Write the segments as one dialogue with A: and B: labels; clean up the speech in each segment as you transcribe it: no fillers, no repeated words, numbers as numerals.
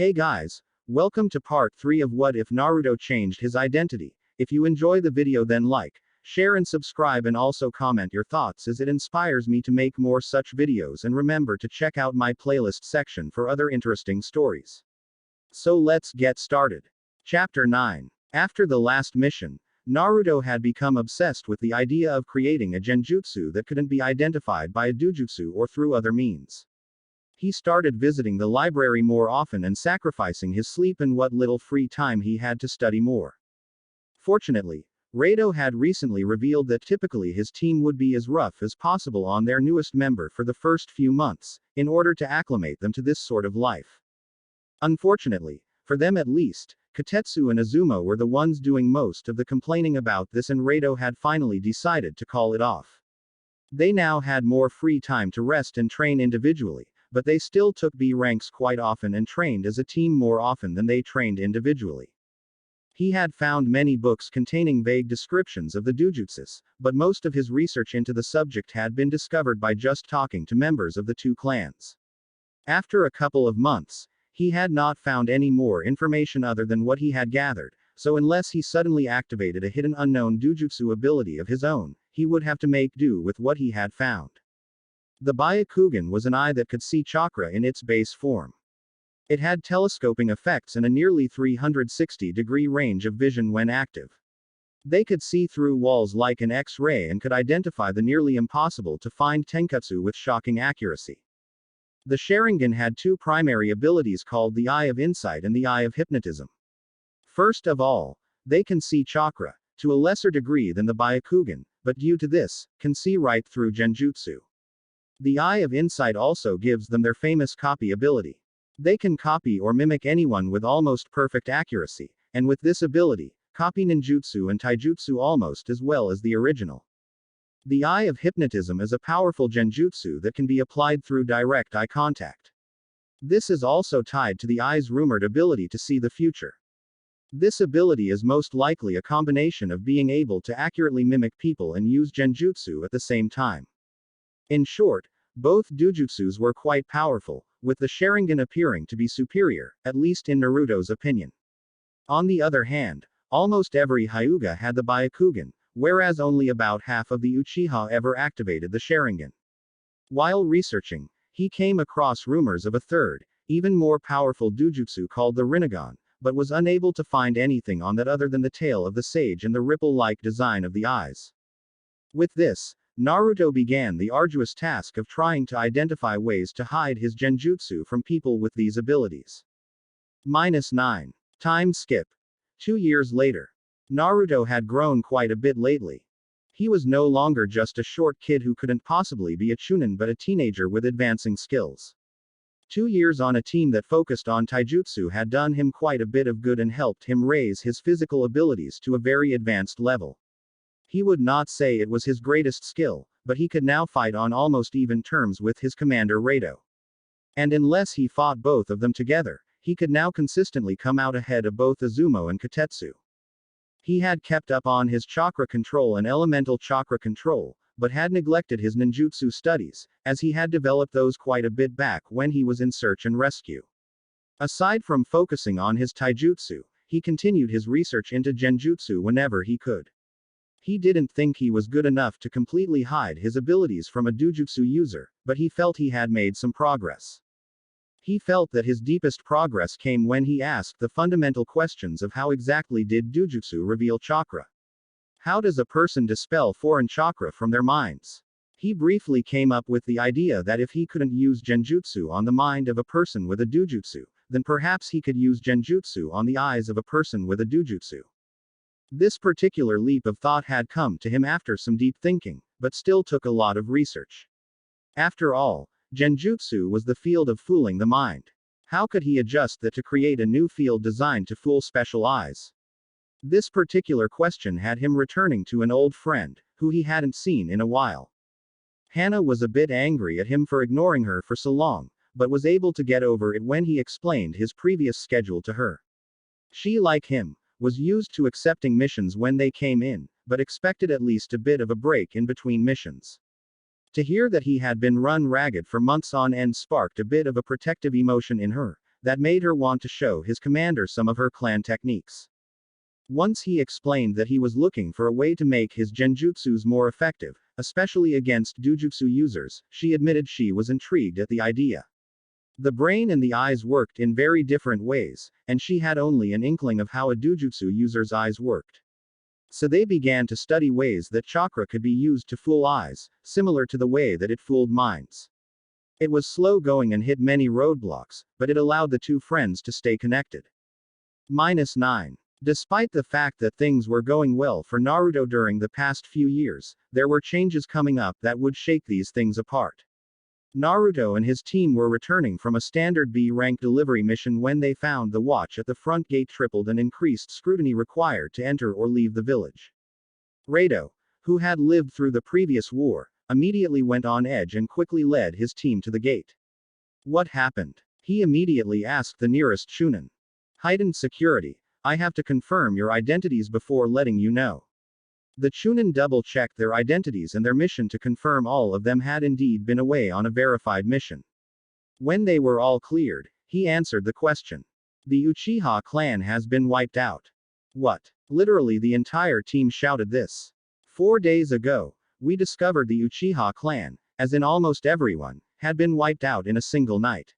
A: Hey guys, welcome to part 3 of What If Naruto Changed His Identity. If you enjoy the video then like, share and subscribe and also comment your thoughts as it inspires me to make more such videos, and remember to check out my playlist section for other interesting stories. So let's get started. Chapter 9. After the last mission, Naruto had become obsessed with the idea of creating a genjutsu that couldn't be identified by a dojutsu or through other means. He started visiting the library more often and sacrificing his sleep and what little free time he had to study more. Fortunately, Rado had recently revealed that typically his team would be as rough as possible on their newest member for the first few months, in order to acclimate them to this sort of life. Unfortunately, for them at least, Kotetsu and Azuma were the ones doing most of the complaining about this, and Rado had finally decided to call it off. They now had more free time to rest and train individually, but they still took B ranks quite often and trained as a team more often than they trained individually. He had found many books containing vague descriptions of the dojutsus, but most of his research into the subject had been discovered by just talking to members of the two clans. After a couple of months, he had not found any more information other than what he had gathered, so unless he suddenly activated a hidden unknown dojutsu ability of his own, he would have to make do with what he had found. The Byakugan was an eye that could see chakra in its base form. It had telescoping effects and a nearly 360-degree range of vision when active. They could see through walls like an X-ray and could identify the nearly impossible to find tenketsu with shocking accuracy. The Sharingan had two primary abilities called the Eye of Insight and the Eye of Hypnotism. First of all, they can see chakra, to a lesser degree than the Byakugan, but due to this, can see right through genjutsu. The Eye of Insight also gives them their famous copy ability. They can copy or mimic anyone with almost perfect accuracy, and with this ability, copy ninjutsu and taijutsu almost as well as the original. The Eye of Hypnotism is a powerful genjutsu that can be applied through direct eye contact. This is also tied to the eye's rumored ability to see the future. This ability is most likely a combination of being able to accurately mimic people and use genjutsu at the same time. In short, both dojutsus were quite powerful, with the Sharingan appearing to be superior, at least in Naruto's opinion. On the other hand, almost every Hyuga had the Byakugan, whereas only about half of the Uchiha ever activated the Sharingan. While researching, he came across rumors of a third, even more powerful dojutsu called the Rinnegan, but was unable to find anything on that other than the tail of the sage and the ripple-like design of the eyes. With this, Naruto began the arduous task of trying to identify ways to hide his genjutsu from people with these abilities. -9. Time skip. 2 years later. Naruto had grown quite a bit lately. He was no longer just a short kid who couldn't possibly be a chunin but a teenager with advancing skills. 2 years on a team that focused on taijutsu had done him quite a bit of good and helped him raise his physical abilities to a very advanced level. He would not say it was his greatest skill, but he could now fight on almost even terms with his commander Rado. And unless he fought both of them together, he could now consistently come out ahead of both Azuma and Kotetsu. He had kept up on his chakra control and elemental chakra control, but had neglected his ninjutsu studies, as he had developed those quite a bit back when he was in search and rescue. Aside from focusing on his taijutsu, he continued his research into genjutsu whenever he could. He didn't think he was good enough to completely hide his abilities from a dojutsu user, but he felt he had made some progress. He felt that his deepest progress came when he asked the fundamental questions of how exactly did dojutsu reveal chakra? How does a person dispel foreign chakra from their minds? He briefly came up with the idea that if he couldn't use genjutsu on the mind of a person with a dojutsu, then perhaps he could use genjutsu on the eyes of a person with a dojutsu. This particular leap of thought had come to him after some deep thinking, but still took a lot of research. After all, genjutsu was the field of fooling the mind. How could he adjust that to create a new field designed to fool special eyes? This particular question had him returning to an old friend, who he hadn't seen in a while. Hana was a bit angry at him for ignoring her for so long, but was able to get over it when he explained his previous schedule to her. She, like him, was used to accepting missions when they came in, but expected at least a bit of a break in between missions. To hear that he had been run ragged for months on end sparked a bit of a protective emotion in her, that made her want to show his commander some of her clan techniques. Once he explained that he was looking for a way to make his genjutsus more effective, especially against dojutsu users, she admitted she was intrigued at the idea. The brain and the eyes worked in very different ways, and she had only an inkling of how a dojutsu user's eyes worked. So they began to study ways that chakra could be used to fool eyes, similar to the way that it fooled minds. It was slow going and hit many roadblocks, but it allowed the two friends to stay connected. -9. Despite the fact that things were going well for Naruto during the past few years, there were changes coming up that would shake these things apart. Naruto and his team were returning from a standard B-rank delivery mission when they found the watch at the front gate tripled and increased scrutiny required to enter or leave the village. Rado, who had lived through the previous war, immediately went on edge and quickly led his team to the gate. What happened? He immediately asked the nearest Chunin. Heightened security. I have to confirm your identities before letting you know. The Chunin double-checked their identities and their mission to confirm all of them had indeed been away on a verified mission. When they were all cleared, he answered the question. The Uchiha clan has been wiped out. What? Literally the entire team shouted this. 4 days ago, we discovered the Uchiha clan, as in almost everyone, had been wiped out in a single night.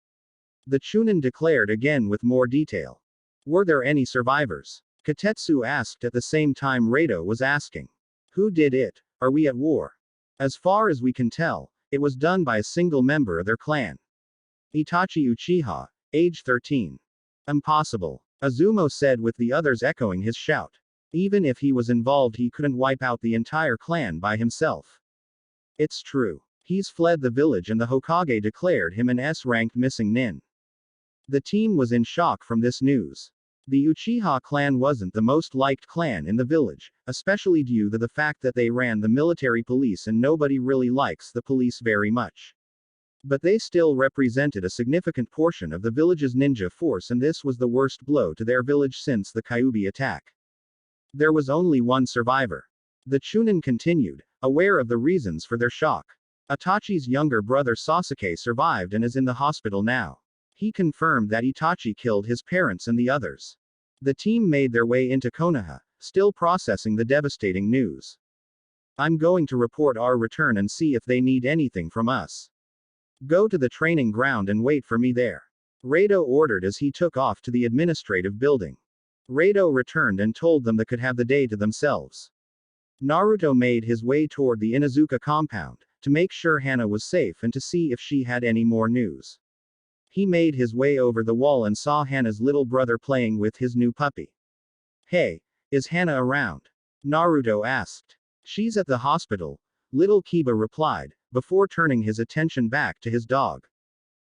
A: The Chunin declared again with more detail. Were there any survivors? Katetsu asked at the same time Rado was asking. Who did it? Are we at war? As far as we can tell, it was done by a single member of their clan. Itachi Uchiha, age 13. Impossible. Azumo said with the others echoing his shout. Even if he was involved he couldn't wipe out the entire clan by himself. It's true. He's fled the village and the Hokage declared him an S-ranked missing nin. The team was in shock from this news. The Uchiha clan wasn't the most liked clan in the village, especially due to the fact that they ran the military police and nobody really likes the police very much. But they still represented a significant portion of the village's ninja force and this was the worst blow to their village since the Kyubi attack. There was only one survivor. The Chunin continued, aware of the reasons for their shock. Itachi's younger brother Sasuke survived and is in the hospital now. He confirmed that Itachi killed his parents and the others. The team made their way into Konoha, still processing the devastating news. I'm going to report our return and see if they need anything from us. Go to the training ground and wait for me there. Rado ordered as he took off to the administrative building. Rado returned and told them they could have the day to themselves. Naruto made his way toward the Inuzuka compound, to make sure Hana was safe and to see if she had any more news. He made his way over the wall and saw Hana's little brother playing with his new puppy. Hey, is Hana around? Naruto asked. She's at the hospital, little Kiba replied, before turning his attention back to his dog.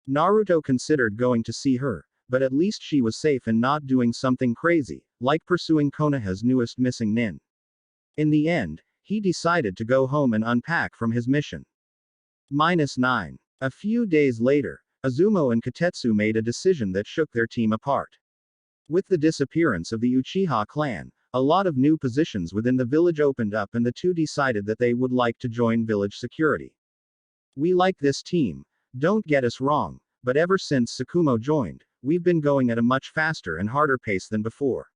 A: Naruto considered going to see her, but at least she was safe and not doing something crazy, like pursuing Konoha's newest missing nin. In the end, he decided to go home and unpack from his mission. -9. A few days later, Azumo and Katetsu made a decision that shook their team apart. With the disappearance of the Uchiha clan, a lot of new positions within the village opened up and the two decided that they would like to join village security. We like this team, don't get us wrong, but ever since Tsukumo joined, we've been going at a much faster and harder pace than before.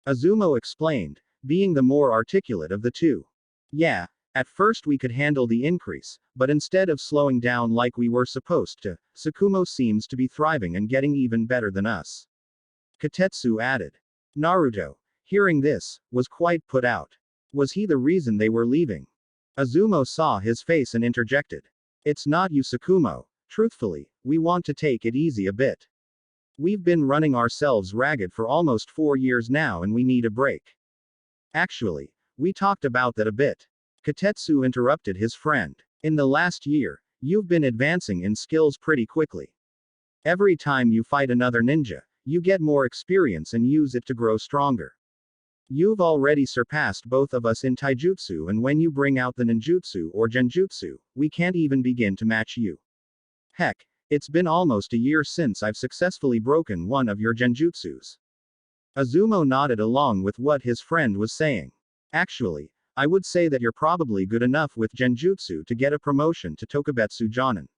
A: Azumo explained, being the more articulate of the two. Yeah, at first we could handle the increase, but instead of slowing down like we were supposed to, Tsukumo seems to be thriving and getting even better than us. Katetsu added. Naruto, hearing this, was quite put out. Was he the reason they were leaving? Azumo saw his face and interjected. It's not you Tsukumo, truthfully, we want to take it easy a bit. We've been running ourselves ragged for almost 4 years now and we need a break. Actually, we talked about that a bit. Katetsu interrupted his friend. In the last year, you've been advancing in skills pretty quickly. Every time you fight another ninja, you get more experience and use it to grow stronger. You've already surpassed both of us in taijutsu and when you bring out the ninjutsu or genjutsu, we can't even begin to match you. Heck, it's been almost a year since I've successfully broken one of your genjutsus. Azumo nodded along with what his friend was saying. Actually, I would say that you're probably good enough with genjutsu to get a promotion to Tokubetsu Jonin.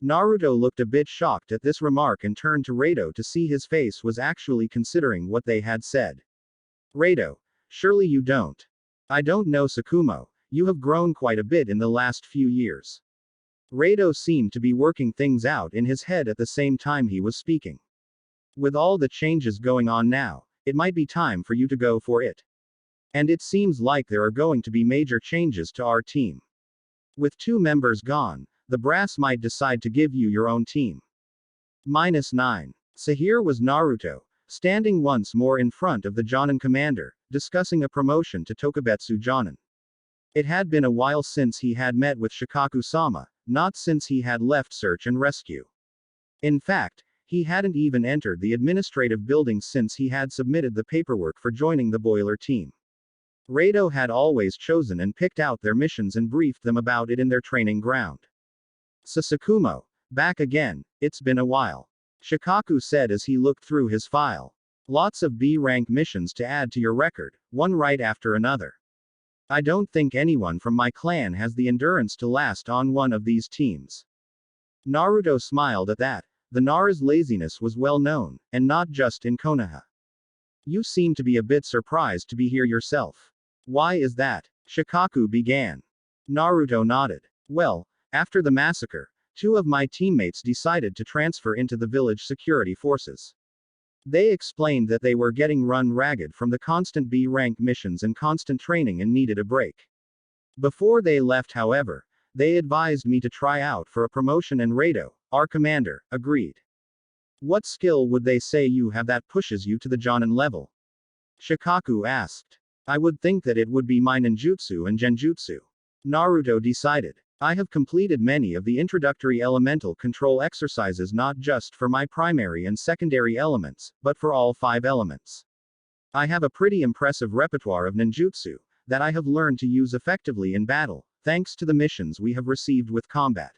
A: Naruto looked a bit shocked at this remark and turned to Rado to see his face was actually considering what they had said. Rado, surely you don't. I don't know Sakumo, you have grown quite a bit in the last few years. Rado seemed to be working things out in his head at the same time he was speaking. With all the changes going on now, it might be time for you to go for it. And it seems like there are going to be major changes to our team. With 2 members gone, the brass might decide to give you your own team. -9. So here was Naruto, standing once more in front of the Jonin commander, discussing a promotion to Tokubetsu Jonin. It had been a while since he had met with Shikaku-sama, not since he had left search and rescue. In fact, he hadn't even entered the administrative building since he had submitted the paperwork for joining the boiler team. Rado had always chosen and picked out their missions and briefed them about it in their training ground. Sakumo, back again, it's been a while. Shikaku said as he looked through his file. Lots of B-rank missions to add to your record, one right after another. I don't think anyone from my clan has the endurance to last on one of these teams. Naruto smiled at that. The Nara's laziness was well known, and not just in Konoha. You seem to be a bit surprised to be here yourself. Why is that? Shikaku began. Naruto nodded. Well, after the massacre, 2 of my teammates decided to transfer into the village security forces. They explained that they were getting run ragged from the constant B-rank missions and constant training and needed a break. Before they left, however, they advised me to try out for a promotion, and Rado, our commander, agreed. What skill would they say you have that pushes you to the Jonin level? Shikaku asked. I would think that it would be my ninjutsu and genjutsu. Naruto decided. I have completed many of the introductory elemental control exercises not just for my primary and secondary elements, but for all 5 elements. I have a pretty impressive repertoire of ninjutsu that I have learned to use effectively in battle, thanks to the missions we have received with combat.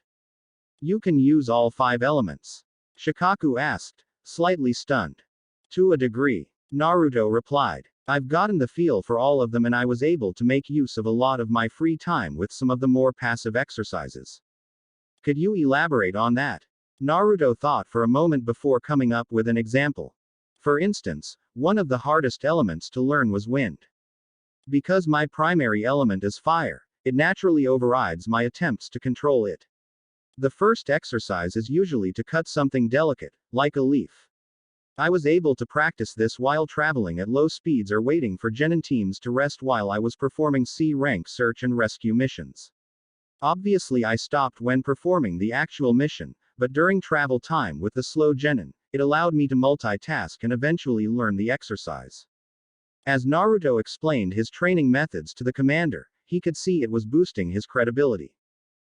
A: You can use all 5 elements? Shikaku asked, slightly stunned. To a degree. Naruto replied. I've gotten the feel for all of them, and I was able to make use of a lot of my free time with some of the more passive exercises. Could you elaborate on that? Naruto thought for a moment before coming up with an example. For instance, one of the hardest elements to learn was wind. Because my primary element is fire, it naturally overrides my attempts to control it. The first exercise is usually to cut something delicate, like a leaf. I was able to practice this while traveling at low speeds or waiting for genin teams to rest while I was performing C-rank search and rescue missions. Obviously I stopped when performing the actual mission, but during travel time with the slow genin, it allowed me to multitask and eventually learn the exercise. As Naruto explained his training methods to the commander, he could see it was boosting his credibility.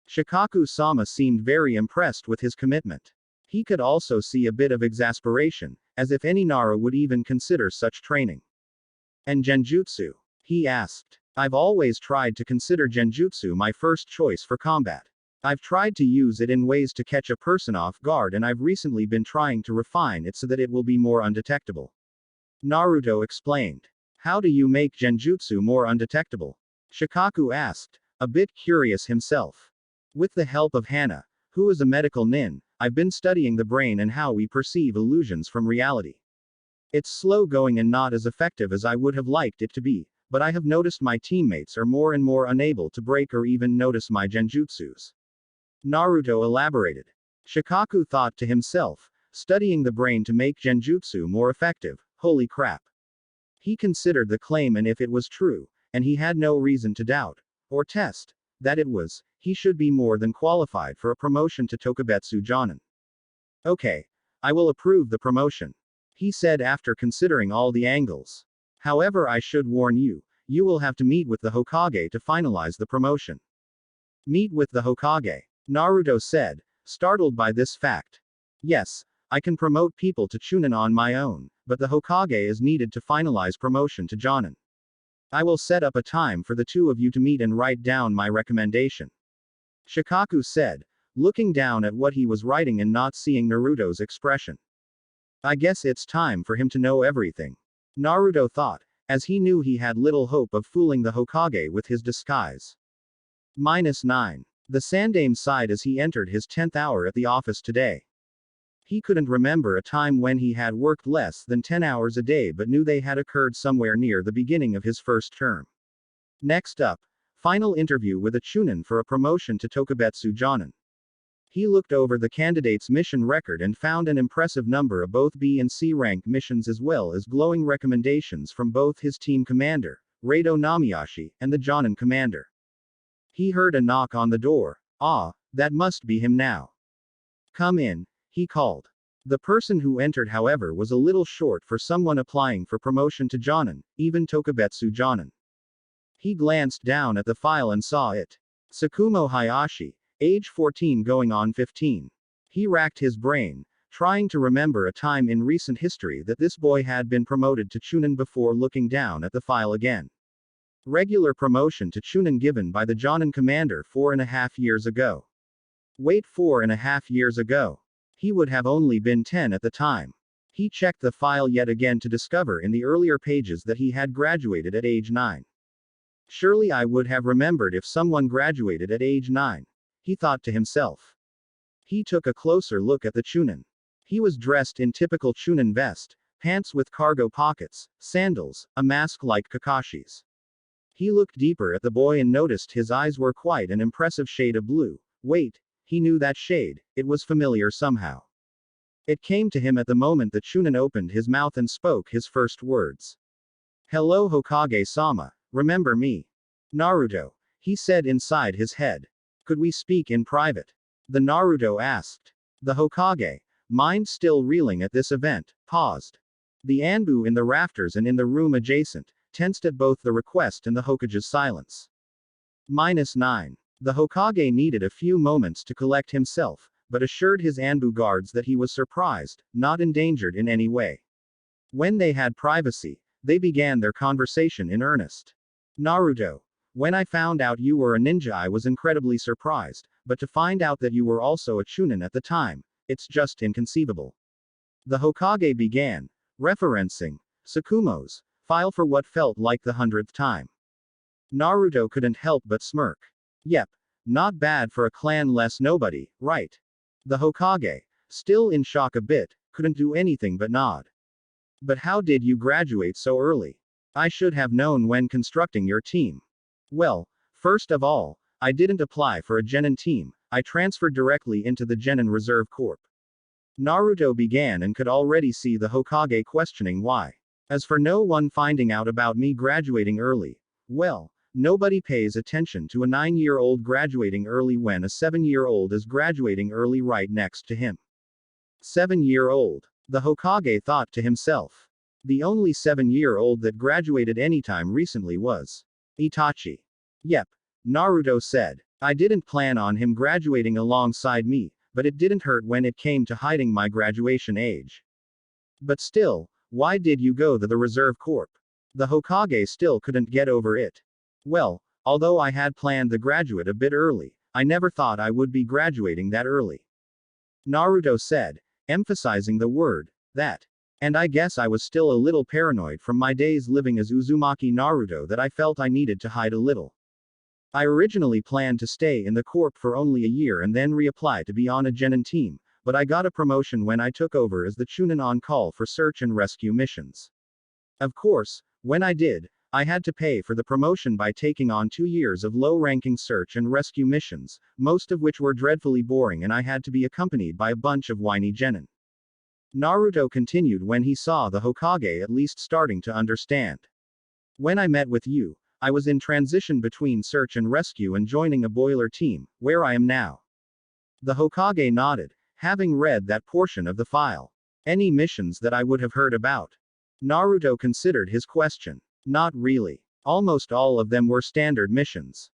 A: Shikaku-sama seemed very impressed with his commitment. He could also see a bit of exasperation, as if any Nara would even consider such training. And genjutsu? He asked. I've always tried to consider genjutsu my first choice for combat. I've tried to use it in ways to catch a person off guard, and I've recently been trying to refine it so that it will be more undetectable. Naruto explained. How do you make genjutsu more undetectable? Shikaku asked, a bit curious himself. With the help of Hana, who is a medical nin, I've been studying the brain and how we perceive illusions from reality. It's slow going and not as effective as I would have liked it to be, but I have noticed my teammates are more and more unable to break or even notice my genjutsus. Naruto elaborated. Shikaku thought to himself, studying the brain to make genjutsu more effective, holy crap. He considered the claim, and if it was true, and he had no reason to doubt, or test, that it was, he should be more than qualified for a promotion to Tokubetsu Jonin. Okay. I will approve the promotion, he said after considering all the angles. However, I should warn you, you will have to meet with the Hokage to finalize the promotion. Meet with the Hokage? Naruto said, startled by this fact. Yes, I can promote people to Chunin on my own, but the Hokage is needed to finalize promotion to Jonin. I will set up a time for the 2 of you to meet and write down my recommendation. Shikaku said, looking down at what he was writing and not seeing Naruto's expression. I guess it's time for him to know everything. Naruto thought, as he knew he had little hope of fooling the Hokage with his disguise. -9. The Sandame sighed as he entered his 10th hour at the office today. He couldn't remember a time when he had worked less than 10 hours a day but knew they had occurred somewhere near the beginning of his first term. Next up, final interview with a Chunin for a promotion to Tokubetsu Jonin. He looked over the candidate's mission record and found an impressive number of both B and C rank missions as well as glowing recommendations from both his team commander, Rado Namiyashi, and the Jonin commander. He heard a knock on the door. Ah, that must be him now. Come in, he called. The person who entered, however, was a little short for someone applying for promotion to Jonin, even Tokubetsu Jonin. He glanced down at the file and saw it. Tsukumo Hayashi, age 14 going on 15. He racked his brain, trying to remember a time in recent history that this boy had been promoted to Chunin before looking down at the file again. Regular promotion to Chunin given by the Jonin commander 4.5 years ago. Wait, 4.5 years ago. He would have only been 10 at the time. He checked the file yet again to discover in the earlier pages that he had graduated at age 9. Surely I would have remembered if someone graduated at age 9. He thought to himself. He took a closer look at the Chunin. He was dressed in typical Chunin vest, pants with cargo pockets, sandals, a mask like Kakashi's. He looked deeper at the boy and noticed his eyes were quite an impressive shade of blue. Wait, he knew that shade, it was familiar somehow. It came to him at the moment that Chunin opened his mouth and spoke his first words. Hello Hokage-sama, remember me? Naruto, he said inside his head. Could we speak in private? The Naruto asked. The Hokage, mind still reeling at this event, paused. The Anbu in the rafters and in the room adjacent, tensed at both the request and the Hokage's silence. -9. The Hokage needed a few moments to collect himself, but assured his Anbu guards that he was surprised, not endangered in any way. When they had privacy, they began their conversation in earnest. Naruto, when I found out you were a ninja I was incredibly surprised, but to find out that you were also a Chunin at the time, it's just inconceivable. The Hokage began, referencing Tsukumo's file for what felt like the 100th time. Naruto couldn't help but smirk. Yep, not bad for a clan-less nobody, right? The Hokage, still in shock a bit, couldn't do anything but nod. But how did you graduate so early? I should have known when constructing your team. Well, first of all, I didn't apply for a genin team, I transferred directly into the genin reserve corp. Naruto began and could already see the Hokage questioning why. As for no one finding out about me graduating early, well, nobody pays attention to a 9-year-old graduating early when a 7-year-old is graduating early right next to him. 7-year-old. The Hokage thought to himself. The only 7-year-old that graduated anytime recently was Itachi. Yep, Naruto said. I didn't plan on him graduating alongside me, but it didn't hurt when it came to hiding my graduation age. But still, why did you go to the reserve corp? The Hokage still couldn't get over it. Well, although I had planned the graduate a bit early, I never thought I would be graduating that early. Naruto said, emphasizing the word, that. And I guess I was still a little paranoid from my days living as Uzumaki Naruto that I felt I needed to hide a little. I originally planned to stay in the corp for only a year and then reapply to be on a genin team, but I got a promotion when I took over as the Chunin on call for search and rescue missions. Of course, when I did, I had to pay for the promotion by taking on 2 years of low-ranking search and rescue missions, most of which were dreadfully boring and I had to be accompanied by a bunch of whiny genin. Naruto continued when he saw the Hokage at least starting to understand. When I met with you, I was in transition between search and rescue and joining a boiler team, where I am now. The Hokage nodded, having read that portion of the file. Any missions that I would have heard about? Naruto considered his question. Not really. Almost all of them were standard missions.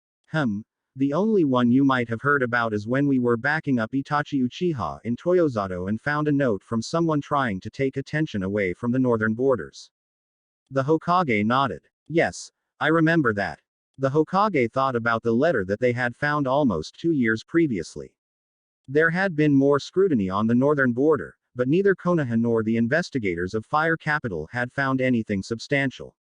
A: The only one you might have heard about is when we were backing up Itachi Uchiha in Toyozato and found a note from someone trying to take attention away from the northern borders. The Hokage nodded. Yes, I remember that. The Hokage thought about the letter that they had found almost 2 years previously. There had been more scrutiny on the northern border, but neither Konoha nor the investigators of Fire Capital had found anything substantial.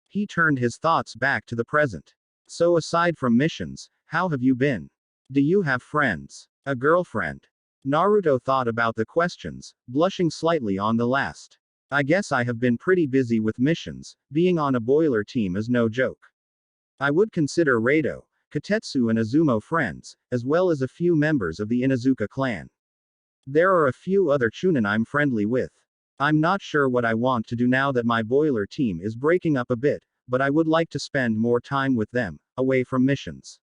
A: He turned his thoughts back to the present. So aside from missions, how have you been? Do you have friends? A girlfriend? Naruto thought about the questions, blushing slightly on the last. I guess I have been pretty busy with missions, being on a boiler team is no joke. I would consider Rado, Katetsu and Izumo friends, as well as a few members of the Inuzuka clan. There are a few other chunin I'm friendly with. I'm not sure what I want to do now that my boiler team is breaking up a bit, but I would like to spend more time with them, away from missions.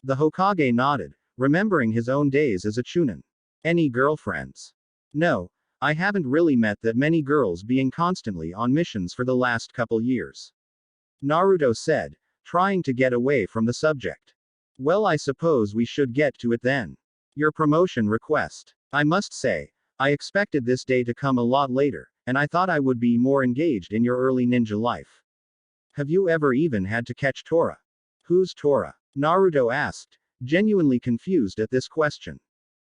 A: The Hokage nodded, remembering his own days as a chunin. Any girlfriends? No, I haven't really met that many girls being constantly on missions for the last couple years. Naruto said, trying to get away from the subject. Well, I suppose we should get to it then. Your promotion request. I must say, I expected this day to come a lot later, and I thought I would be more engaged in your early ninja life. Have you ever even had to catch Tora? Who's Tora? Naruto asked, genuinely confused at this question.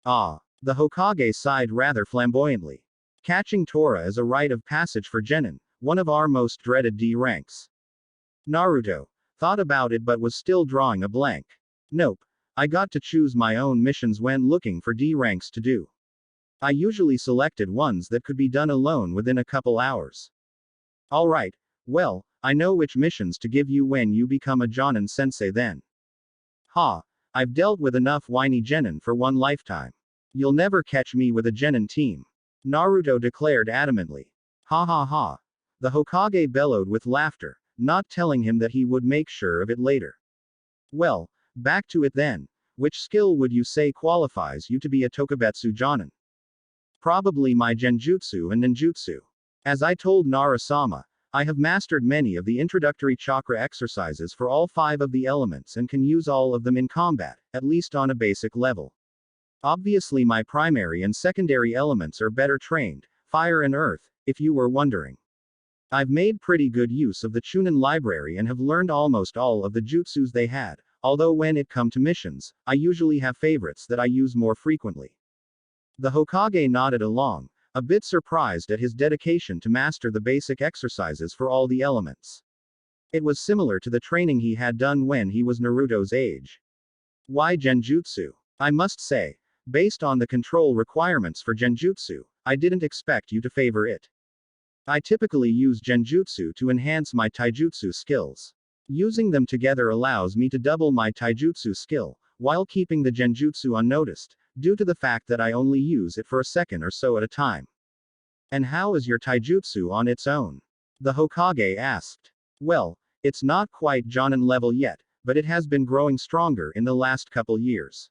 A: Ah, the Hokage sighed rather flamboyantly. Catching Tora is a rite of passage for genin, one of our most dreaded D ranks. Naruto thought about it but was still drawing a blank. Nope, I got to choose my own missions when looking for D ranks to do. I usually selected ones that could be done alone within a couple hours. Alright, well, I know which missions to give you when you become a Jonin sensei then. Ha, I've dealt with enough whiny genin for one lifetime. You'll never catch me with a genin team. Naruto declared adamantly. Ha ha ha. The Hokage bellowed with laughter, not telling him that he would make sure of it later. Well, back to it then. Which skill would you say qualifies you to be a Tokubetsu Jonin? Probably my Genjutsu and Ninjutsu. As I told Nara-sama, I have mastered many of the introductory chakra exercises for all 5 of the elements and can use all of them in combat, at least on a basic level. Obviously my primary and secondary elements are better trained, fire and earth, if you were wondering. I've made pretty good use of the Chunin library and have learned almost all of the jutsus they had, although when it come to missions, I usually have favorites that I use more frequently. The Hokage nodded along, a bit surprised at his dedication to master the basic exercises for all the elements. It was similar to the training he had done when he was Naruto's age. Why Genjutsu? I must say, based on the control requirements for Genjutsu, I didn't expect you to favor it. I typically use Genjutsu to enhance my Taijutsu skills. Using them together allows me to double my Taijutsu skill, while keeping the Genjutsu unnoticed, due to the fact that I only use it for a second or so at a time. And how is your Taijutsu on its own? The Hokage asked. Well, it's not quite Jonin level yet, but it has been growing stronger in the last couple years.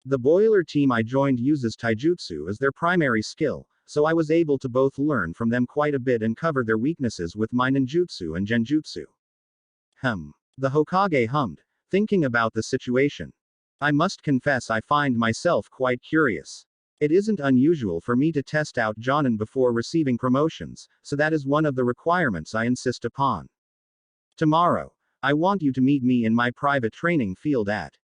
A: The boiler team I joined uses Taijutsu as their primary skill, so I was able to both learn from them quite a bit and cover their weaknesses with my ninjutsu and genjutsu. The Hokage hummed, thinking about the situation. I must confess I find myself quite curious. It isn't unusual for me to test out Jonin before receiving promotions, so that is one of the requirements I insist upon. Tomorrow, I want you to meet me in my private training field at.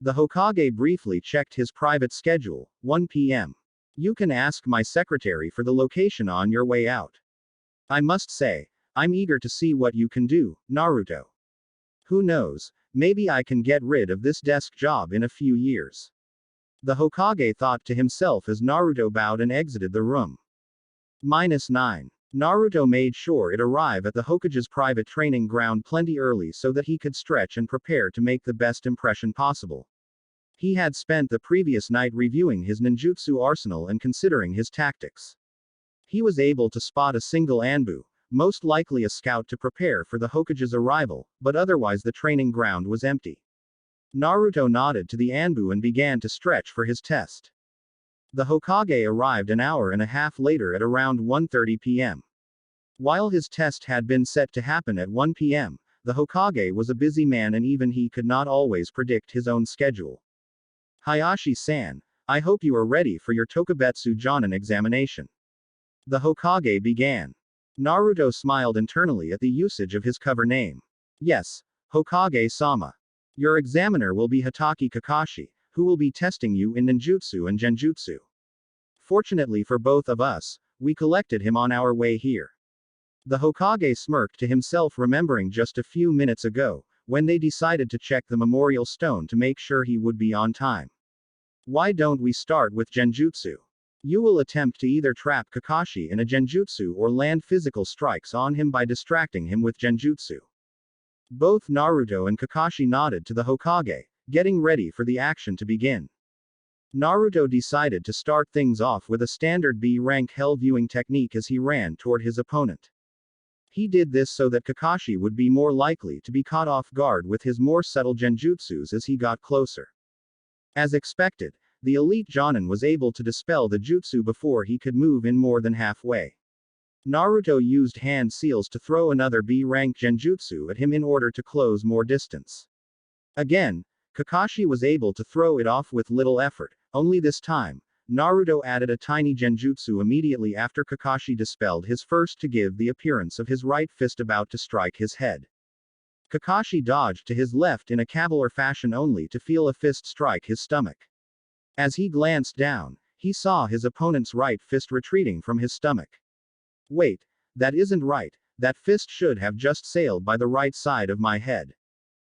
A: The Hokage briefly checked his private schedule, 1 p.m. You can ask my secretary for the location on your way out. I must say, I'm eager to see what you can do, Naruto. Who knows, maybe I can get rid of this desk job in a few years. The Hokage thought to himself as Naruto bowed and exited the room. -9. Naruto made sure it arrive at the Hokage's private training ground plenty early so that he could stretch and prepare to make the best impression possible. He had spent the previous night reviewing his ninjutsu arsenal and considering his tactics. He was able to spot a single Anbu, most likely a scout to prepare for the Hokage's arrival, but otherwise the training ground was empty. Naruto nodded to the Anbu and began to stretch for his test. The Hokage arrived an hour and a half later at around 1:30 p.m. While his test had been set to happen at 1 p.m., the Hokage was a busy man and even he could not always predict his own schedule. Hayashi-san, I hope you are ready for your Tokubetsu Jonin examination. The Hokage began. Naruto smiled internally at the usage of his cover name. Yes, Hokage-sama. Your examiner will be Hatake Kakashi, who will be testing you in ninjutsu and genjutsu. Fortunately for both of us, we collected him on our way here. The Hokage smirked to himself, remembering just a few minutes ago, when they decided to check the memorial stone to make sure he would be on time. Why don't we start with genjutsu? You will attempt to either trap Kakashi in a genjutsu or land physical strikes on him by distracting him with genjutsu. Both Naruto and Kakashi nodded to the Hokage, getting ready for the action to begin. Naruto decided to start things off with a standard B-rank hell viewing technique as he ran toward his opponent. He did this so that Kakashi would be more likely to be caught off guard with his more subtle genjutsus as he got closer. As expected, the elite Jonin was able to dispel the jutsu before he could move in more than halfway. Naruto used hand seals to throw another B-rank genjutsu at him in order to close more distance. Again, Kakashi was able to throw it off with little effort, only this time, Naruto added a tiny genjutsu immediately after Kakashi dispelled his first to give the appearance of his right fist about to strike his head. Kakashi dodged to his left in a cavalier fashion only to feel a fist strike his stomach. As he glanced down, he saw his opponent's right fist retreating from his stomach. Wait, that isn't right, that fist should have just sailed by the right side of my head.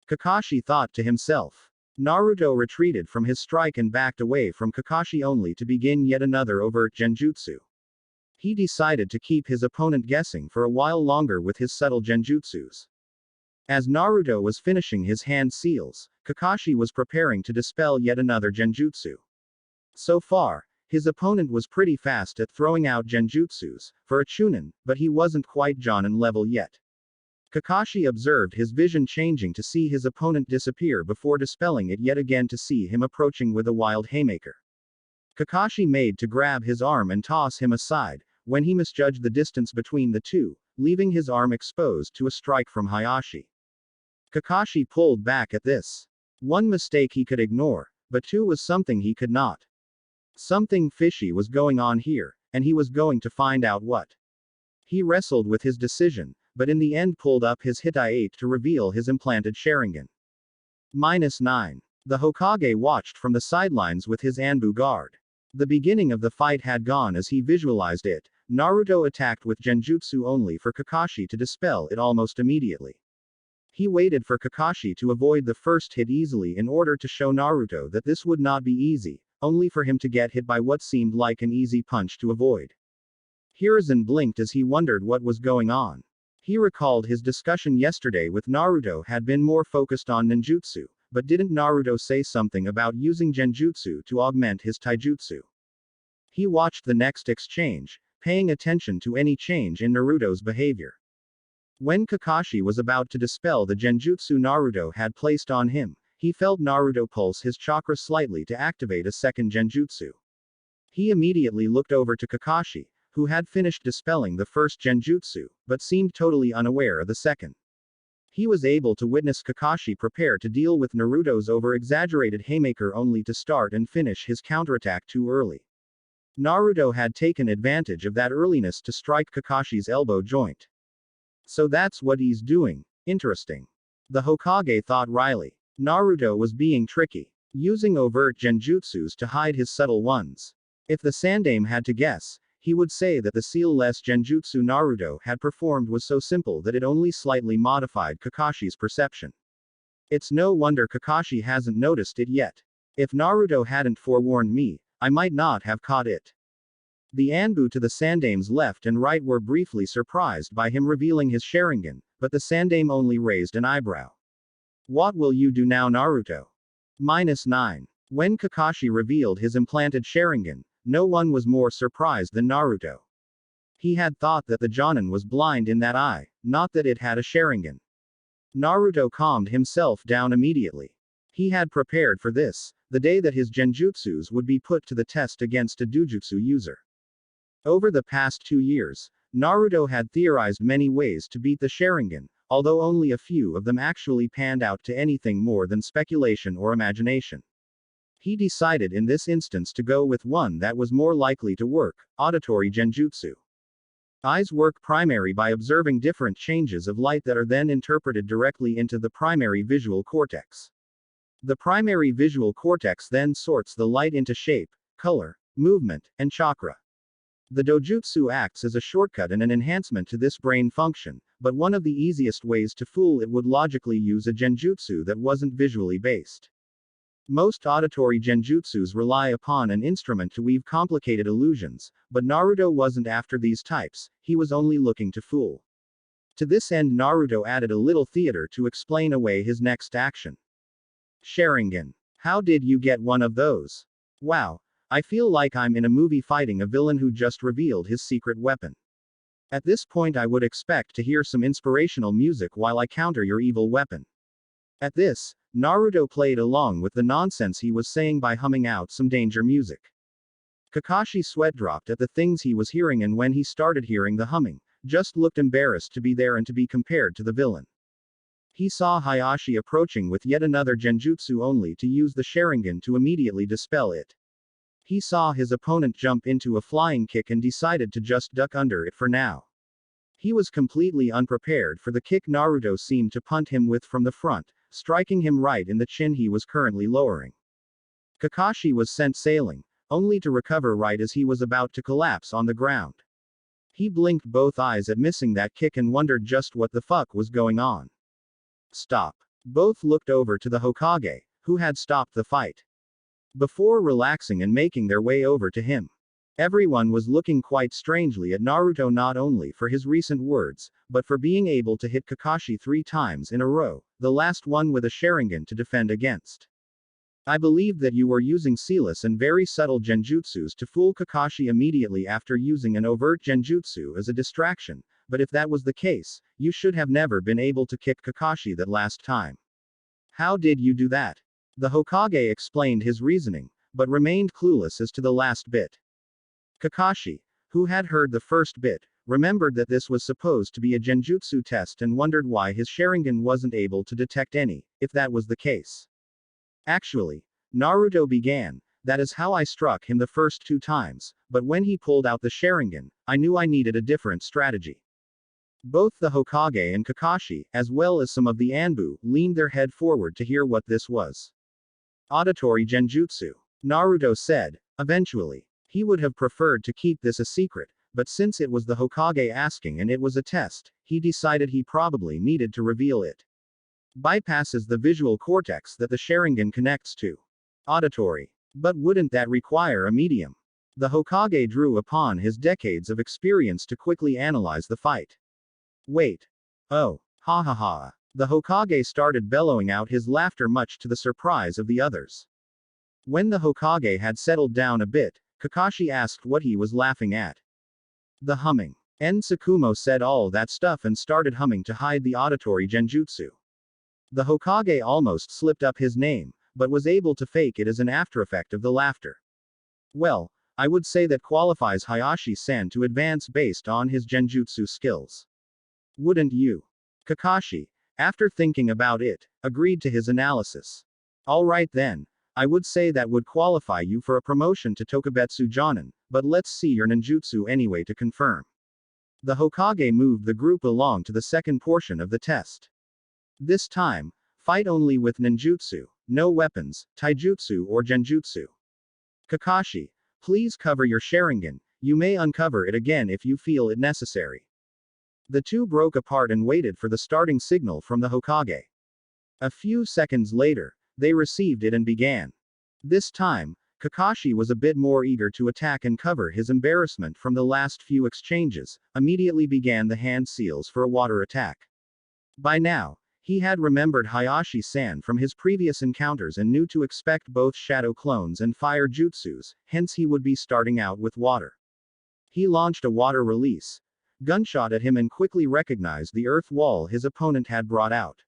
A: Kakashi thought to himself. Naruto retreated from his strike and backed away from Kakashi only to begin yet another overt genjutsu. He decided to keep his opponent guessing for a while longer with his subtle genjutsus. As Naruto was finishing his hand seals, Kakashi was preparing to dispel yet another genjutsu. So far, his opponent was pretty fast at throwing out genjutsus, for a chunin, but he wasn't quite Jonin level yet. Kakashi observed his vision changing to see his opponent disappear before dispelling it yet again to see him approaching with a wild haymaker. Kakashi made to grab his arm and toss him aside, when he misjudged the distance between the two, leaving his arm exposed to a strike from Hayashi. Kakashi pulled back at this. One mistake he could ignore, but two was something he could not. Something fishy was going on here, and he was going to find out what. He wrestled with his decision, but in the end pulled up his Hitai-8 to reveal his implanted Sharingan. -9. The Hokage watched from the sidelines with his Anbu guard. The beginning of the fight had gone as he visualized it. Naruto attacked with genjutsu only for Kakashi to dispel it almost immediately. He waited for Kakashi to avoid the first hit easily in order to show Naruto that this would not be easy, only for him to get hit by what seemed like an easy punch to avoid. Hiruzen blinked as he wondered what was going on. He recalled his discussion yesterday with Naruto had been more focused on ninjutsu, but didn't Naruto say something about using genjutsu to augment his taijutsu? He watched the next exchange, paying attention to any change in Naruto's behavior. When Kakashi was about to dispel the genjutsu Naruto had placed on him, he felt Naruto pulse his chakra slightly to activate a second genjutsu. He immediately looked over to Kakashi, who had finished dispelling the first genjutsu, but seemed totally unaware of the second. He was able to witness Kakashi prepare to deal with Naruto's over-exaggerated haymaker only to start and finish his counterattack too early. Naruto had taken advantage of that earliness to strike Kakashi's elbow joint. So that's what he's doing. Interesting. The Hokage thought wryly. Naruto was being tricky, using overt genjutsus to hide his subtle ones. If the Sandaime had to guess, he would say that the seal-less genjutsu Naruto had performed was so simple that it only slightly modified Kakashi's perception. It's no wonder Kakashi hasn't noticed it yet. If Naruto hadn't forewarned me, I might not have caught it. The Anbu to the Sandaime's left and right were briefly surprised by him revealing his Sharingan, but the Sandaime only raised an eyebrow. What will you do now, Naruto? -9. When Kakashi revealed his implanted Sharingan, no one was more surprised than Naruto. He had thought that the Jonin was blind in that eye, not that it had a Sharingan. Naruto calmed himself down immediately. He had prepared for this, the day that his genjutsus would be put to the test against a dojutsu user. Over the past 2 years, Naruto had theorized many ways to beat the Sharingan, although only a few of them actually panned out to anything more than speculation or imagination. He decided in this instance to go with one that was more likely to work, auditory genjutsu. Eyes work primary by observing different changes of light that are then interpreted directly into the primary visual cortex. The primary visual cortex then sorts the light into shape, color, movement, and chakra. The dojutsu acts as a shortcut and an enhancement to this brain function, but one of the easiest ways to fool it would logically use a genjutsu that wasn't visually based. Most auditory genjutsus rely upon an instrument to weave complicated illusions, but Naruto wasn't after these types, he was only looking to fool. To this end Naruto added a little theater to explain away his next action. Sharingan. How did you get one of those? Wow. I feel like I'm in a movie fighting a villain who just revealed his secret weapon. At this point I would expect to hear some inspirational music while I counter your evil weapon. At this, Naruto played along with the nonsense he was saying by humming out some danger music. Kakashi sweat dropped at the things he was hearing, and when he started hearing the humming, just looked embarrassed to be there and to be compared to the villain. He saw Hayashi approaching with yet another genjutsu only to use the Sharingan to immediately dispel it. He saw his opponent jump into a flying kick and decided to just duck under it for now. He was completely unprepared for the kick Naruto seemed to punt him with from the front, striking him right in the chin he was currently lowering. Kakashi was sent sailing, only to recover right as he was about to collapse on the ground. He blinked both eyes at missing that kick and wondered just what the fuck was going on. Stop. Both looked over to the Hokage, who had stopped the fight. Before relaxing and making their way over to him. Everyone was looking quite strangely at Naruto, not only for his recent words, but for being able to hit Kakashi 3 times in a row, the last one with a Sharingan to defend against. I believed that you were using seamless and very subtle genjutsus to fool Kakashi immediately after using an overt genjutsu as a distraction, but if that was the case, you should have never been able to kick Kakashi that last time. How did you do that? The Hokage explained his reasoning, but remained clueless as to the last bit. Kakashi, who had heard the first bit, remembered that this was supposed to be a genjutsu test and wondered why his Sharingan wasn't able to detect any, if that was the case. Actually, Naruto began, that is how I struck him the first 2 times, but when he pulled out the Sharingan, I knew I needed a different strategy. Both the Hokage and Kakashi, as well as some of the Anbu, leaned their head forward to hear what this was. Auditory genjutsu. Naruto said. Eventually. He would have preferred to keep this a secret, but since it was the Hokage asking and it was a test, he decided he probably needed to reveal it. Bypasses the visual cortex that the Sharingan connects to. Auditory. But wouldn't that require a medium? The Hokage drew upon his decades of experience to quickly analyze the fight. Wait. Oh. Ha ha ha. The Hokage started bellowing out his laughter, much to the surprise of the others. When the Hokage had settled down a bit, Kakashi asked what he was laughing at. The humming. Tsukumo said all that stuff and started humming to hide the auditory genjutsu. The Hokage almost slipped up his name, but was able to fake it as an aftereffect of the laughter. Well, I would say that qualifies Hayashi-san to advance based on his genjutsu skills. Wouldn't you? Kakashi, after thinking about it, agreed to his analysis. Alright then. I would say that would qualify you for a promotion to Tokubetsu Jonin, but let's see your ninjutsu anyway to confirm. The Hokage moved the group along to the second portion of the test. This time, fight only with ninjutsu, no weapons, taijutsu or genjutsu. Kakashi, please cover your Sharingan, you may uncover it again if you feel it necessary. The two broke apart and waited for the starting signal from the Hokage. A few seconds later, they received it and began. This time, Kakashi was a bit more eager to attack and cover his embarrassment from the last few exchanges, immediately began the hand seals for a water attack. By now, he had remembered Hayashi-san from his previous encounters and knew to expect both shadow clones and fire jutsus, hence he would be starting out with water. He launched a water release, gunshot at him and quickly recognized the earth wall his opponent had brought out.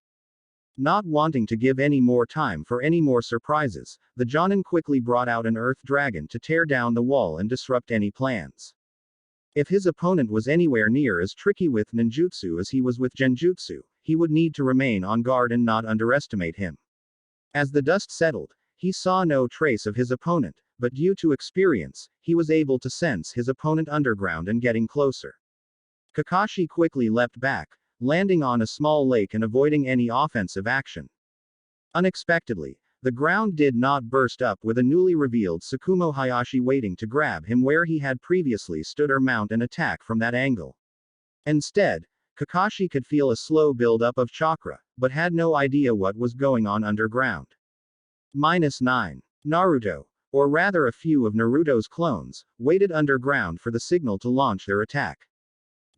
A: Not wanting to give any more time for any more surprises, the Jonin quickly brought out an earth dragon to tear down the wall and disrupt any plans. If his opponent was anywhere near as tricky with ninjutsu as he was with genjutsu, he would need to remain on guard and not underestimate him. As the dust settled, he saw no trace of his opponent, but due to experience, he was able to sense his opponent underground and getting closer. Kakashi quickly leapt back, landing on a small lake and avoiding any offensive action. Unexpectedly, the ground did not burst up with a newly revealed Tsukumo Hayashi waiting to grab him where he had previously stood or mount an attack from that angle. Instead, Kakashi could feel a slow build-up of chakra, but had no idea what was going on underground. -9. Naruto, or rather a few of Naruto's clones, waited underground for the signal to launch their attack.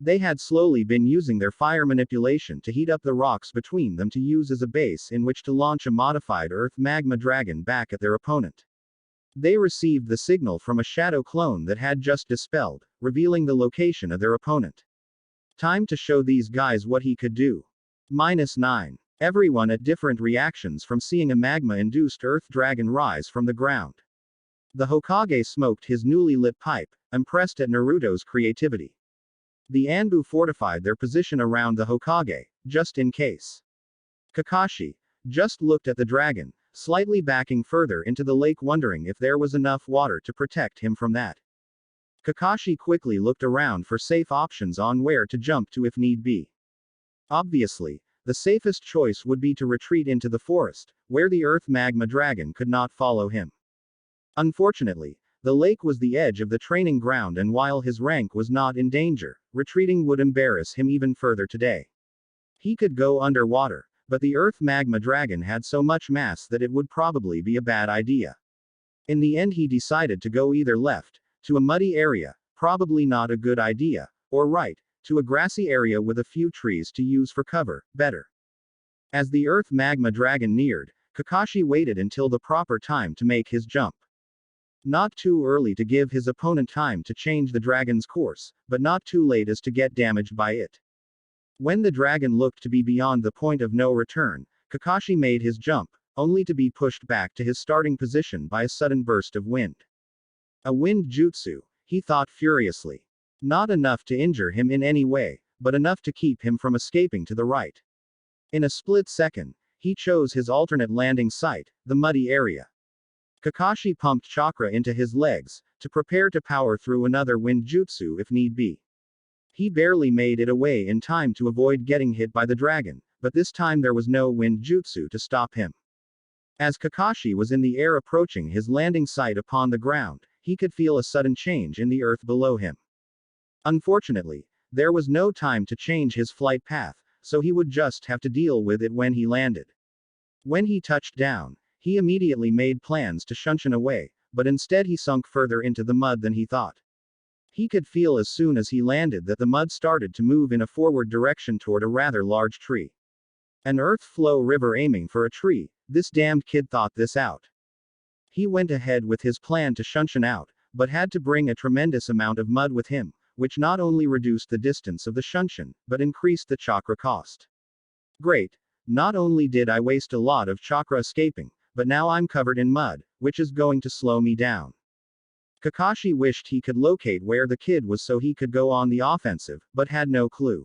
A: They had slowly been using their fire manipulation to heat up the rocks between them to use as a base in which to launch a modified earth magma dragon back at their opponent. They received the signal from a shadow clone that had just dispelled, revealing the location of their opponent. Time to show these guys what he could do. -9. Everyone at different reactions from seeing a magma-induced earth dragon rise from the ground. The Hokage smoked his newly lit pipe, impressed at Naruto's creativity. The Anbu fortified their position around the Hokage, just in case. Kakashi just looked at the dragon, slightly backing further into the lake, wondering if there was enough water to protect him from that. Kakashi quickly looked around for safe options on where to jump to if need be. Obviously, the safest choice would be to retreat into the forest, where the earth magma dragon could not follow him. Unfortunately, the lake was the edge of the training ground, and while his rank was not in danger, retreating would embarrass him even further today. He could go underwater, but the earth magma dragon had so much mass that it would probably be a bad idea. In the end, he decided to go either left, to a muddy area, probably not a good idea, or right, to a grassy area with a few trees to use for cover, better. As the earth magma dragon neared, Kakashi waited until the proper time to make his jump. Not too early to give his opponent time to change the dragon's course, but not too late as to get damaged by it. When the dragon looked to be beyond the point of no return, Kakashi made his jump, only to be pushed back to his starting position by a sudden burst of wind. A wind jutsu, he thought furiously. Not enough to injure him in any way, but enough to keep him from escaping to the right. In a split second, he chose his alternate landing site, the muddy area. Kakashi pumped chakra into his legs, to prepare to power through another wind jutsu if need be. He barely made it away in time to avoid getting hit by the dragon, but this time there was no wind jutsu to stop him. As Kakashi was in the air approaching his landing site upon the ground, he could feel a sudden change in the earth below him. Unfortunately, there was no time to change his flight path, so he would just have to deal with it when he landed. When he touched down, he immediately made plans to shunshun away, but instead he sunk further into the mud than he thought. He could feel as soon as he landed that the mud started to move in a forward direction toward a rather large tree. An earth flow river aiming for a tree, this damned kid thought this out. He went ahead with his plan to shunshun out, but had to bring a tremendous amount of mud with him, which not only reduced the distance of the shunshin, but increased the chakra cost. Great. Not only did I waste a lot of chakra escaping, but now I'm covered in mud, which is going to slow me down. Kakashi wished he could locate where the kid was so he could go on the offensive, but had no clue.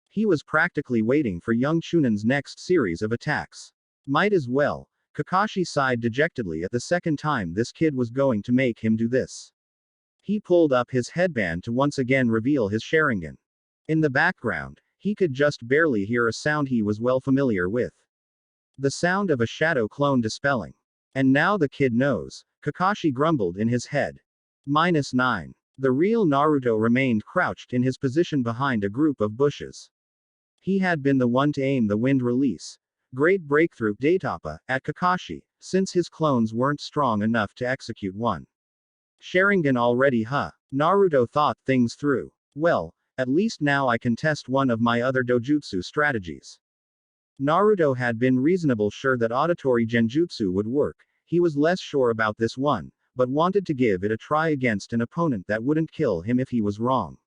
A: He was practically waiting for young Chunon's next series of attacks. Might as well. Kakashi sighed dejectedly at the second time this kid was going to make him do this. He pulled up his headband to once again reveal his Sharingan. In the background, he could just barely hear a sound he was well familiar with. The sound of a shadow clone dispelling. And now the kid knows, Kakashi grumbled in his head. -9. The real Naruto remained crouched in his position behind a group of bushes. He had been the one to aim the wind release. Great breakthrough Daitapa, at Kakashi, since his clones weren't strong enough to execute one. Sharingan already Naruto thought things through. Well, at least now I can test one of my other dojutsu strategies. Naruto had been reasonably sure that auditory genjutsu would work. He was less sure about this one, but wanted to give it a try against an opponent that wouldn't kill him if he was wrong.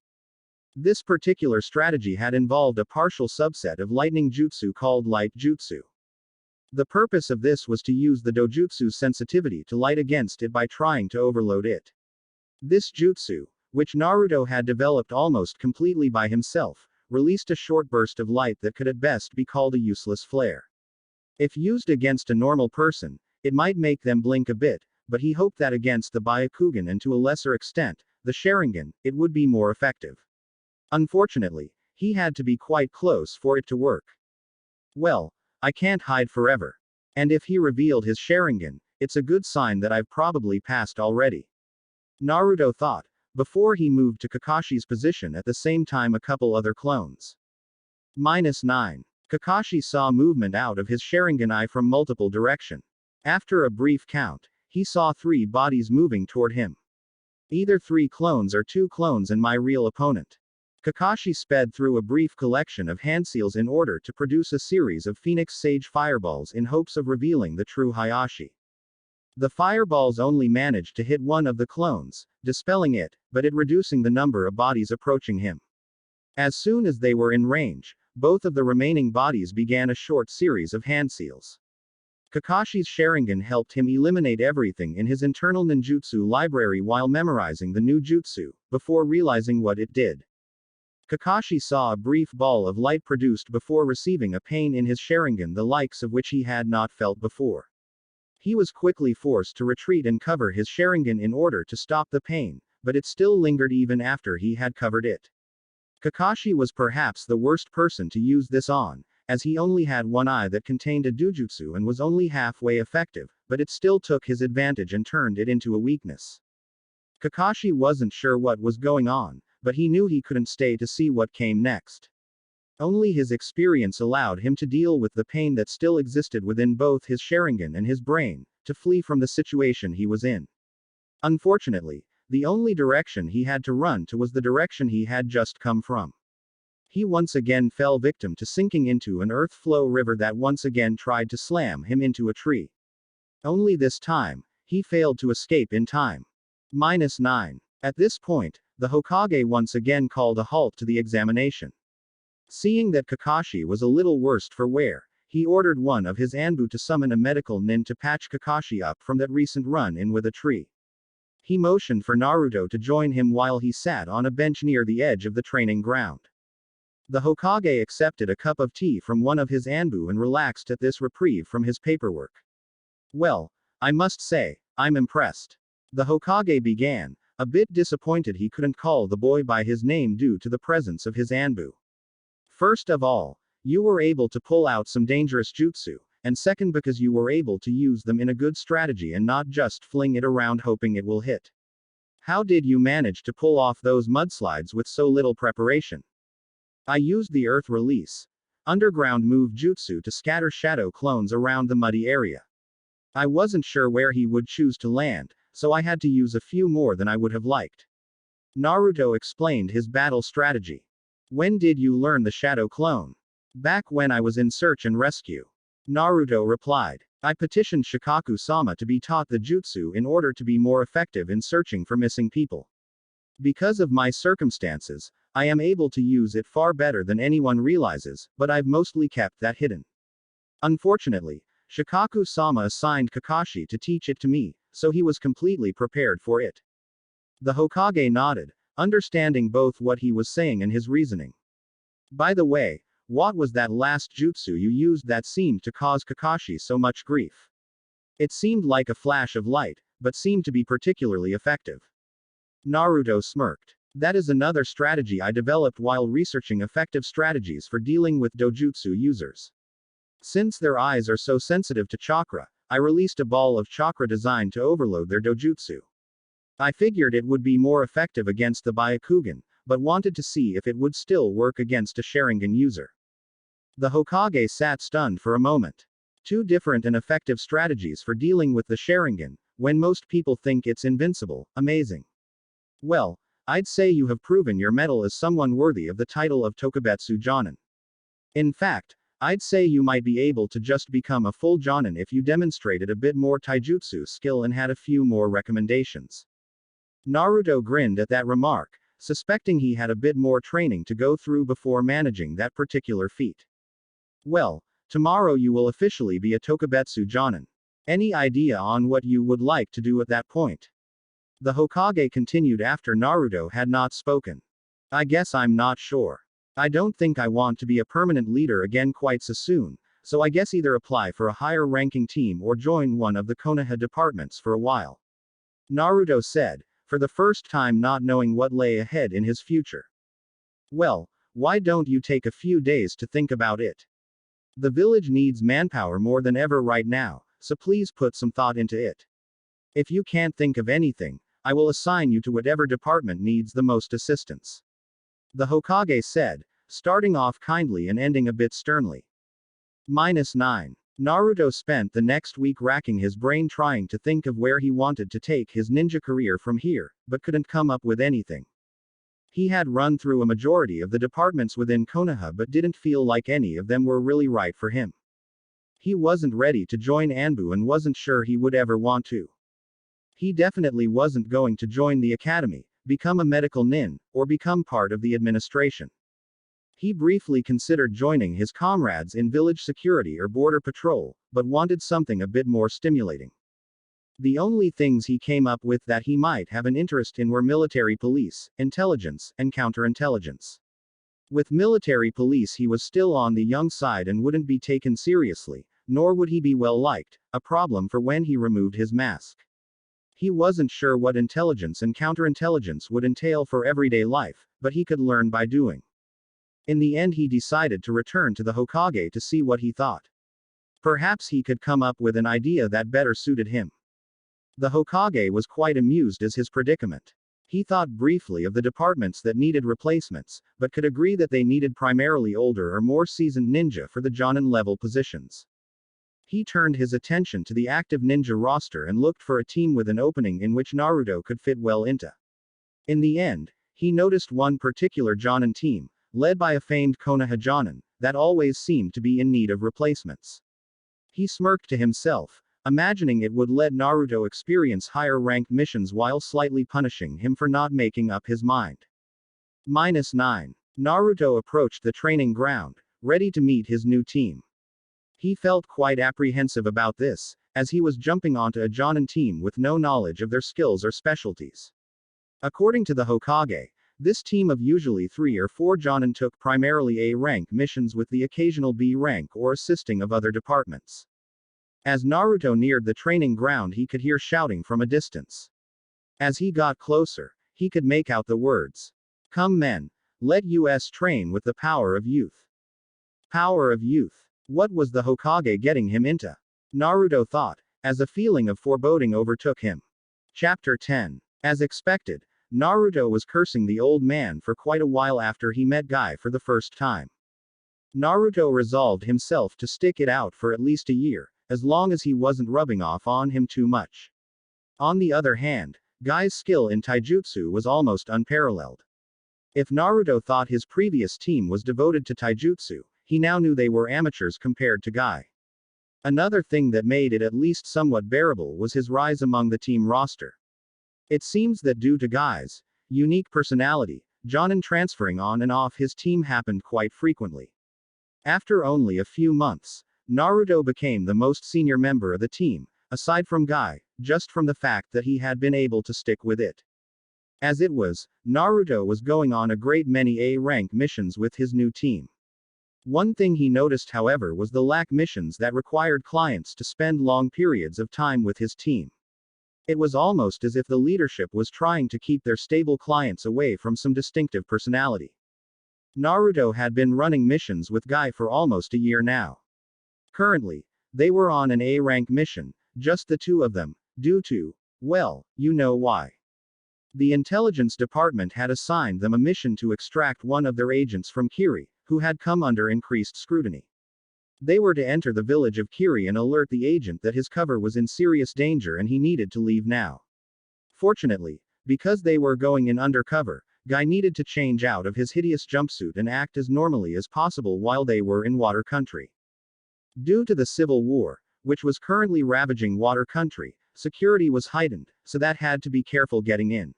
A: This particular strategy had involved a partial subset of lightning jutsu called light jutsu. The purpose of this was to use the dojutsu's sensitivity to light against it by trying to overload it. This jutsu, which Naruto had developed almost completely by himself, released a short burst of light that could at best be called a useless flare. If used against a normal person, it might make them blink a bit, but he hoped that against the Byakugan and to a lesser extent, the Sharingan, it would be more effective. Unfortunately, he had to be quite close for it to work. Well, I can't hide forever. And if he revealed his Sharingan, it's a good sign that I've probably passed already. Naruto thought, before he moved to Kakashi's position at the same time a couple other clones. -9. Kakashi saw movement out of his Sharingan eye from multiple direction. After a brief count, he saw 3 bodies moving toward him. Either 3 clones or 2 clones and my real opponent. Kakashi sped through a brief collection of hand seals in order to produce a series of Phoenix Sage fireballs in hopes of revealing the true Hayashi. The fireballs only managed to hit one of the clones, dispelling it, but it reducing the number of bodies approaching him. As soon as they were in range, both of the remaining bodies began a short series of hand seals. Kakashi's Sharingan helped him eliminate everything in his internal ninjutsu library while memorizing the new jutsu, before realizing what it did. Kakashi saw a brief ball of light produced before receiving a pain in his Sharingan the likes of which he had not felt before. He was quickly forced to retreat and cover his Sharingan in order to stop the pain, but it still lingered even after he had covered it. Kakashi was perhaps the worst person to use this on, as he only had one eye that contained a dojutsu and was only halfway effective, but it still took his advantage and turned it into a weakness. Kakashi wasn't sure what was going on, but he knew he couldn't stay to see what came next. Only his experience allowed him to deal with the pain that still existed within both his Sharingan and his brain, to flee from the situation he was in. Unfortunately, the only direction he had to run to was the direction he had just come from. He once again fell victim to sinking into an earth flow river that once again tried to slam him into a tree. Only this time, he failed to escape in time. -9. At this point, the Hokage once again called a halt to the examination. Seeing that Kakashi was a little worse for wear, he ordered one of his Anbu to summon a medical nin to patch Kakashi up from that recent run-in with a tree. He motioned for Naruto to join him while he sat on a bench near the edge of the training ground. The Hokage accepted a cup of tea from one of his Anbu and relaxed at this reprieve from his paperwork. "Well, I must say, I'm impressed." The Hokage began, a bit disappointed he couldn't call the boy by his name due to the presence of his Anbu. "First of all, you were able to pull out some dangerous jutsu, and second because you were able to use them in a good strategy and not just fling it around hoping it will hit. How did you manage to pull off those mudslides with so little preparation?" "I used the earth release underground move jutsu to scatter shadow clones around the muddy area. I wasn't sure where he would choose to land, so I had to use a few more than I would have liked." Naruto explained his battle strategy. "When did you learn the shadow clone?" "Back when I was in search and rescue." Naruto replied. "I petitioned Shikaku-sama to be taught the jutsu in order to be more effective in searching for missing people. Because of my circumstances, I am able to use it far better than anyone realizes, but I've mostly kept that hidden. Unfortunately, Shikaku-sama assigned Kakashi to teach it to me, so he was completely prepared for it." The Hokage nodded, understanding both what he was saying and his reasoning. "By the way, what was that last jutsu you used that seemed to cause Kakashi so much grief?" "It seemed like a flash of light, but seemed to be particularly effective." Naruto smirked. "That is another strategy I developed while researching effective strategies for dealing with dojutsu users. Since their eyes are so sensitive to chakra, I released a ball of chakra designed to overload their dojutsu. I figured it would be more effective against the Byakugan, but wanted to see if it would still work against a Sharingan user." The Hokage sat stunned for a moment. Two different and effective strategies for dealing with the Sharingan, when most people think it's invincible. Amazing. "Well, I'd say you have proven your mettle as someone worthy of the title of Tokubetsu Jonin. In fact, I'd say you might be able to just become a full Jonin if you demonstrated a bit more taijutsu skill and had a few more recommendations." Naruto grinned at that remark, suspecting he had a bit more training to go through before managing that particular feat. "Well, tomorrow you will officially be a Tokubetsu Jonin. Any idea on what you would like to do at that point?" The Hokage continued after Naruto had not spoken. "I guess I'm not sure. I don't think I want to be a permanent leader again quite so soon, so I guess either apply for a higher ranking team or join one of the Konoha departments for a while," Naruto said, for the first time not knowing what lay ahead in his future. "Well, why don't you take a few days to think about it? The village needs manpower more than ever right now, so please put some thought into it. If you can't think of anything, I will assign you to whatever department needs the most assistance," the Hokage said, starting off kindly and ending a bit sternly. -9. Naruto spent the next week racking his brain trying to think of where he wanted to take his ninja career from here, but couldn't come up with anything. He had run through a majority of the departments within Konoha but didn't feel like any of them were really right for him. He wasn't ready to join Anbu and wasn't sure he would ever want to. He definitely wasn't going to join the academy, become a medical nin, or become part of the administration. He briefly considered joining his comrades in village security or border patrol, but wanted something a bit more stimulating. The only things he came up with that he might have an interest in were military police, intelligence, and counterintelligence. With military police he was still on the young side and wouldn't be taken seriously, nor would he be well liked, a problem for when he removed his mask. He wasn't sure what intelligence and counterintelligence would entail for everyday life, but he could learn by doing. In the end he decided to return to the Hokage to see what he thought. Perhaps he could come up with an idea that better suited him. The Hokage was quite amused at his predicament. He thought briefly of the departments that needed replacements, but could agree that they needed primarily older or more seasoned ninja for the Jonin level positions. He turned his attention to the active ninja roster and looked for a team with an opening in which Naruto could fit well into. In the end, he noticed one particular Jonin team, led by a famed Konoha Jonin, that always seemed to be in need of replacements. He smirked to himself, imagining it would let Naruto experience higher ranked missions while slightly punishing him for not making up his mind. -9. Naruto approached the training ground, ready to meet his new team. He felt quite apprehensive about this, as he was jumping onto a Jonin team with no knowledge of their skills or specialties. According to the Hokage, this team of usually 3 or 4 Jonin took primarily A-rank missions with the occasional B-rank or assisting of other departments. As Naruto neared the training ground he could hear shouting from a distance. As he got closer, he could make out the words, "Come men, let us train with the power of youth." Power of youth. What was the Hokage getting him into? Naruto thought, as a feeling of foreboding overtook him. Chapter 10. As expected, Naruto was cursing the old man for quite a while after he met Guy for the first time. Naruto resolved himself to stick it out for at least a year, as long as he wasn't rubbing off on him too much. On the other hand, Guy's skill in taijutsu was almost unparalleled. If Naruto thought his previous team was devoted to taijutsu, he now knew they were amateurs compared to Guy. Another thing that made it at least somewhat bearable was his rise among the team roster. It seems that due to Guy's unique personality, Jonin transferring on and off his team happened quite frequently. After only a few months, Naruto became the most senior member of the team, aside from Guy, just from the fact that he had been able to stick with it. As it was, Naruto was going on a great many A-rank missions with his new team. One thing he noticed however was the lack missions that required clients to spend long periods of time with his team. It was almost as if the leadership was trying to keep their stable clients away from some distinctive personality. Naruto had been running missions with Guy for almost a year now. Currently, they were on an A-rank mission, just the two of them, due to, well, you know why. The intelligence department had assigned them a mission to extract one of their agents from Kiri, who had come under increased scrutiny. They were to enter the village of Kiri and alert the agent that his cover was in serious danger and he needed to leave now. Fortunately, because they were going in undercover, Guy needed to change out of his hideous jumpsuit and act as normally as possible while they were in water country. Due to the civil war, which was currently ravaging water country, security was heightened, so that had to be careful getting in.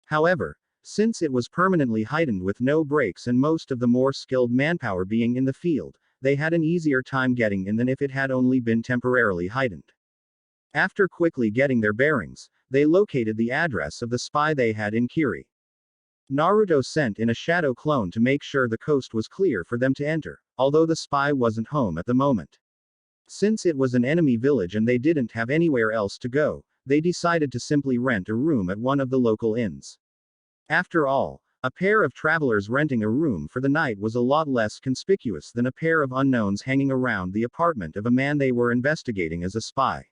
A: However, since it was permanently heightened with no breaks and most of the more skilled manpower being in the field, they had an easier time getting in than if it had only been temporarily heightened. After quickly getting their bearings, they located the address of the spy they had in Kiri. Naruto sent in a shadow clone to make sure the coast was clear for them to enter, although the spy wasn't home at the moment. Since it was an enemy village and they didn't have anywhere else to go, they decided to simply rent a room at one of the local inns. After all, a pair of travelers renting a room for the night was a lot less conspicuous than a pair of unknowns hanging around the apartment of a man they were investigating as a spy.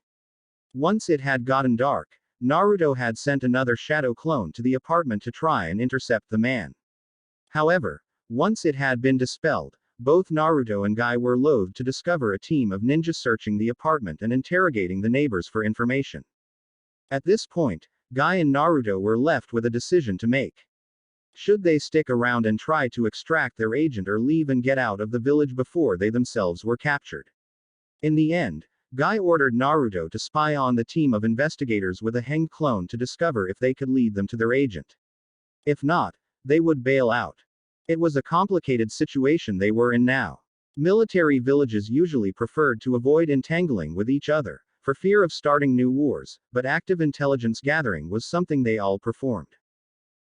A: Once it had gotten dark, Naruto had sent another shadow clone to the apartment to try and intercept the man. However, Once it had been dispelled, both Naruto and Guy were loath to discover a team of ninjas searching the apartment and interrogating the neighbors for information. At this point, Guy and Naruto were left with a decision to make. Should they stick around and try to extract their agent or leave and get out of the village before they themselves were captured? In the end, Guy ordered Naruto to spy on the team of investigators with a hanged clone to discover if they could lead them to their agent. If not, they would bail out. It was a complicated situation they were in now. Military villages usually preferred to avoid entangling with each other, for fear of starting new wars, but active intelligence gathering was something they all performed.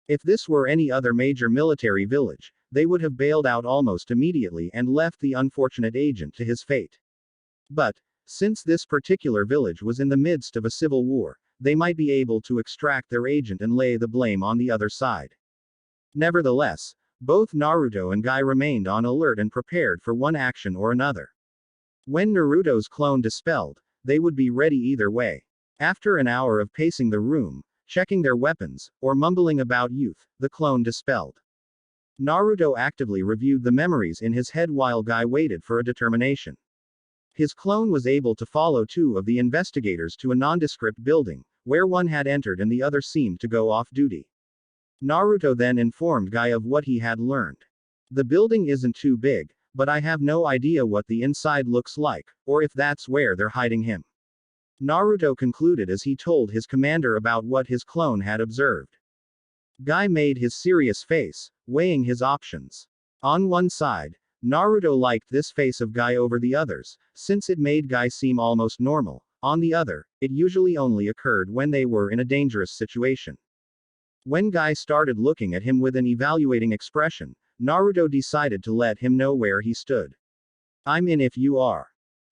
A: If this were any other major military village, they would have bailed out almost immediately and left the unfortunate agent to his fate. But, since this particular village was in the midst of a civil war, they might be able to extract their agent and lay the blame on the other side. Nevertheless, both Naruto and Guy remained on alert and prepared for one action or another. When Naruto's clone dispelled, they would be ready either way. After an hour of pacing the room, checking their weapons, or mumbling about youth, the clone dispelled. Naruto actively reviewed the memories in his head while Guy waited for a determination. His clone was able to follow two of the investigators to a nondescript building, where one had entered and the other seemed to go off duty. Naruto then informed Guy of what he had learned. The building isn't too big, but I have no idea what the inside looks like, or if that's where they're hiding him. Naruto concluded as he told his commander about what his clone had observed. Guy made his serious face, weighing his options. On one side, Naruto liked this face of Guy over the others, since it made Guy seem almost normal. On the other, it usually only occurred when they were in a dangerous situation. When Guy started looking at him with an evaluating expression, Naruto decided to let him know where he stood. I'm in if you are.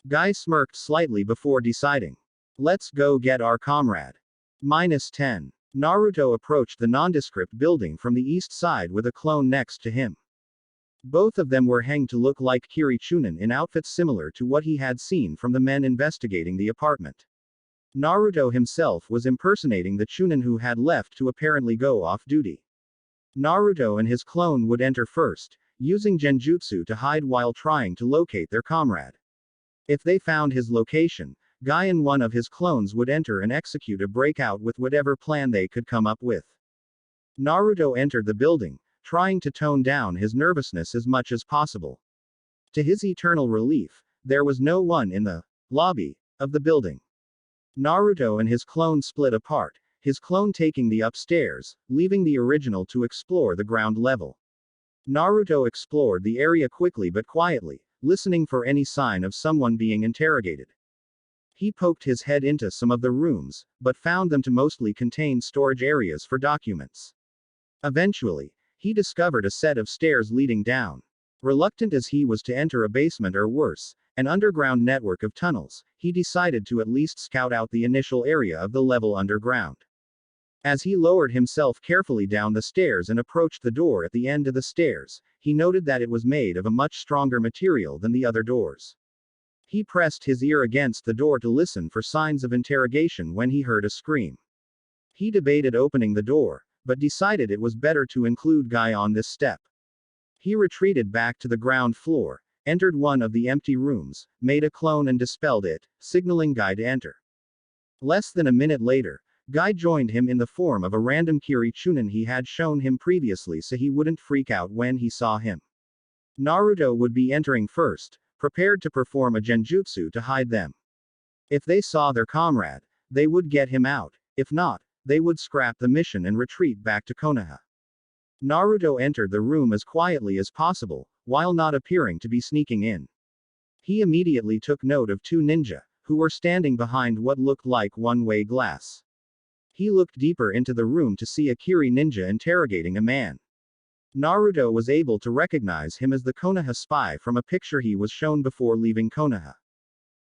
A: Guy smirked slightly before deciding. Let's go get our comrade. -10. Naruto approached the nondescript building from the east side with a clone next to him. Both of them were hanged to look like Kiri Chunin in outfits similar to what he had seen from the men investigating the apartment. Naruto himself was impersonating the Chunin who had left to apparently go off duty. Naruto and his clone would enter first, using genjutsu to hide while trying to locate their comrade. If they found his location, Guy and one of his clones would enter and execute a breakout with whatever plan they could come up with. Naruto entered the building, trying to tone down his nervousness as much as possible. To his eternal relief, there was no one in the lobby of the building. Naruto and his clone split apart, his clone taking the upstairs, leaving the original to explore the ground level. Naruto explored the area quickly but quietly, listening for any sign of someone being interrogated. He poked his head into some of the rooms, but found them to mostly contain storage areas for documents. Eventually, he discovered a set of stairs leading down. Reluctant as he was to enter a basement or worse, an underground network of tunnels, he decided to at least scout out the initial area of the level underground. As he lowered himself carefully down the stairs and approached the door at the end of the stairs, he noted that it was made of a much stronger material than the other doors. He pressed his ear against the door to listen for signs of interrogation when he heard a scream. He debated opening the door, but decided it was better to include Guy on this step. He retreated back to the ground floor, entered one of the empty rooms, made a clone and dispelled it, signaling Guy to enter. Less than a minute later, Guy joined him in the form of a random Kiri Chunin he had shown him previously so he wouldn't freak out when he saw him. Naruto would be entering first, prepared to perform a genjutsu to hide them. If they saw their comrade, they would get him out. If not, they would scrap the mission and retreat back to Konoha. Naruto entered the room as quietly as possible, while not appearing to be sneaking in. He immediately took note of two ninja, who were standing behind what looked like one-way glass. He looked deeper into the room to see a Kiri ninja interrogating a man. Naruto was able to recognize him as the Konoha spy from a picture he was shown before leaving Konoha.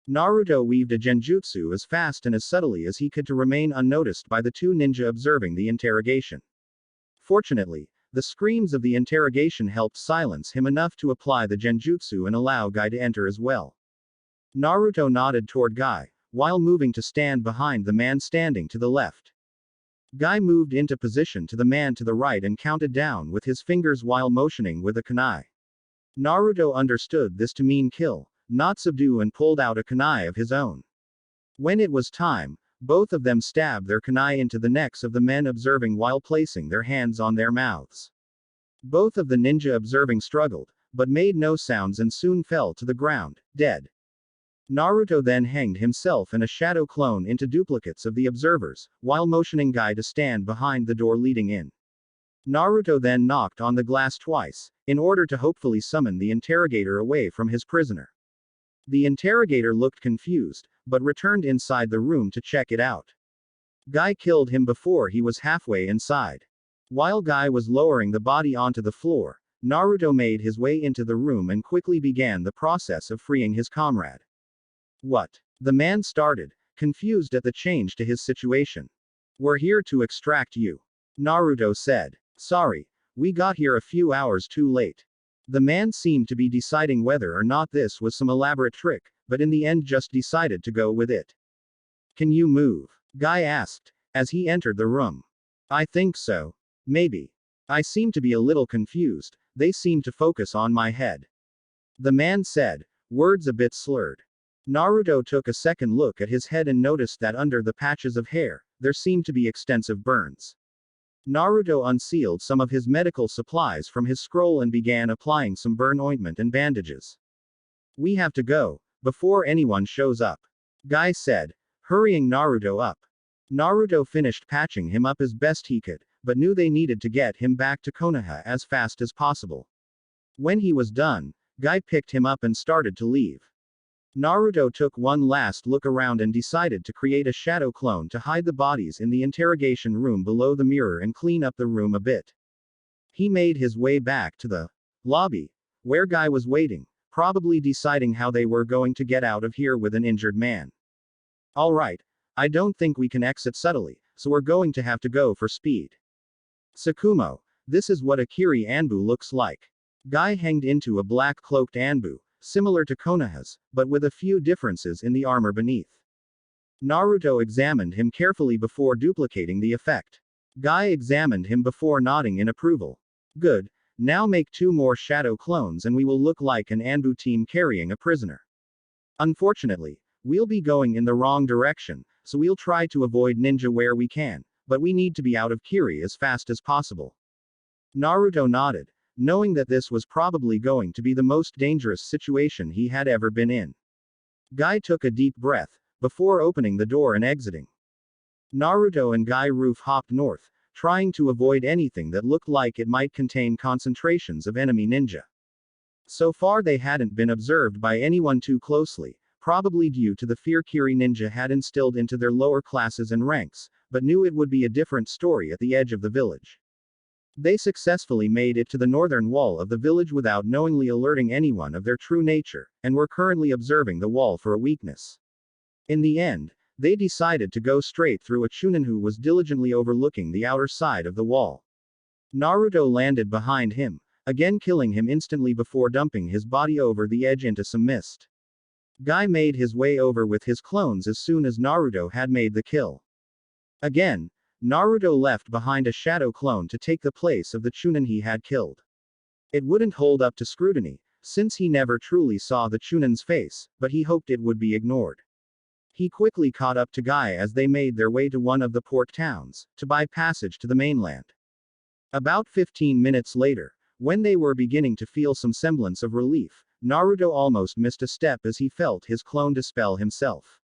A: Naruto weaved a genjutsu as fast and as subtly as he could to remain unnoticed by the two ninja observing the interrogation. Fortunately, the screams of the interrogation helped silence him enough to apply the genjutsu and allow Guy to enter as well. Naruto nodded toward Guy, while moving to stand behind the man standing to the left. Guy moved into position to the man to the right and counted down with his fingers while motioning with a kunai. Naruto understood this to mean kill, not subdue, and pulled out a kunai of his own. When it was time, both of them stabbed their kunai into the necks of the men observing while placing their hands on their mouths. Both of the ninja observing struggled, but made no sounds and soon fell to the ground, dead. Naruto then hanged himself and a shadow clone into duplicates of the observers, while motioning Guy to stand behind the door leading in. Naruto then knocked on the glass twice, in order to hopefully summon the interrogator away from his prisoner. The interrogator looked confused, but returned inside the room to check it out. Guy killed him before he was halfway inside. While Guy was lowering the body onto the floor, Naruto made his way into the room and quickly began the process of freeing his comrade. What? The man started, confused at the change to his situation. We're here to extract you. Naruto said. Sorry, we got here a few hours too late. The man seemed to be deciding whether or not this was some elaborate trick, but in the end just decided to go with it. Can you move? Guy asked, as he entered the room. I think so. Maybe. I seem to be a little confused, they seem to focus on my head. The man said, words a bit slurred. Naruto took a second look at his head and noticed that under the patches of hair, there seemed to be extensive burns. Naruto unsealed some of his medical supplies from his scroll and began applying some burn ointment and bandages. We have to go, before anyone shows up. Guy said, hurrying Naruto up. Naruto finished patching him up as best he could, but knew they needed to get him back to Konoha as fast as possible. When he was done, Guy picked him up and started to leave. Naruto took one last look around and decided to create a shadow clone to hide the bodies in the interrogation room below the mirror and clean up the room a bit. He made his way back to the lobby, where Guy was waiting, probably deciding how they were going to get out of here with an injured man. Alright, I don't think we can exit subtly, so we're going to have to go for speed. Tsukumo, this is what a Kiri Anbu looks like. Guy hanged into a black cloaked Anbu, similar to Konoha's, but with a few differences in the armor beneath. Naruto examined him carefully before duplicating the effect. Guy examined him before nodding in approval. Good, now make 2 more shadow clones and we will look like an Anbu team carrying a prisoner. Unfortunately, we'll be going in the wrong direction, so we'll try to avoid ninja where we can, but we need to be out of Kiri as fast as possible. Naruto nodded, knowing that this was probably going to be the most dangerous situation he had ever been in. Guy took a deep breath, before opening the door and exiting. Naruto and Guy roof hopped north, trying to avoid anything that looked like it might contain concentrations of enemy ninja. So far they hadn't been observed by anyone too closely, probably due to the fear Kiri ninja had instilled into their lower classes and ranks, but knew it would be a different story at the edge of the village. They successfully made it to the northern wall of the village without knowingly alerting anyone of their true nature, and were currently observing the wall for a weakness. In the end, they decided to go straight through a Chunin who was diligently overlooking the outer side of the wall. Naruto landed behind him, again killing him instantly before dumping his body over the edge into some mist. Guy made his way over with his clones as soon as Naruto had made the kill. Again, Naruto left behind a shadow clone to take the place of the Chunin he had killed. It wouldn't hold up to scrutiny, since he never truly saw the Chunin's face, but he hoped it would be ignored. He quickly caught up to Guy as they made their way to one of the port towns, to buy passage to the mainland. About 15 minutes later, when they were beginning to feel some semblance of relief, Naruto almost missed a step as he felt his clone dispel himself.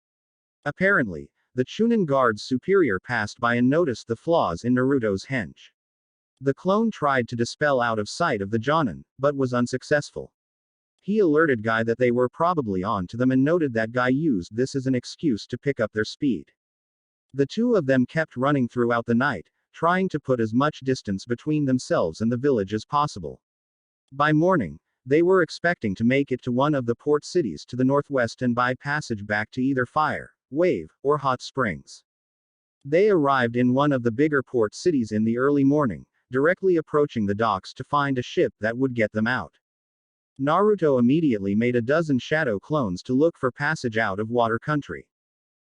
A: Apparently, the Chunin guard's superior passed by and noticed the flaws in Naruto's henge. The clone tried to dispel out of sight of the Jonin, but was unsuccessful. He alerted Guy that they were probably on to them and noted that Guy used this as an excuse to pick up their speed. The two of them kept running throughout the night, trying to put as much distance between themselves and the village as possible. By morning, they were expecting to make it to one of the port cities to the northwest and buy passage back to either Fire, Wave, or Hot Springs. They arrived in one of the bigger port cities in the early morning, directly approaching the docks to find a ship that would get them out. Naruto immediately made a dozen shadow clones to look for passage out of water country.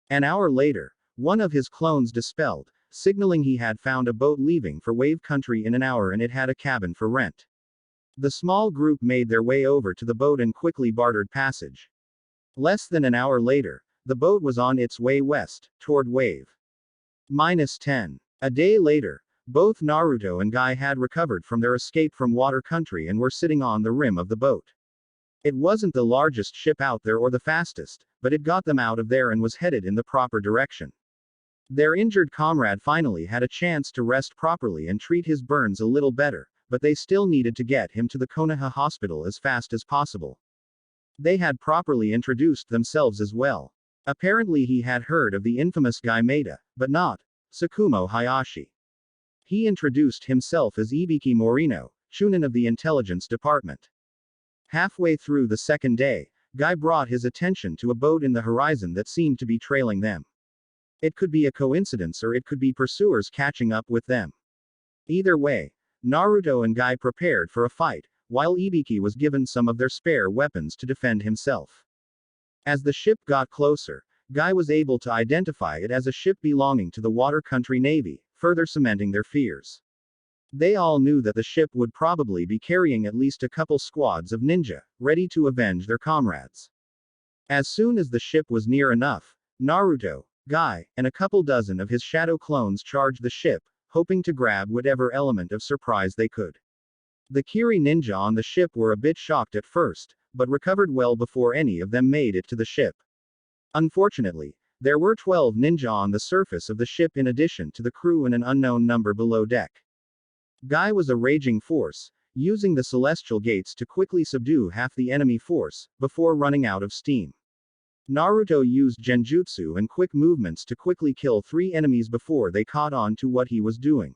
A: An hour later, one of his clones dispelled, signaling he had found a boat leaving for Wave Country in an hour and it had a cabin for rent. The small group made their way over to the boat and quickly bartered passage. Less than an hour later, the boat was on its way west, toward Wave. -10. A day later, both Naruto and Guy had recovered from their escape from Water Country and were sitting on the rim of the boat. It wasn't the largest ship out there or the fastest, but it got them out of there and was headed in the proper direction. Their injured comrade finally had a chance to rest properly and treat his burns a little better, but they still needed to get him to the Konoha hospital as fast as possible. They had properly introduced themselves as well. Apparently he had heard of the infamous Guy Maeda, but not Tsukumo Hayashi. He introduced himself as Ibiki Morino, Chunin of the Intelligence Department. Halfway through the second day, Guy brought his attention to a boat in the horizon that seemed to be trailing them. It could be a coincidence or it could be pursuers catching up with them. Either way, Naruto and Guy prepared for a fight, while Ibiki was given some of their spare weapons to defend himself. As the ship got closer, Guy was able to identify it as a ship belonging to the Water Country Navy, further cementing their fears. They all knew that the ship would probably be carrying at least a couple squads of ninja, ready to avenge their comrades. As soon as the ship was near enough, Naruto, Guy, and a couple dozen of his shadow clones charged the ship, hoping to grab whatever element of surprise they could. The Kiri ninja on the ship were a bit shocked at first, but recovered well before any of them made it to the ship. Unfortunately, there were 12 ninja on the surface of the ship in addition to the crew and an unknown number below deck. Guy was a raging force, using the celestial gates to quickly subdue half the enemy force, before running out of steam. Naruto used genjutsu and quick movements to quickly kill 3 enemies before they caught on to what he was doing.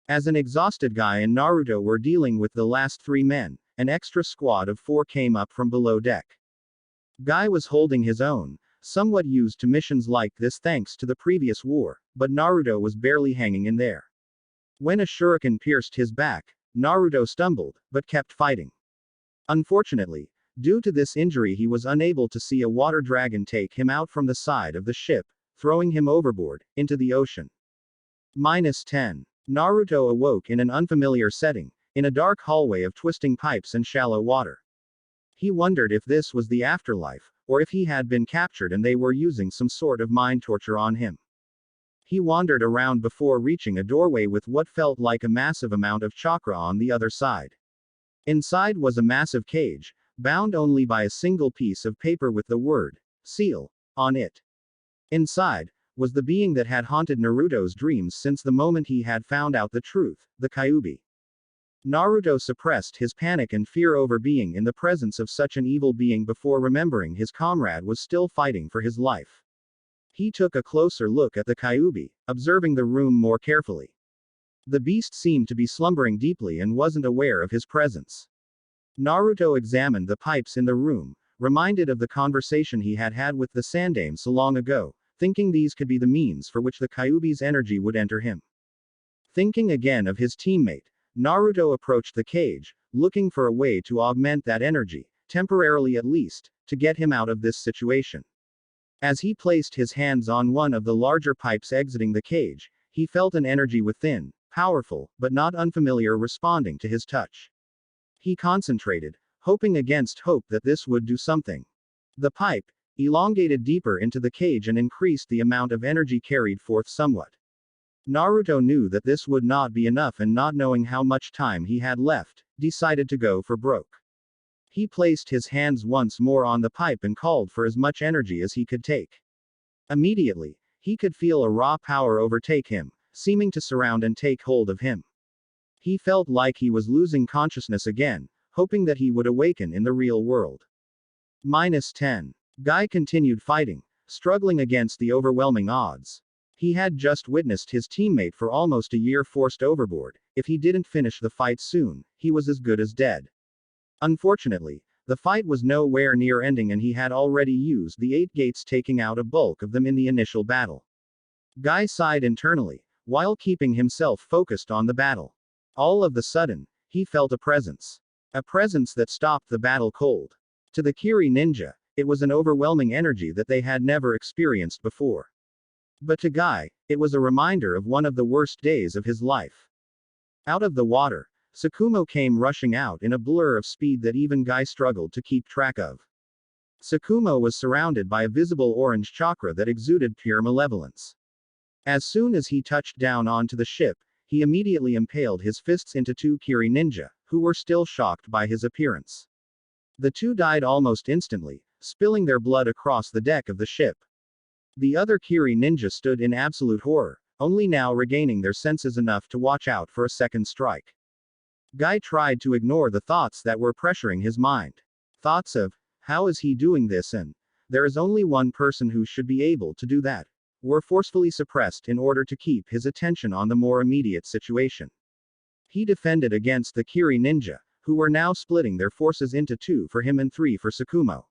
A: As an exhausted Guy and Naruto were dealing with the last 3 men, an extra squad of 4 came up from below deck. Guy was holding his own, somewhat used to missions like this thanks to the previous war, but Naruto was barely hanging in there. When a shuriken pierced his back, Naruto stumbled, but kept fighting. Unfortunately, due to this injury he was unable to see a water dragon take him out from the side of the ship, throwing him overboard, into the ocean. -10. Naruto awoke in an unfamiliar setting, in a dark hallway of twisting pipes and shallow water. He wondered if this was the afterlife, or if he had been captured and they were using some sort of mind torture on him. He wandered around before reaching a doorway with what felt like a massive amount of chakra on the other side. Inside was a massive cage, bound only by a single piece of paper with the word, seal, on it. Inside was the being that had haunted Naruto's dreams since the moment he had found out the truth, the Kyubi. Naruto suppressed his panic and fear over being in the presence of such an evil being before remembering his comrade was still fighting for his life. He took a closer look at the Kyubi, observing the room more carefully. The beast seemed to be slumbering deeply and wasn't aware of his presence. Naruto examined the pipes in the room, reminded of the conversation he had had with the Sandame so long ago, thinking these could be the means for which the Kyubi's energy would enter him. Thinking again of his teammate, Naruto approached the cage, looking for a way to augment that energy, temporarily at least, to get him out of this situation. As he placed his hands on one of the larger pipes exiting the cage, he felt an energy within, powerful, but not unfamiliar, responding to his touch. He concentrated, hoping against hope that this would do something. The pipe elongated deeper into the cage and increased the amount of energy carried forth somewhat. Naruto knew that this would not be enough and not knowing how much time he had left, decided to go for broke. He placed his hands once more on the pipe and called for as much energy as he could take. Immediately, he could feel a raw power overtake him, seeming to surround and take hold of him. He felt like he was losing consciousness again, hoping that he would awaken in the real world. -10. Guy continued fighting, struggling against the overwhelming odds. He had just witnessed his teammate for almost a year forced overboard. If he didn't finish the fight soon, he was as good as dead. Unfortunately, the fight was nowhere near ending and he had already used the 8 gates, taking out a bulk of them in the initial battle. Guy sighed internally, while keeping himself focused on the battle. All of a sudden, he felt a presence. A presence that stopped the battle cold. To the Kiri ninja, it was an overwhelming energy that they had never experienced before. But to Guy, It was a reminder of one of the worst days of his life. Out of the water, Tsukumo came rushing out in a blur of speed that even Guy struggled to keep track of. Tsukumo was surrounded by a visible orange chakra that exuded pure malevolence. As soon as he touched down onto the ship, he immediately impaled his fists into two Kiri ninja, who were still shocked by his appearance. The two died almost instantly, spilling their blood across the deck of the ship. The other Kiri ninja stood in absolute horror, only now regaining their senses enough to watch out for a second strike. Guy tried to ignore the thoughts that were pressuring his mind. Thoughts of, how is he doing this, and there is only one person who should be able to do that, were forcefully suppressed in order to keep his attention on the more immediate situation. He defended against the Kiri ninja, who were now splitting their forces into 2 for him and 3 for Tsukumo.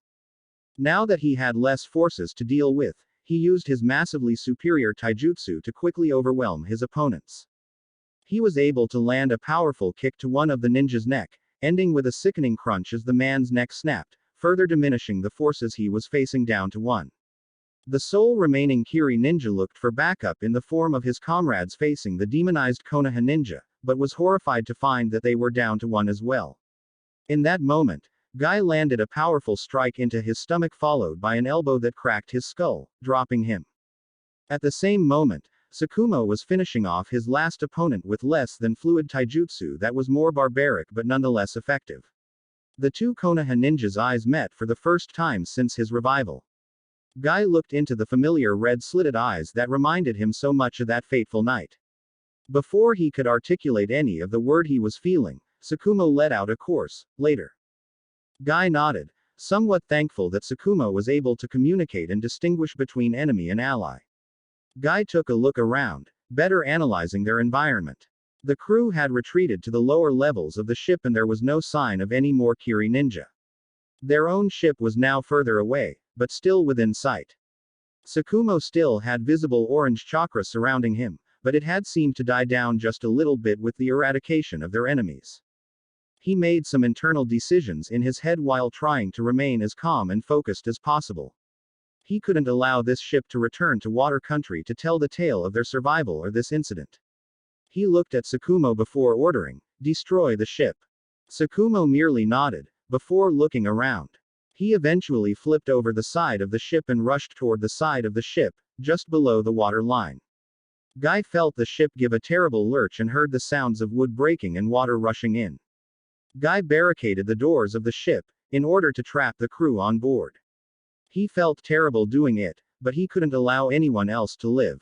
A: Now that he had less forces to deal with, he used his massively superior taijutsu to quickly overwhelm his opponents. He was able to land a powerful kick to one of the ninja's neck, ending with a sickening crunch as the man's neck snapped, further diminishing the forces he was facing down to 1. The sole remaining Kiri ninja looked for backup in the form of his comrades facing the demonized Konoha ninja, but was horrified to find that they were down to 1 as well. In that moment, Guy landed a powerful strike into his stomach followed by an elbow that cracked his skull, dropping him. At the same moment, Tsukumo was finishing off his last opponent with less than fluid taijutsu that was more barbaric but nonetheless effective. The two Konoha ninjas' eyes met for the first time since his revival. Guy looked into the familiar red-slitted eyes that reminded him so much of that fateful night. Before he could articulate any of the word he was feeling, Tsukumo let out a coarse, later. Guy nodded, somewhat thankful that Tsukumo was able to communicate and distinguish between enemy and ally. Guy took a look around, better analyzing their environment. The crew had retreated to the lower levels of the ship and there was no sign of any more Kiri ninja. Their own ship was now further away, but still within sight. Tsukumo still had visible orange chakra surrounding him, but it had seemed to die down just a little bit with the eradication of their enemies. He made some internal decisions in his head while trying to remain as calm and focused as possible. He couldn't allow this ship to return to water country to tell the tale of their survival or this incident. He looked at Tsukumo before ordering, "Destroy the ship." Tsukumo merely nodded, before looking around. He eventually flipped over the side of the ship and rushed toward the side of the ship, just below the water line. Guy felt the ship give a terrible lurch and heard the sounds of wood breaking and water rushing in. Guy barricaded the doors of the ship, in order to trap the crew on board. He felt terrible doing it, but he couldn't allow anyone else to live.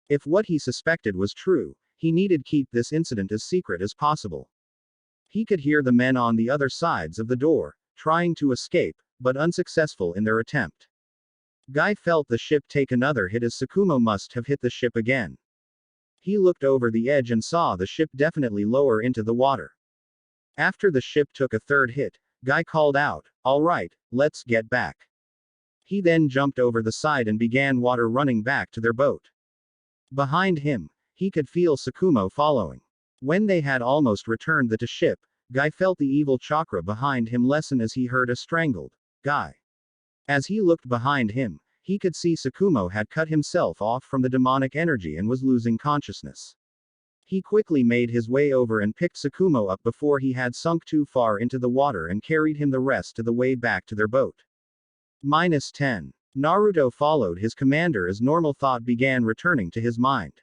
A: If what he suspected was true, he needed to keep this incident as secret as possible. He could hear the men on the other sides of the door, trying to escape, but unsuccessful in their attempt. Guy felt the ship take another hit as Tsukumo must have hit the ship again. He looked over the edge and saw the ship definitely lower into the water. After the ship took a third hit, Guy called out, "All right, let's get back." He then jumped over the side and began water running back to their boat. Behind him, he could feel Tsukumo following. When they had almost returned the ship, Guy felt the evil chakra behind him lessen as he heard a strangled, "Guy." As he looked behind him, he could see Tsukumo had cut himself off from the demonic energy and was losing consciousness. He quickly made his way over and picked Tsukumo up before he had sunk too far into the water and carried him the rest of the way back to their boat. -10. Naruto followed his commander as normal thought began returning to his mind.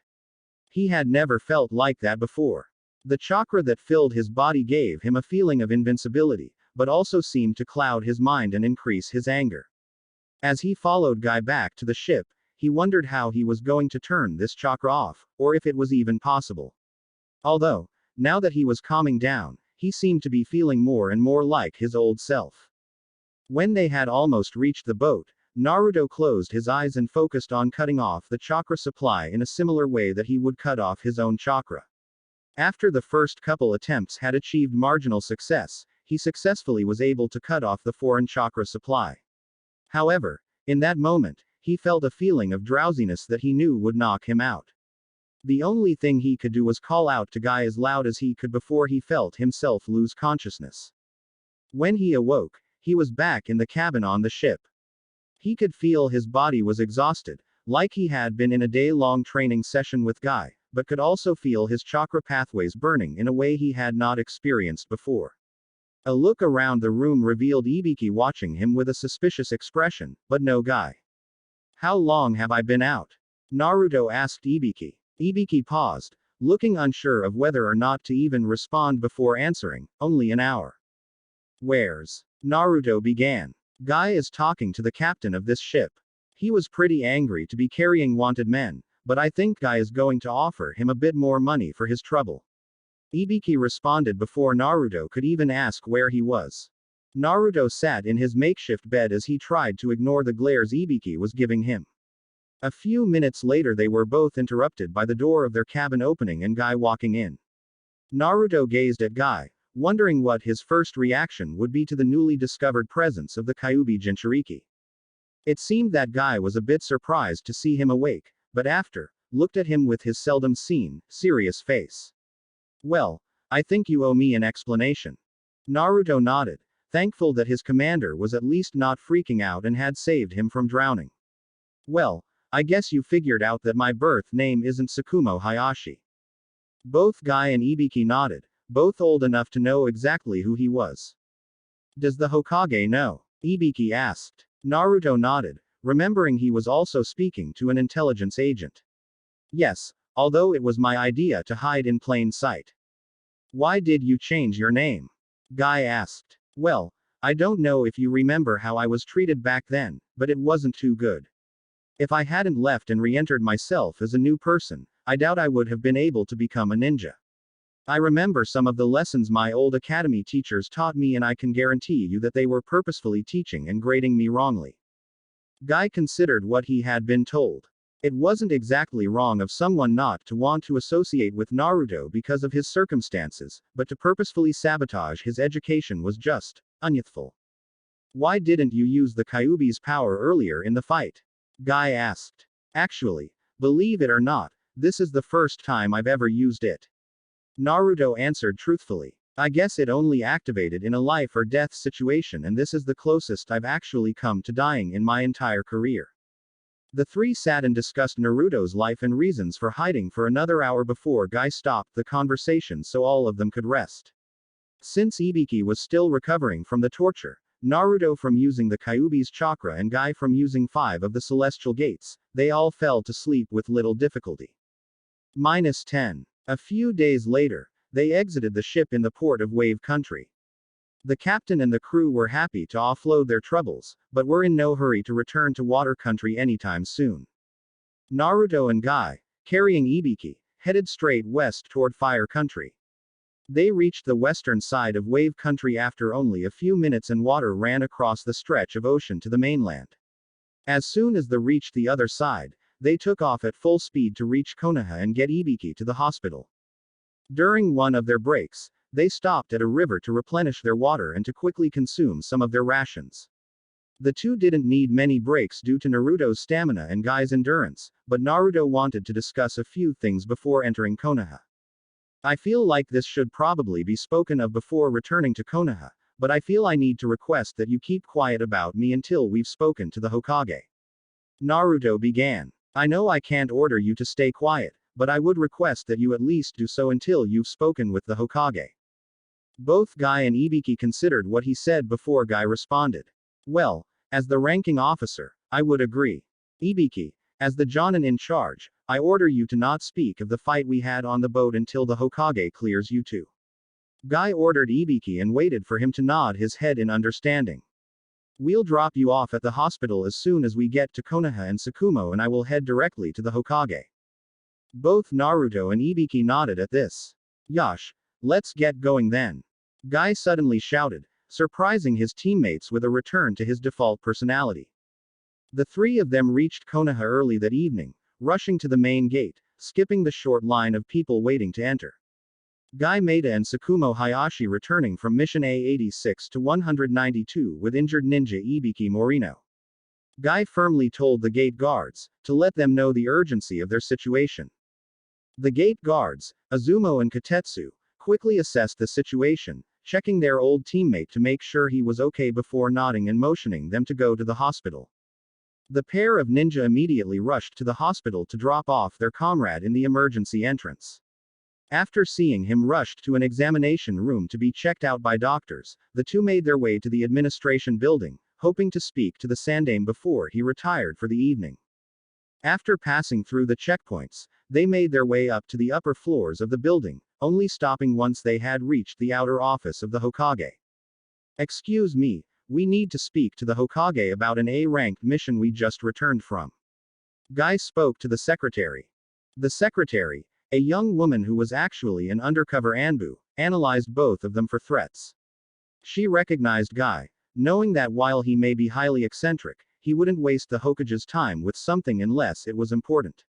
A: He had never felt like that before. The chakra that filled his body gave him a feeling of invincibility, but also seemed to cloud his mind and increase his anger. As he followed Guy back to the ship, he wondered how he was going to turn this chakra off, or if it was even possible. Although, now that he was calming down, he seemed to be feeling more and more like his old self. When they had almost reached the boat, Naruto closed his eyes and focused on cutting off the chakra supply in a similar way that he would cut off his own chakra. After the first couple attempts had achieved marginal success, he successfully was able to cut off the foreign chakra supply. However, in that moment, he felt a feeling of drowsiness that he knew would knock him out. The only thing he could do was call out to Guy as loud as he could before he felt himself lose consciousness. When he awoke, he was back in the cabin on the ship. He could feel his body was exhausted, like he had been in a day-long training session with Guy, but could also feel his chakra pathways burning in a way he had not experienced before. A look around the room revealed Ibiki watching him with a suspicious expression, but no Guy. How long have I been out? Naruto asked Ibiki. Ibiki paused, looking unsure of whether or not to even respond before answering. Only an hour. Where's? Naruto began. Guy is talking to the captain of this ship. He was pretty angry to be carrying wanted men, but I think Guy is going to offer him a bit more money for his trouble. Ibiki responded before Naruto could even ask where he was. Naruto sat in his makeshift bed as he tried to ignore the glares Ibiki was giving him. A few minutes later they were both interrupted by the door of their cabin opening and Guy walking in. Naruto gazed at Guy, wondering what his first reaction would be to the newly discovered presence of the Kyubi Jinchuriki. It seemed that Guy was a bit surprised to see him awake, but after, looked at him with his seldom seen, serious face. Well, I think you owe me an explanation. Naruto nodded, thankful that his commander was at least not freaking out and had saved him from drowning. Well, I guess you figured out that my birth name isn't Tsukumo Hayashi. Both Guy and Ibiki nodded, both old enough to know exactly who he was. Does the Hokage know? Ibiki asked. Naruto nodded, remembering he was also speaking to an intelligence agent. Yes, although it was my idea to hide in plain sight. Why did you change your name? Guy asked. Well, I don't know if you remember how I was treated back then, but it wasn't too good. If I hadn't left and re-entered myself as a new person, I doubt I would have been able to become a ninja. I remember some of the lessons my old academy teachers taught me and I can guarantee you that they were purposefully teaching and grading me wrongly. Guy considered what he had been told. It wasn't exactly wrong of someone not to want to associate with Naruto because of his circumstances, but to purposefully sabotage his education was just unyouthful. Why didn't you use the Kyubi's power earlier in the fight? Guy asked. Actually, believe it or not, this is the first time I've ever used it. Naruto answered truthfully. I guess it only activated in a life or death situation and this is the closest I've actually come to dying in my entire career. The three sat and discussed Naruto's life and reasons for hiding for another hour before Guy stopped the conversation so all of them could rest. Since Ibiki was still recovering from the torture, Naruto from using the Kyubi's chakra and Guy from using 5 of the celestial gates, they all fell to sleep with little difficulty. -10. A few days later, they exited the ship in the port of Wave Country. The captain and the crew were happy to offload their troubles, but were in no hurry to return to Water Country anytime soon. Naruto and Guy, carrying Ibiki, headed straight west toward Fire Country. They reached the western side of Wave Country after only a few minutes and water ran across the stretch of ocean to the mainland. As soon as they reached the other side, they took off at full speed to reach Konoha and get Ibiki to the hospital. During one of their breaks, they stopped at a river to replenish their water and to quickly consume some of their rations. The two didn't need many breaks due to Naruto's stamina and Guy's endurance, but Naruto wanted to discuss a few things before entering Konoha. I feel like this should probably be spoken of before returning to Konoha, but I feel I need to request that you keep quiet about me until we've spoken to the Hokage. Naruto began. I know I can't order you to stay quiet, but I would request that you at least do so until you've spoken with the Hokage. Both Guy and Ibiki considered what he said before Guy responded. Well, as the ranking officer, I would agree. Ibiki, as the Jonin in charge, I order you to not speak of the fight we had on the boat until the Hokage clears you two. Guy ordered Ibiki and waited for him to nod his head in understanding. We'll drop you off at the hospital as soon as we get to Konoha and Tsukumo and I will head directly to the Hokage. Both Naruto and Ibiki nodded at this. Yosh, let's get going then. Guy suddenly shouted, surprising his teammates with a return to his default personality. The three of them reached Konoha early that evening, rushing to the main gate, skipping the short line of people waiting to enter. Guy Maeda and Tsukumo Hayashi returning from mission A86 to 192 with injured ninja Ibiki Morino. Guy firmly told the gate guards to let them know the urgency of their situation. The gate guards, Azumo and Katetsu, quickly assessed the situation, checking their old teammate to make sure he was okay before nodding and motioning them to go to the hospital. The pair of ninja immediately rushed to the hospital to drop off their comrade in the emergency entrance. After seeing him rushed to an examination room to be checked out by doctors, the two made their way to the administration building, hoping to speak to the Sandaime before he retired for the evening. After passing through the checkpoints, they made their way up to the upper floors of the building, only stopping once they had reached the outer office of the Hokage. "Excuse me, we need to speak to the Hokage about an A-ranked mission we just returned from." Guy spoke to the secretary. The secretary, a young woman who was actually an undercover Anbu, analyzed both of them for threats. She recognized Guy, knowing that while he may be highly eccentric, he wouldn't waste the Hokage's time with something unless it was important.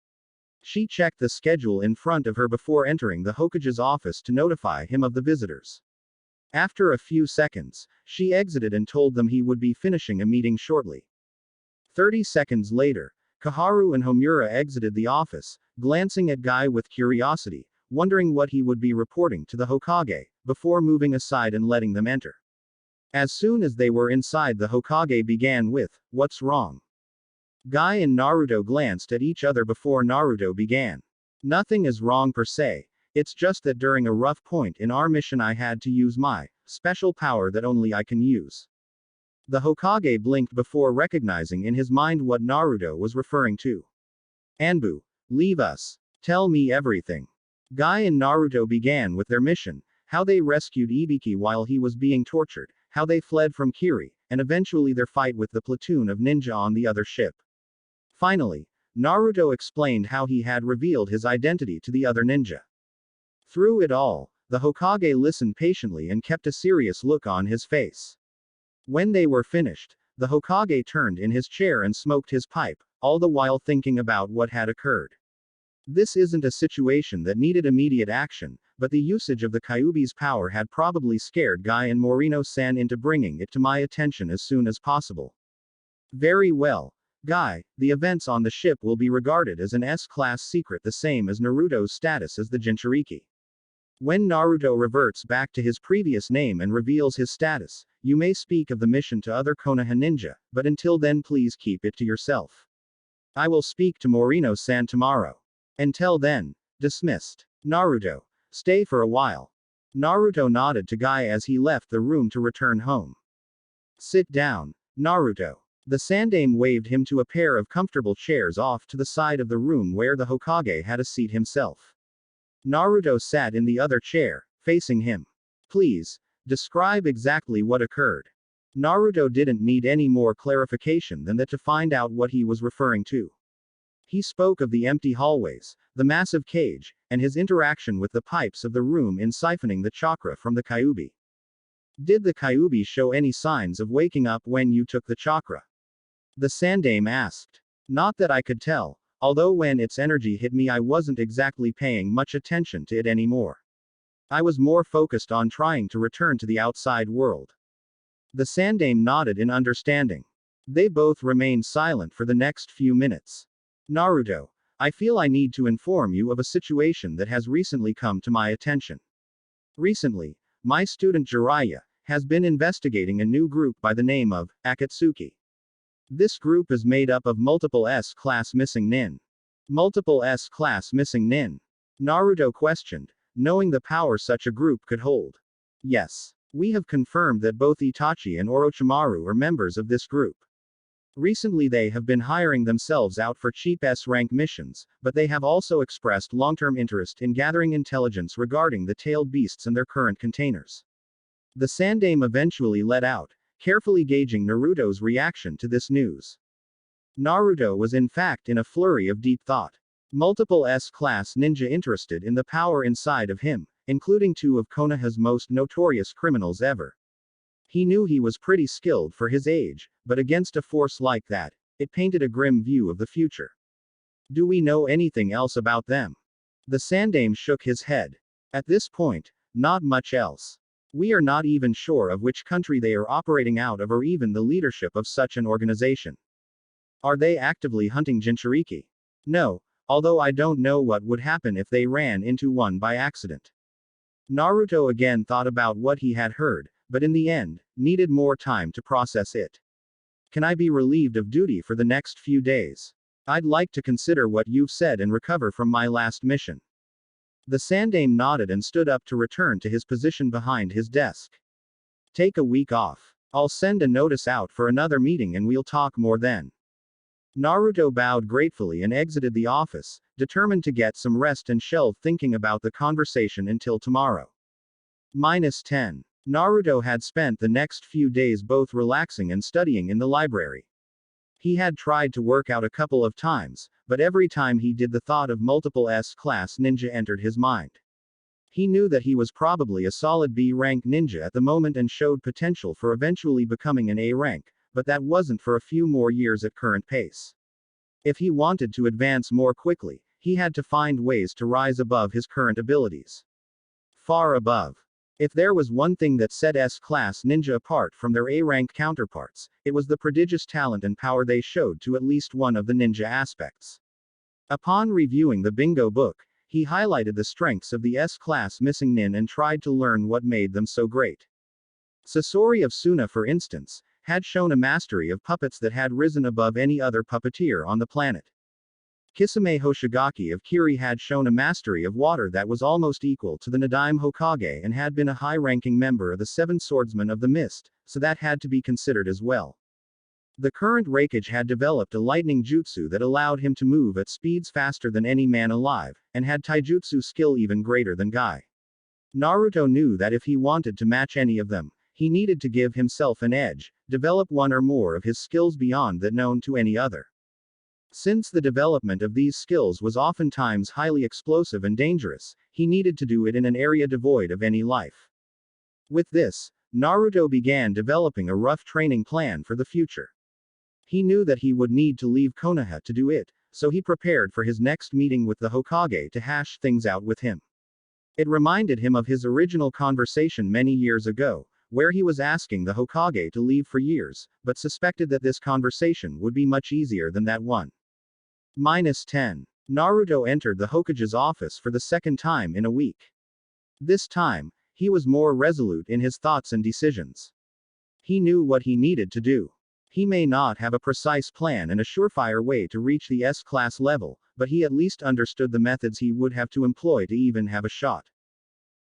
A: She checked the schedule in front of her before entering the Hokage's office to notify him of the visitors. After a few seconds, she exited and told them he would be finishing a meeting shortly. 30 seconds later, Kaharu and Homura exited the office, glancing at Guy with curiosity, wondering what he would be reporting to the Hokage, before moving aside and letting them enter. As soon as they were inside, the Hokage began with, "What's wrong?" Guy and Naruto glanced at each other before Naruto began. "Nothing is wrong per se, it's just that during a rough point in our mission I had to use my special power that only I can use." The Hokage blinked before recognizing in his mind what Naruto was referring to. "Anbu, leave us. Tell me everything." Guy and Naruto began with their mission, how they rescued Ibiki while he was being tortured, how they fled from Kiri, and eventually their fight with the platoon of ninja on the other ship. Finally, Naruto explained how he had revealed his identity to the other ninja. Through it all, the Hokage listened patiently and kept a serious look on his face. When they were finished, the Hokage turned in his chair and smoked his pipe, all the while thinking about what had occurred. This isn't a situation that needed immediate action, but the usage of the Kyubi's power had probably scared Guy and Morino-san into bringing it to my attention as soon as possible. "Very well, Guy, the events on the ship will be regarded as an S-class secret, the same as Naruto's status as the Jinchuriki. When Naruto reverts back to his previous name and reveals his status, you may speak of the mission to other Konoha ninja, but until then please keep it to yourself. I will speak to Morino-san tomorrow. Until then, dismissed." "Naruto, stay for a while." Naruto nodded to Guy as he left the room to return home. "Sit down, Naruto." The Sandaime waved him to a pair of comfortable chairs off to the side of the room where the Hokage had a seat himself. Naruto sat in the other chair, facing him. "Please, describe exactly what occurred." Naruto didn't need any more clarification than that to find out what he was referring to. He spoke of the empty hallways, the massive cage, and his interaction with the pipes of the room in siphoning the chakra from the Kyubi. "Did the Kyubi show any signs of waking up when you took the chakra?" the Sandaime asked. "Not that I could tell, although when its energy hit me I wasn't exactly paying much attention to it anymore. I was more focused on trying to return to the outside world." The Sandaime nodded in understanding. They both remained silent for the next few minutes. "Naruto, I feel I need to inform you of a situation that has recently come to my attention. Recently, my student Jiraiya has been investigating a new group by the name of Akatsuki. This group is made up of multiple S-class missing nin." "Multiple S-class missing nin?" Naruto questioned, knowing the power such a group could hold. "Yes. We have confirmed that both Itachi and Orochimaru are members of this group. Recently they have been hiring themselves out for cheap S-rank missions, but they have also expressed long-term interest in gathering intelligence regarding the tailed beasts and their current containers." The Sandaime eventually let out, carefully gauging Naruto's reaction to this news. Naruto was in fact in a flurry of deep thought. Multiple S-class ninja interested in the power inside of him, including two of Konoha's most notorious criminals ever. He knew he was pretty skilled for his age, but against a force like that, it painted a grim view of the future. "Do we know anything else about them?" The Sandaime shook his head. "At this point, not much else. We are not even sure of which country they are operating out of or even the leadership of such an organization. Are they actively hunting Jinchuriki? No, although I don't know what would happen if they ran into one by accident." Naruto again thought about what he had heard, but in the end, needed more time to process it. Can I be relieved of duty for the next few days? I'd like to consider what you've said and recover from my last mission. The Sandaime nodded and stood up to return to his position behind his desk. Take a week off. I'll send a notice out for another meeting and we'll talk more then. Naruto bowed gratefully and exited the office, determined to get some rest and shelve thinking about the conversation until tomorrow. -10. Naruto had spent the next few days both relaxing and studying in the library. He had tried to work out a couple of times, but every time he did the thought of multiple S-class ninja entered his mind. He knew that he was probably a solid B-rank ninja at the moment and showed potential for eventually becoming an A rank, but that wasn't for a few more years at current pace. If he wanted to advance more quickly, he had to find ways to rise above his current abilities. Far above. If there was one thing that set S-class ninja apart from their A-rank counterparts, it was the prodigious talent and power they showed to at least one of the ninja aspects. Upon reviewing the bingo book, he highlighted the strengths of the S-class missing nin and tried to learn what made them so great. Sasori of Suna, for instance, had shown a mastery of puppets that had risen above any other puppeteer on the planet. Kisame Hoshigaki of Kiri had shown a mastery of water that was almost equal to the Nadaime Hokage and had been a high-ranking member of the Seven Swordsmen of the Mist, so that had to be considered as well. The current Hokage had developed a lightning jutsu that allowed him to move at speeds faster than any man alive, and had taijutsu skill even greater than Guy. Naruto knew that if he wanted to match any of them, he needed to give himself an edge, develop one or more of his skills beyond that known to any other. Since the development of these skills was oftentimes highly explosive and dangerous, he needed to do it in an area devoid of any life. With this, Naruto began developing a rough training plan for the future. He knew that he would need to leave Konoha to do it, so he prepared for his next meeting with the Hokage to hash things out with him. It reminded him of his original conversation many years ago, where he was asking the Hokage to leave for years, but suspected that this conversation would be much easier than that one. -10. Naruto entered the Hokage's office for the second time in a week. This time, he was more resolute in his thoughts and decisions. He knew what he needed to do. He may not have a precise plan and a surefire way to reach the S-class level, but he at least understood the methods he would have to employ to even have a shot.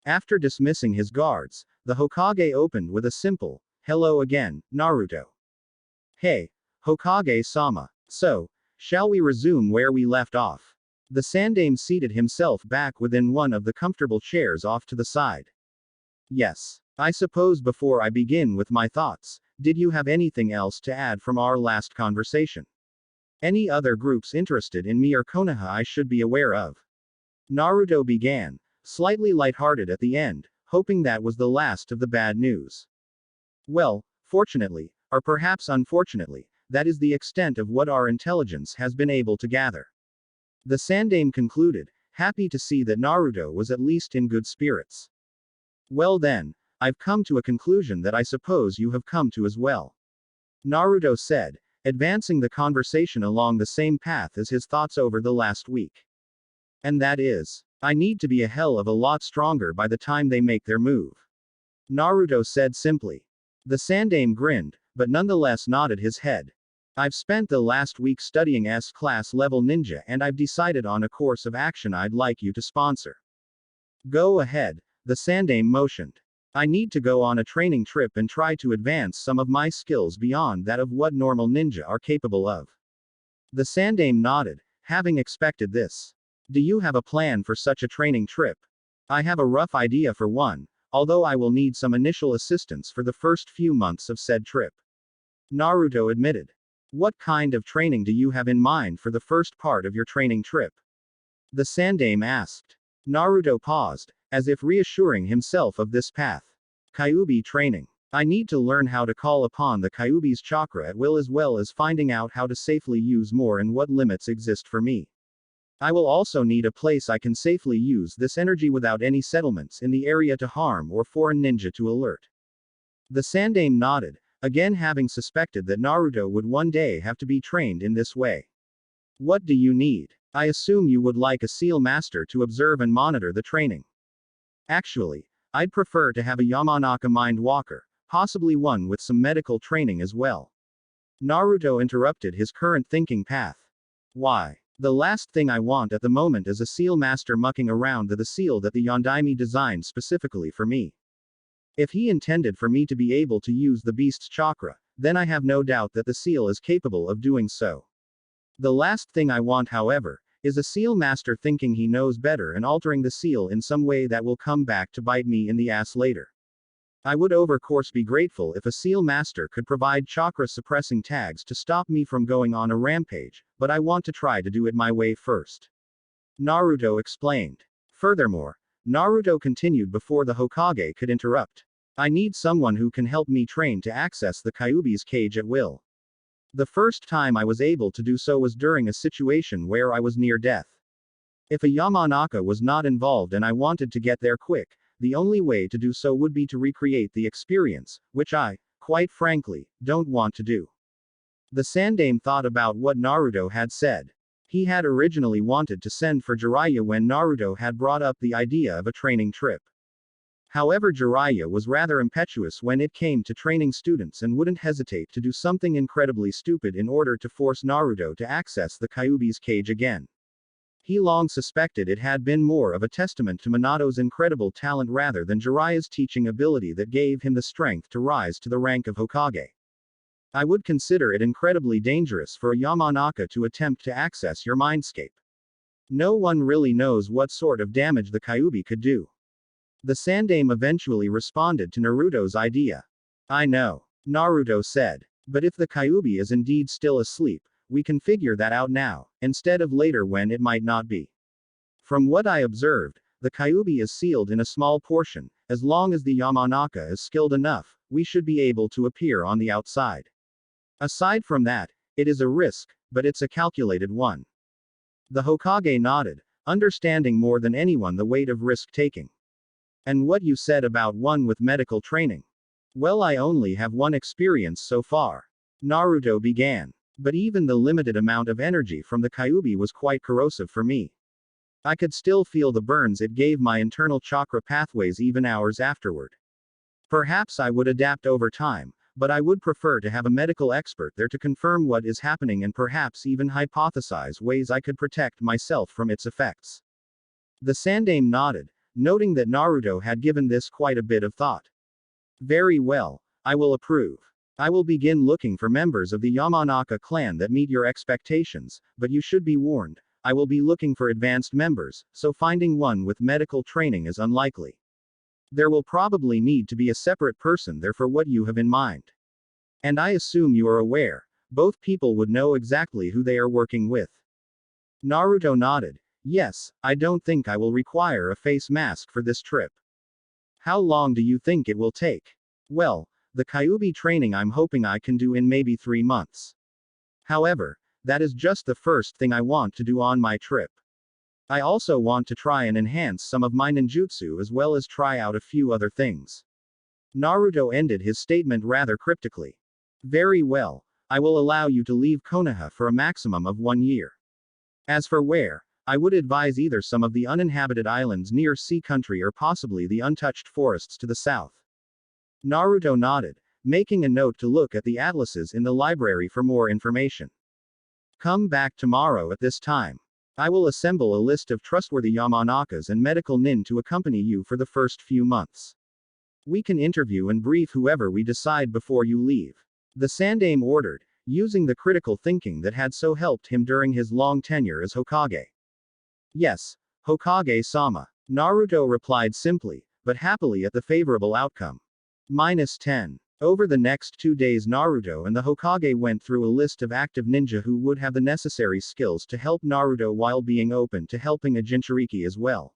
A: After dismissing his guards, the Hokage opened with a simple, "Hello again, Naruto." "Hey, Hokage-sama. So, shall we resume where we left off?" The Sandaime seated himself back within one of the comfortable chairs off to the side. "Yes. I suppose before I begin with my thoughts, did you have anything else to add from our last conversation? Any other groups interested in me or Konoha I should be aware of?" Naruto began, slightly lighthearted at the end, hoping that was the last of the bad news. "Well, fortunately, or perhaps unfortunately, that is the extent of what our intelligence has been able to gather." The Sandaime concluded, happy to see that Naruto was at least in good spirits. "Well then, I've come to a conclusion that I suppose you have come to as well," Naruto said, advancing the conversation along the same path as his thoughts over the last week. "And that is, I need to be a hell of a lot stronger by the time they make their move," Naruto said simply. The Sandaime grinned, but nonetheless nodded his head. "I've spent the last week studying S-class level ninja and I've decided on a course of action I'd like you to sponsor." "Go ahead," the Sandaime motioned. "I need to go on a training trip and try to advance some of my skills beyond that of what normal ninja are capable of." The Sandaime nodded, having expected this. "Do you have a plan for such a training trip?" "I have a rough idea for one, although I will need some initial assistance for the first few months of said trip," Naruto admitted. "What kind of training do you have in mind for the first part of your training trip?" the Sandaime asked. Naruto paused, as if reassuring himself of this path. "Kyubi training. I need to learn how to call upon the Kyubi's chakra at will as well as finding out how to safely use more and what limits exist for me. I will also need a place I can safely use this energy without any settlements in the area to harm or foreign ninja to alert." The Sandaime nodded, again having suspected that Naruto would one day have to be trained in this way. "What do you need? I assume you would like a seal master to observe and monitor the training." "Actually, I'd prefer to have a Yamanaka mind walker, possibly one with some medical training as well." Naruto interrupted his current thinking path. Why? The last thing I want at the moment is a seal master mucking around with a seal that the Yondaime designed specifically for me. If he intended for me to be able to use the beast's chakra, then I have no doubt that the seal is capable of doing so. The last thing I want, however, is a seal master thinking he knows better and altering the seal in some way that will come back to bite me in the ass later. I would of course be grateful if a seal master could provide chakra suppressing tags to stop me from going on a rampage, but I want to try to do it my way first. Naruto explained. Furthermore, Naruto continued before the Hokage could interrupt. I need someone who can help me train to access the Kyubi's cage at will. The first time I was able to do so was during a situation where I was near death. If a Yamanaka was not involved and I wanted to get there quick, the only way to do so would be to recreate the experience, which I, quite frankly, don't want to do. The Sandaime thought about what Naruto had said. He had originally wanted to send for Jiraiya when Naruto had brought up the idea of a training trip. However, Jiraiya was rather impetuous when it came to training students and wouldn't hesitate to do something incredibly stupid in order to force Naruto to access the Kyubi's cage again. He long suspected it had been more of a testament to Minato's incredible talent rather than Jiraiya's teaching ability that gave him the strength to rise to the rank of Hokage. I would consider it incredibly dangerous for a Yamanaka to attempt to access your mindscape. No one really knows what sort of damage the Kyubi could do. The Sandaime eventually responded to Naruto's idea. I know, Naruto said. But if the Kyubi is indeed still asleep, we can figure that out now, instead of later when it might not be. From what I observed, the Kyubi is sealed in a small portion. As long as the Yamanaka is skilled enough, we should be able to appear on the outside. Aside from that, it is a risk, but it's a calculated one. The Hokage nodded, understanding more than anyone the weight of risk-taking. And what you said about one with medical training? Well, I only have one experience so far. Naruto began. But even the limited amount of energy from the Kyubi was quite corrosive for me. I could still feel the burns it gave my internal chakra pathways even hours afterward. Perhaps I would adapt over time, but I would prefer to have a medical expert there to confirm what is happening and perhaps even hypothesize ways I could protect myself from its effects. The Sandaime nodded, noting that Naruto had given this quite a bit of thought. Very well, I will approve. I will begin looking for members of the Yamanaka clan that meet your expectations, but you should be warned, I will be looking for advanced members, so finding one with medical training is unlikely. There will probably need to be a separate person there for what you have in mind. And I assume you are aware, both people would know exactly who they are working with. Naruto nodded. Yes, I don't think I will require a face mask for this trip. How long do you think it will take? Well, the Kyubi training I'm hoping I can do in maybe 3 months. However, that is just the first thing I want to do on my trip. I also want to try and enhance some of my ninjutsu as well as try out a few other things. Naruto ended his statement rather cryptically. Very well, I will allow you to leave Konoha for a maximum of 1 year. As for where, I would advise either some of the uninhabited islands near sea country or possibly the untouched forests to the south. Naruto nodded, making a note to look at the atlases in the library for more information. Come back tomorrow at this time. I will assemble a list of trustworthy Yamanakas and medical nin to accompany you for the first few months. We can interview and brief whoever we decide before you leave. The Sandaime ordered, using the critical thinking that had so helped him during his long tenure as Hokage. Yes, Hokage-sama. Naruto replied simply, but happily at the favorable outcome. -10. Over the next 2 days Naruto and the Hokage went through a list of active ninja who would have the necessary skills to help Naruto while being open to helping a Jinchuriki as well.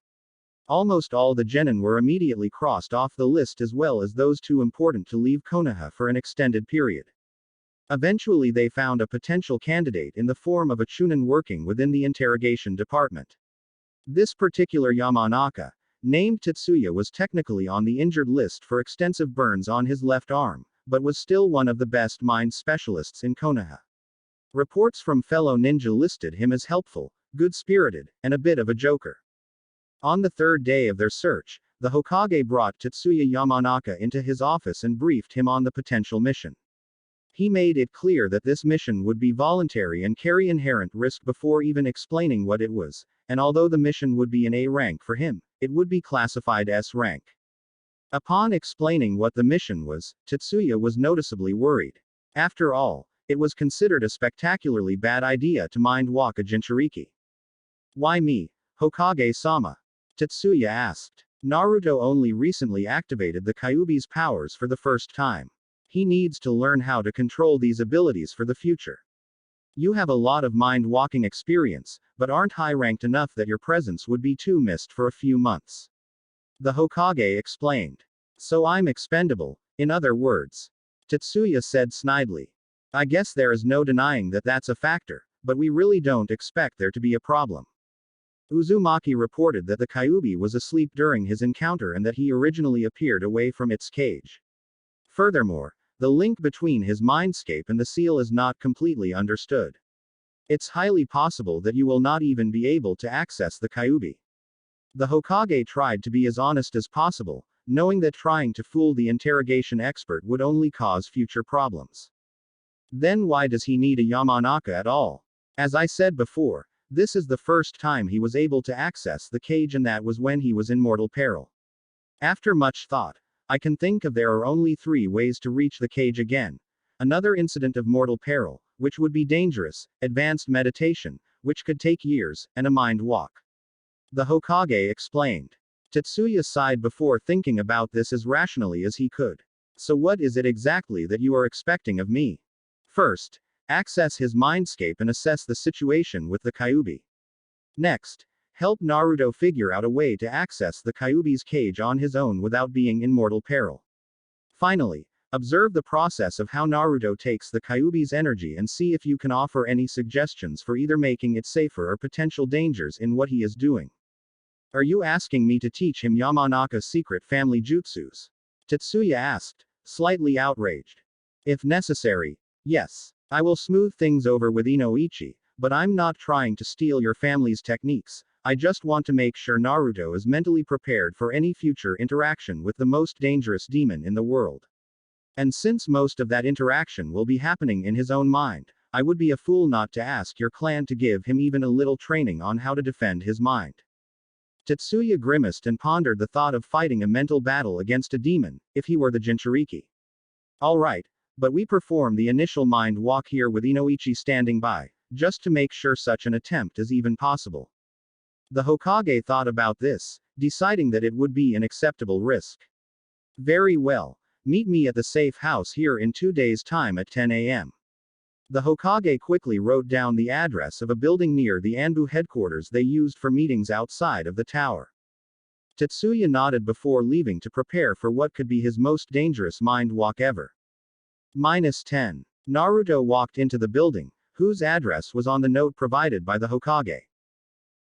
A: Almost all the genin were immediately crossed off the list as well as those too important to leave Konoha for an extended period. Eventually they found a potential candidate in the form of a chunin working within the interrogation department. This particular Yamanaka, named Tetsuya, was technically on the injured list for extensive burns on his left arm, but was still one of the best mind specialists in Konoha. Reports from fellow ninja listed him as helpful, good-spirited, and a bit of a joker. On the 3rd day of their search, the Hokage brought Tetsuya Yamanaka into his office and briefed him on the potential mission. He made it clear that this mission would be voluntary and carry inherent risk before even explaining what it was, and although the mission would be an A rank for him, it would be classified S rank. Upon explaining what the mission was, Tetsuya was noticeably worried. After all, it was considered a spectacularly bad idea to mind walk a Jinchuriki. Why me, Hokage-sama? Tetsuya asked. Naruto only recently activated the Kyubi's powers for the first time. He needs to learn how to control these abilities for the future. You have a lot of mind-walking experience, but aren't high-ranked enough that your presence would be too missed for a few months. The Hokage explained. So I'm expendable, in other words. Tetsuya said snidely. I guess there is no denying that that's a factor, but we really don't expect there to be a problem. Uzumaki reported that the Kyubi was asleep during his encounter and that he originally appeared away from its cage. Furthermore, the link between his mindscape and the seal is not completely understood. It's highly possible that you will not even be able to access the Kyubi. The Hokage tried to be as honest as possible, knowing that trying to fool the interrogation expert would only cause future problems. Then why does he need a Yamanaka at all? As I said before, this is the first time he was able to access the cage, and that was when he was in mortal peril. After much thought, I can think of there are only 3 ways to reach the cage again. Another incident of mortal peril, which would be dangerous, advanced meditation, which could take years, and a mind walk. The Hokage explained. Tetsuya sighed before thinking about this as rationally as he could. So what is it exactly that you are expecting of me? First, access his mindscape and assess the situation with the Kyubi. Next, help Naruto figure out a way to access the Kyubi's cage on his own without being in mortal peril. Finally, observe the process of how Naruto takes the Kyubi's energy and see if you can offer any suggestions for either making it safer or potential dangers in what he is doing. Are you asking me to teach him Yamanaka's secret family jutsus? Tetsuya asked, slightly outraged. If necessary, yes. I will smooth things over with Inoichi, but I'm not trying to steal your family's techniques. I just want to make sure Naruto is mentally prepared for any future interaction with the most dangerous demon in the world. And since most of that interaction will be happening in his own mind, I would be a fool not to ask your clan to give him even a little training on how to defend his mind. Tetsuya grimaced and pondered the thought of fighting a mental battle against a demon, if he were the Jinchuriki. Alright, but we perform the initial mind walk here with Inoichi standing by, just to make sure such an attempt is even possible. The Hokage thought about this, deciding that it would be an acceptable risk. Very well. Meet me at the safe house here in 2 days' time at 10 a.m. The Hokage quickly wrote down the address of a building near the Anbu headquarters they used for meetings outside of the tower. Tetsuya nodded before leaving to prepare for what could be his most dangerous mind walk ever. -10. Naruto walked into the building, whose address was on the note provided by the Hokage.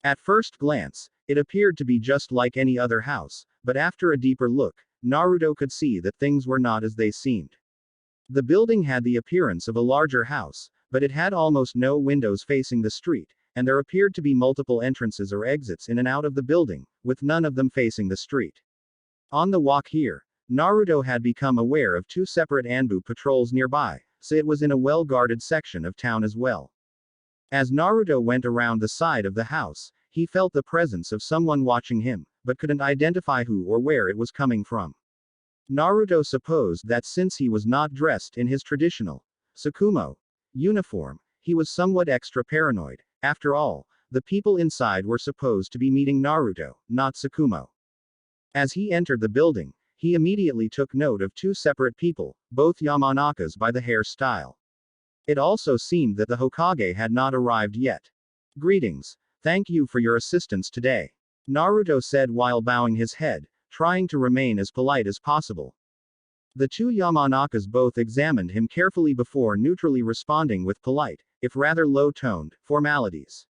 A: At first glance, it appeared to be just like any other house, but after a deeper look, Naruto could see that things were not as they seemed. The building had the appearance of a larger house, but it had almost no windows facing the street, and there appeared to be multiple entrances or exits in and out of the building, with none of them facing the street. On the walk here, Naruto had become aware of 2 separate Anbu patrols nearby, so it was in a well-guarded section of town as well. As Naruto went around the side of the house, he felt the presence of someone watching him, but couldn't identify who or where it was coming from. Naruto supposed that since he was not dressed in his traditional Tsukumo uniform, he was somewhat extra paranoid. After all, the people inside were supposed to be meeting Naruto, not Tsukumo. As he entered the building, he immediately took note of 2 separate people, both Yamanakas by the hairstyle. It also seemed that the Hokage had not arrived yet. Greetings. Thank you for your assistance today. Naruto said while bowing his head, trying to remain as polite as possible. The 2 Yamanakas both examined him carefully before neutrally responding with polite, if rather low-toned, formalities.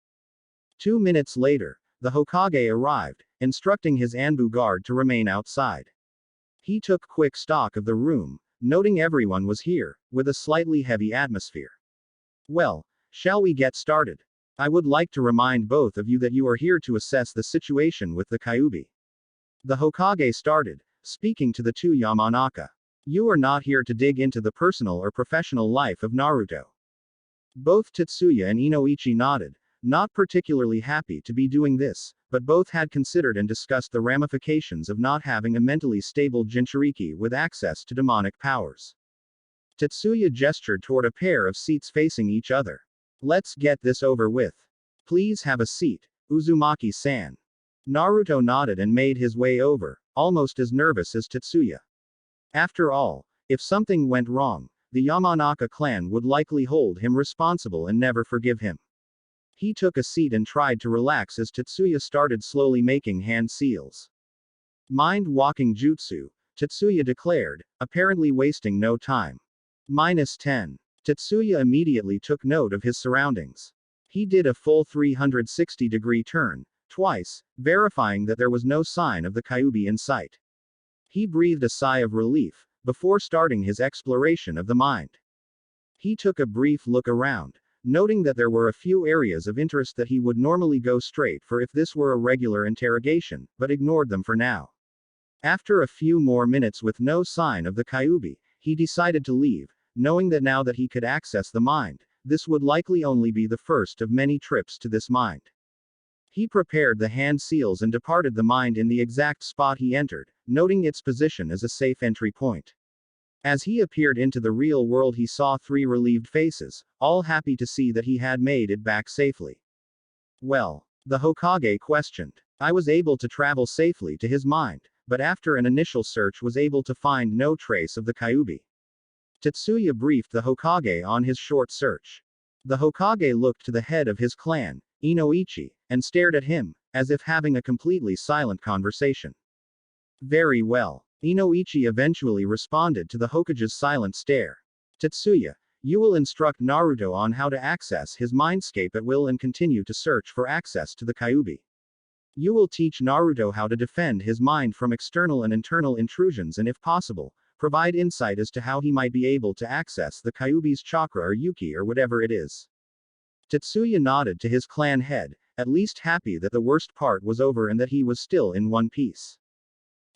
A: 2 minutes later, the Hokage arrived, instructing his Anbu guard to remain outside. He took quick stock of the room, noting everyone was here, with a slightly heavy atmosphere. Well, shall we get started? I would like to remind both of you that you are here to assess the situation with the Kyubi. The Hokage started, speaking to the 2 Yamanaka. You are not here to dig into the personal or professional life of Naruto. Both Tetsuya and Inoichi nodded, not particularly happy to be doing this, but both had considered and discussed the ramifications of not having a mentally stable Jinchuriki with access to demonic powers. Tetsuya gestured toward a pair of seats facing each other. Let's get this over with. Please have a seat, Uzumaki-san. Naruto nodded and made his way over, almost as nervous as Tetsuya. After all, if something went wrong, the Yamanaka clan would likely hold him responsible and never forgive him. He took a seat and tried to relax as Tetsuya started slowly making hand seals. Mind-walking jutsu, Tetsuya declared, apparently wasting no time. -10. Tetsuya immediately took note of his surroundings. He did a full 360-degree turn, twice, verifying that there was no sign of the Kyubi in sight. He breathed a sigh of relief, before starting his exploration of the mind. He took a brief look around, noting that there were a few areas of interest that he would normally go straight for if this were a regular interrogation, but ignored them for now. After a few more minutes with no sign of the Kyubi, he decided to leave, knowing that now that he could access the mind, this would likely only be the first of many trips to this mind. He prepared the hand seals and departed the mind in the exact spot he entered, noting its position as a safe entry point. As he appeared into the real world, he saw 3 relieved faces, all happy to see that he had made it back safely. Well, the Hokage questioned. I was able to travel safely to his mind, but after an initial search was able to find no trace of the Kyubi. Tetsuya briefed the Hokage on his short search. The Hokage looked to the head of his clan, Inoichi, and stared at him, as if having a completely silent conversation. Very well. Inoichi eventually responded to the Hokage's silent stare. Tetsuya, you will instruct Naruto on how to access his mindscape at will and continue to search for access to the Kyubi. You will teach Naruto how to defend his mind from external and internal intrusions and if possible, provide insight as to how he might be able to access the Kyubi's chakra or yuki or whatever it is. Tetsuya nodded to his clan head, at least happy that the worst part was over and that he was still in one piece.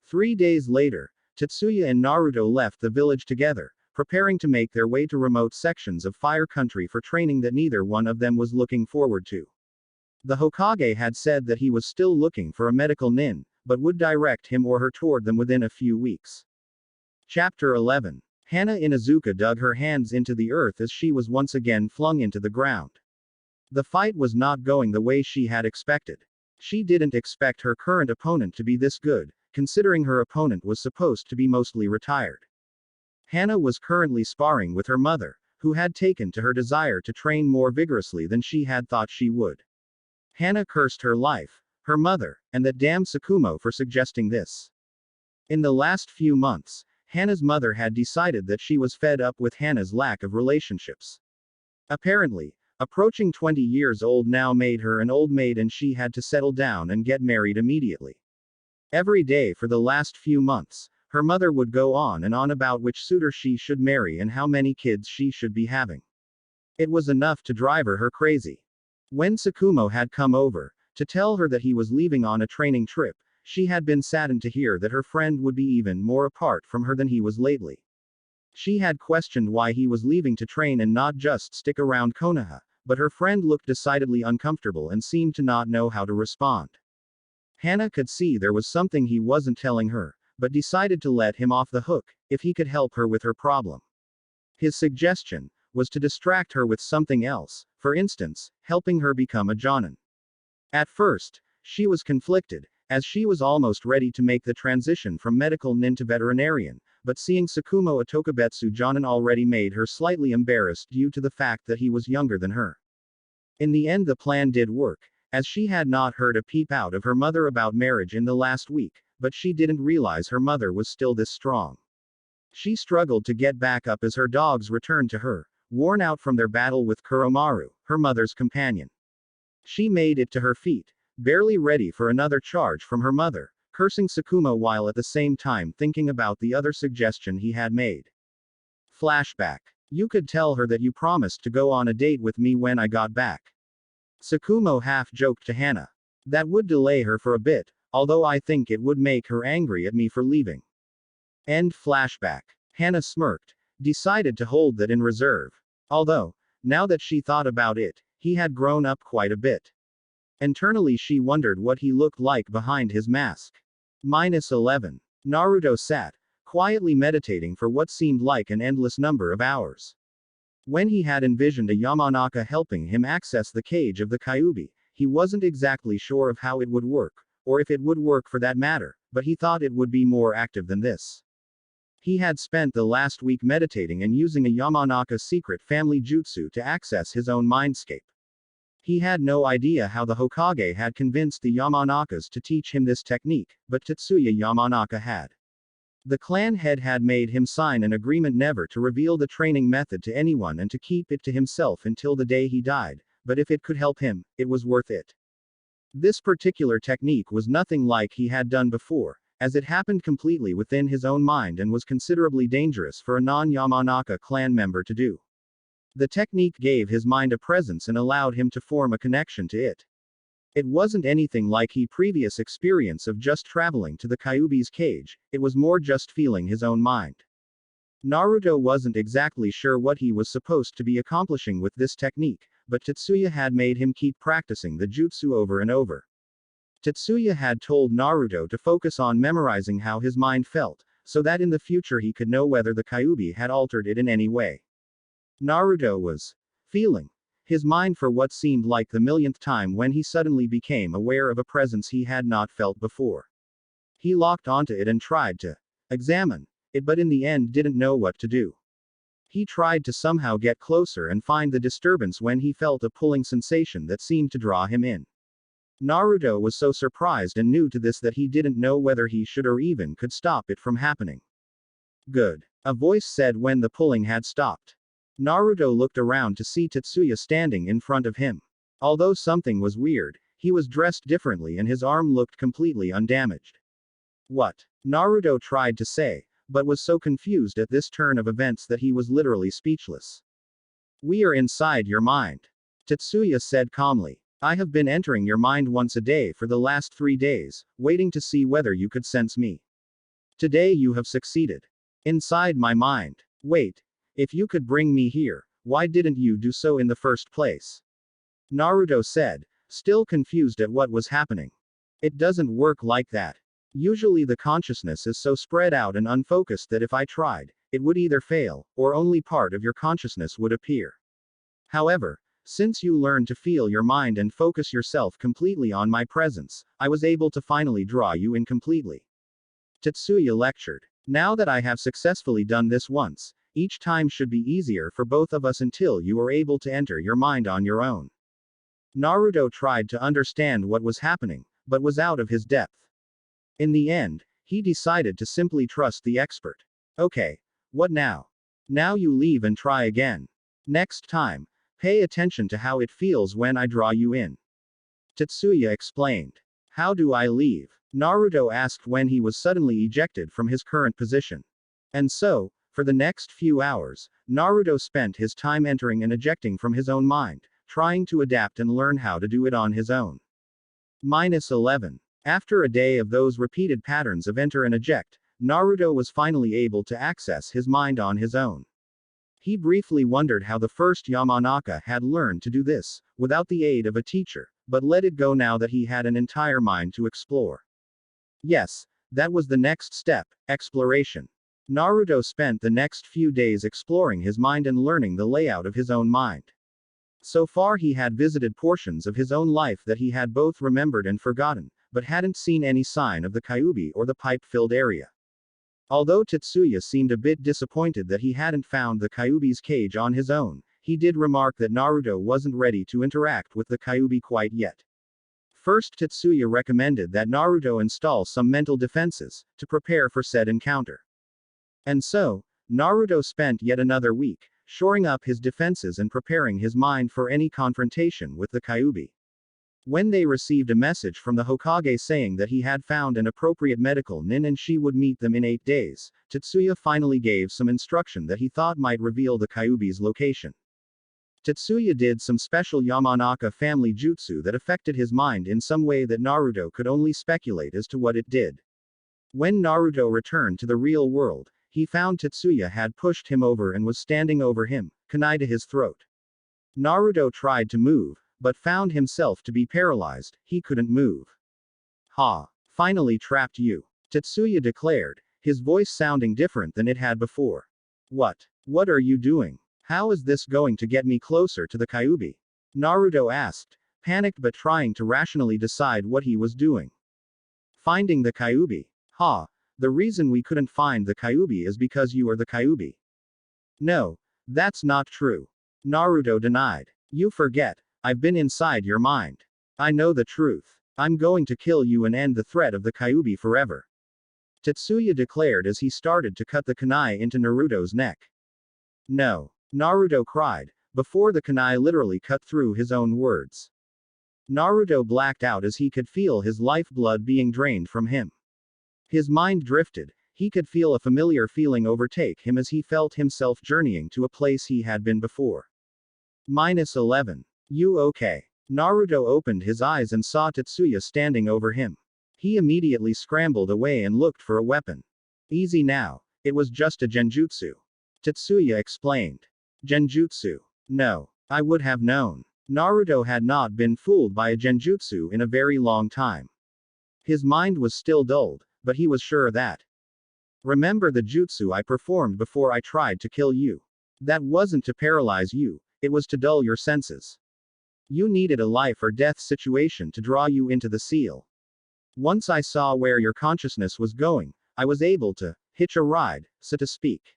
A: 3 days later, Tetsuya and Naruto left the village together, preparing to make their way to remote sections of Fire Country for training that neither one of them was looking forward to. The Hokage had said that he was still looking for a medical nin, but would direct him or her toward them within a few weeks. Chapter 11. Hana Inuzuka dug her hands into the earth as she was once again flung into the ground. The fight was not going the way she had expected. She didn't expect her current opponent to be this good, considering her opponent was supposed to be mostly retired. Hana was currently sparring with her mother, who had taken to her desire to train more vigorously than she had thought she would. Hana cursed her life, her mother, and that damn Tsukumo for suggesting this. In the last few months, Hana's mother had decided that she was fed up with Hana's lack of relationships. Apparently, approaching 20 years old now made her an old maid and she had to settle down and get married immediately. Every day for the last few months, her mother would go on and on about which suitor she should marry and how many kids she should be having. It was enough to drive her crazy. When Tsukumo had come over, to tell her that he was leaving on a training trip, she had been saddened to hear that her friend would be even more apart from her than he was lately. She had questioned why he was leaving to train and not just stick around Konoha, but her friend looked decidedly uncomfortable and seemed to not know how to respond. Hana could see there was something he wasn't telling her, but decided to let him off the hook, if he could help her with her problem. His suggestion was to distract her with something else, for instance, helping her become a jonin. At first, she was conflicted, as she was almost ready to make the transition from medical nin to veterinarian, but seeing Tsukumo a Tokubetsu jonin already made her slightly embarrassed due to the fact that he was younger than her. In the end the plan did work, as she had not heard a peep out of her mother about marriage in the last week, but she didn't realize her mother was still this strong. She struggled to get back up as her dogs returned to her, worn out from their battle with Kuromaru, her mother's companion. She made it to her feet, barely ready for another charge from her mother, cursing Tsukumo while at the same time thinking about the other suggestion he had made. Flashback. You could tell her that you promised to go on a date with me when I got back. Tsukumo half-joked to Hana. That would delay her for a bit, although I think it would make her angry at me for leaving. End flashback. Hana smirked, decided to hold that in reserve. Although, now that she thought about it, he had grown up quite a bit. Internally she wondered what he looked like behind his mask. -11. Naruto sat, quietly meditating for what seemed like an endless number of hours. When he had envisioned a Yamanaka helping him access the cage of the Kyubi, he wasn't exactly sure of how it would work, or if it would work for that matter, but he thought it would be more active than this. He had spent the last week meditating and using a Yamanaka secret family jutsu to access his own mindscape. He had no idea how the Hokage had convinced the Yamanakas to teach him this technique, but Tetsuya Yamanaka had. The clan head had made him sign an agreement never to reveal the training method to anyone and to keep it to himself until the day he died, but if it could help him, it was worth it. This particular technique was nothing like he had done before, as it happened completely within his own mind and was considerably dangerous for a non-Yamanaka clan member to do. The technique gave his mind a presence and allowed him to form a connection to it. It wasn't anything like his previous experience of just traveling to the Kyubi's cage, it was more just feeling his own mind. Naruto wasn't exactly sure what he was supposed to be accomplishing with this technique, but Tetsuya had made him keep practicing the jutsu over and over. Tetsuya had told Naruto to focus on memorizing how his mind felt, so that in the future he could know whether the Kyubi had altered it in any way. Naruto was feeling his mind for what seemed like the millionth time when he suddenly became aware of a presence he had not felt before. He locked onto it and tried to examine it, but in the end didn't know what to do. He tried to somehow get closer and find the disturbance when he felt a pulling sensation that seemed to draw him in. Naruto was so surprised and new to this that he didn't know whether he should or even could stop it from happening. Good. A voice said when the pulling had stopped. Naruto looked around to see Tetsuya standing in front of him. Although something was weird, he was dressed differently and his arm looked completely undamaged. What? Naruto tried to say, but was so confused at this turn of events that he was literally speechless. We are inside your mind. Tetsuya said calmly. I have been entering your mind once a day for the last 3 days, waiting to see whether you could sense me. Today you have succeeded. Inside my mind. Wait. If you could bring me here, why didn't you do so in the first place? Naruto said, still confused at what was happening. It doesn't work like that. Usually the consciousness is so spread out and unfocused that if I tried, it would either fail, or only part of your consciousness would appear. However, since you learned to feel your mind and focus yourself completely on my presence, I was able to finally draw you in completely. Tetsuya lectured. Now that I have successfully done this once, each time should be easier for both of us until you are able to enter your mind on your own. Naruto tried to understand what was happening, but was out of his depth. In the end, he decided to simply trust the expert. Okay. What now? Now you leave and try again. Next time, pay attention to how it feels when I draw you in. Tetsuya explained. How do I leave? Naruto asked when he was suddenly ejected from his current position. And so, for the next few hours, Naruto spent his time entering and ejecting from his own mind, trying to adapt and learn how to do it on his own. -11. After a day of those repeated patterns of enter and eject, Naruto was finally able to access his mind on his own. He briefly wondered how the first Yamanaka had learned to do this, without the aid of a teacher, but let it go now that he had an entire mind to explore. Yes, that was the next step, exploration. Naruto spent the next few days exploring his mind and learning the layout of his own mind. So far he had visited portions of his own life that he had both remembered and forgotten, but hadn't seen any sign of the Kyubi or the pipe-filled area. Although Tetsuya seemed a bit disappointed that he hadn't found the Kyubi's cage on his own, he did remark that Naruto wasn't ready to interact with the Kyubi quite yet. First, Tetsuya recommended that Naruto install some mental defenses, to prepare for said encounter. And so, Naruto spent yet another week, shoring up his defenses and preparing his mind for any confrontation with the Kyubi. When they received a message from the Hokage saying that he had found an appropriate medical nin and she would meet them in 8 days, Tetsuya finally gave some instruction that he thought might reveal the Kyubi's location. Tetsuya did some special Yamanaka family jutsu that affected his mind in some way that Naruto could only speculate as to what it did. When Naruto returned to the real world, he found Tetsuya had pushed him over and was standing over him, kunai to his throat. Naruto tried to move, but found himself to be paralyzed, he couldn't move. Ha! Finally trapped you, Tetsuya declared, his voice sounding different than it had before. What are you doing? How is this going to get me closer to the Kyubi? Naruto asked, panicked but trying to rationally decide what he was doing. Finding the Kyubi. Ha! The reason we couldn't find the Kyubi is because you are the Kyubi. No, that's not true. Naruto denied. You forget, I've been inside your mind. I know the truth. I'm going to kill you and end the threat of the Kyubi forever. Tetsuya declared as he started to cut the kunai into Naruto's neck. No, Naruto cried, before the kunai literally cut through his own words. Naruto blacked out as he could feel his lifeblood being drained from him. His mind drifted, he could feel a familiar feeling overtake him as he felt himself journeying to a place he had been before. -11. You okay? Naruto opened his eyes and saw Tetsuya standing over him. He immediately scrambled away and looked for a weapon. Easy now, it was just a genjutsu. Tetsuya explained. Genjutsu? No, I would have known. Naruto had not been fooled by a genjutsu in a very long time. His mind was still dulled, but he was sure that. Remember the jutsu I performed before I tried to kill you? That wasn't to paralyze you, it was to dull your senses. You needed a life or death situation to draw you into the seal. Once I saw where your consciousness was going, I was able to hitch a ride, so to speak.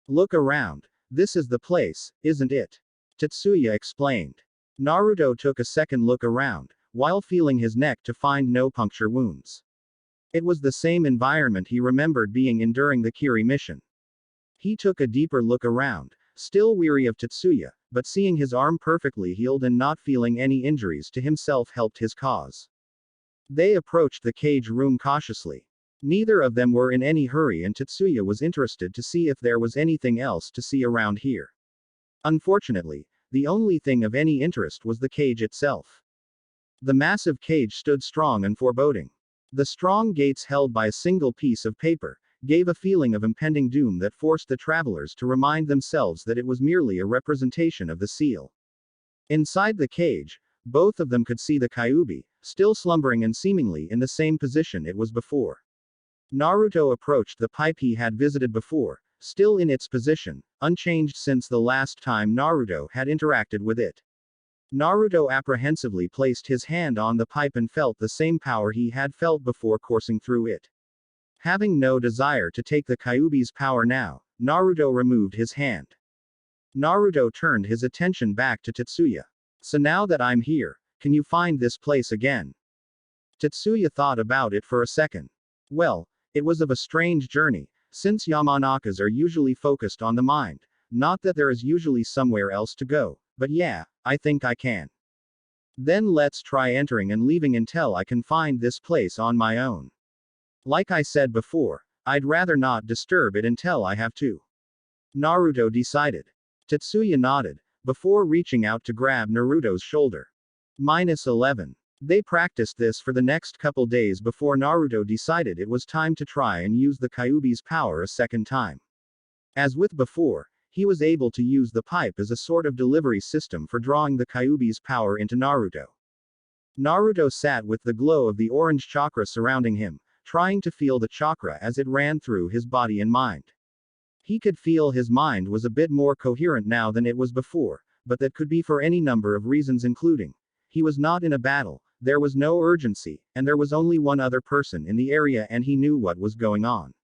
A: Look around. This is the place, isn't it? Tetsuya explained. Naruto took a second look around, while feeling his neck to find no puncture wounds. It was the same environment he remembered being in during the Kiri mission. He took a deeper look around, still weary of Tetsuya, but seeing his arm perfectly healed and not feeling any injuries to himself helped his cause. They approached the cage room cautiously. Neither of them were in any hurry and Tetsuya was interested to see if there was anything else to see around here. Unfortunately, the only thing of any interest was the cage itself. The massive cage stood strong and foreboding. The strong gates held by a single piece of paper gave a feeling of impending doom that forced the travelers to remind themselves that it was merely a representation of the seal. Inside the cage, both of them could see the Kyubi, still slumbering and seemingly in the same position it was before. Naruto approached the pipe he had visited before, still in its position, unchanged since the last time Naruto had interacted with it. Naruto apprehensively placed his hand on the pipe and felt the same power he had felt before coursing through it. Having no desire to take the Kyubi's power now, Naruto removed his hand. Naruto turned his attention back to Tetsuya. So now that I'm here, can you find this place again? Tetsuya thought about it for a second. Well, it was of a strange journey, since Yamanakas are usually focused on the mind, not that there is usually somewhere else to go, but yeah, I think I can. Then let's try entering and leaving until I can find this place on my own. Like I said before, I'd rather not disturb it until I have to. Naruto decided. Tetsuya nodded, before reaching out to grab Naruto's shoulder. -11. They practiced this for the next couple days before Naruto decided it was time to try and use the Kyubi's power a second time. As with before, he was able to use the pipe as a sort of delivery system for drawing the Kyubi's power into Naruto. Naruto sat with the glow of the orange chakra surrounding him, trying to feel the chakra as it ran through his body and mind. He could feel his mind was a bit more coherent now than it was before, but that could be for any number of reasons including, he was not in a battle, there was no urgency, and there was only one other person in the area and he knew what was going on.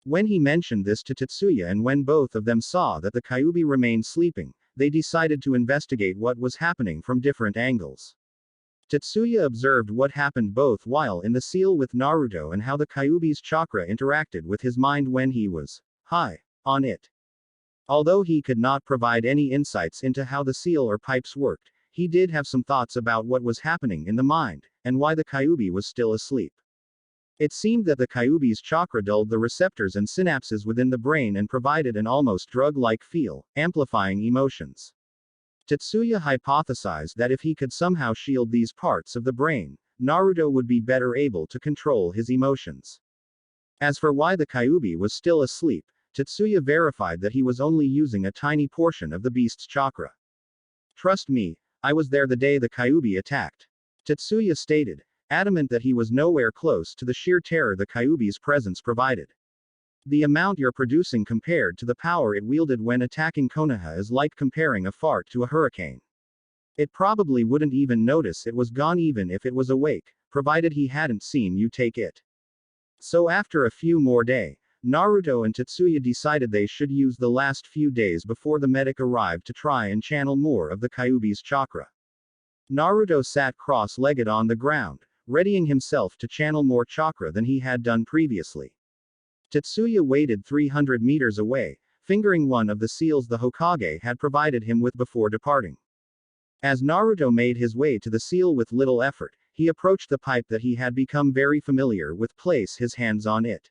A: When he mentioned this to Tetsuya and when both of them saw that the Kyubi remained sleeping, they decided to investigate what was happening from different angles. Tetsuya observed what happened both while in the seal with Naruto and how the Kyubi's chakra interacted with his mind when he was high on it. Although he could not provide any insights into how the seal or pipes worked, he did have some thoughts about what was happening in the mind, and why the Kyubi was still asleep. It seemed that the Kyubi's chakra dulled the receptors and synapses within the brain and provided an almost drug-like feel, amplifying emotions. Tetsuya hypothesized that if he could somehow shield these parts of the brain, Naruto would be better able to control his emotions. As for why the Kyubi was still asleep, Tetsuya verified that he was only using a tiny portion of the beast's chakra. Trust me, I was there the day the Kyubi attacked. Tetsuya stated, adamant that he was nowhere close to the sheer terror the Kyubi's presence provided. The amount you're producing compared to the power it wielded when attacking Konoha is like comparing a fart to a hurricane. It probably wouldn't even notice it was gone even if it was awake, provided he hadn't seen you take it. So after a few more days, Naruto and Tetsuya decided they should use the last few days before the medic arrived to try and channel more of the Kyubi's chakra. Naruto sat cross-legged on the ground, readying himself to channel more chakra than he had done previously. Tetsuya waited 300 meters away, fingering one of the seals the Hokage had provided him with before departing. As Naruto made his way to the seal with little effort, he approached the pipe that he had become very familiar with, place his hands on it.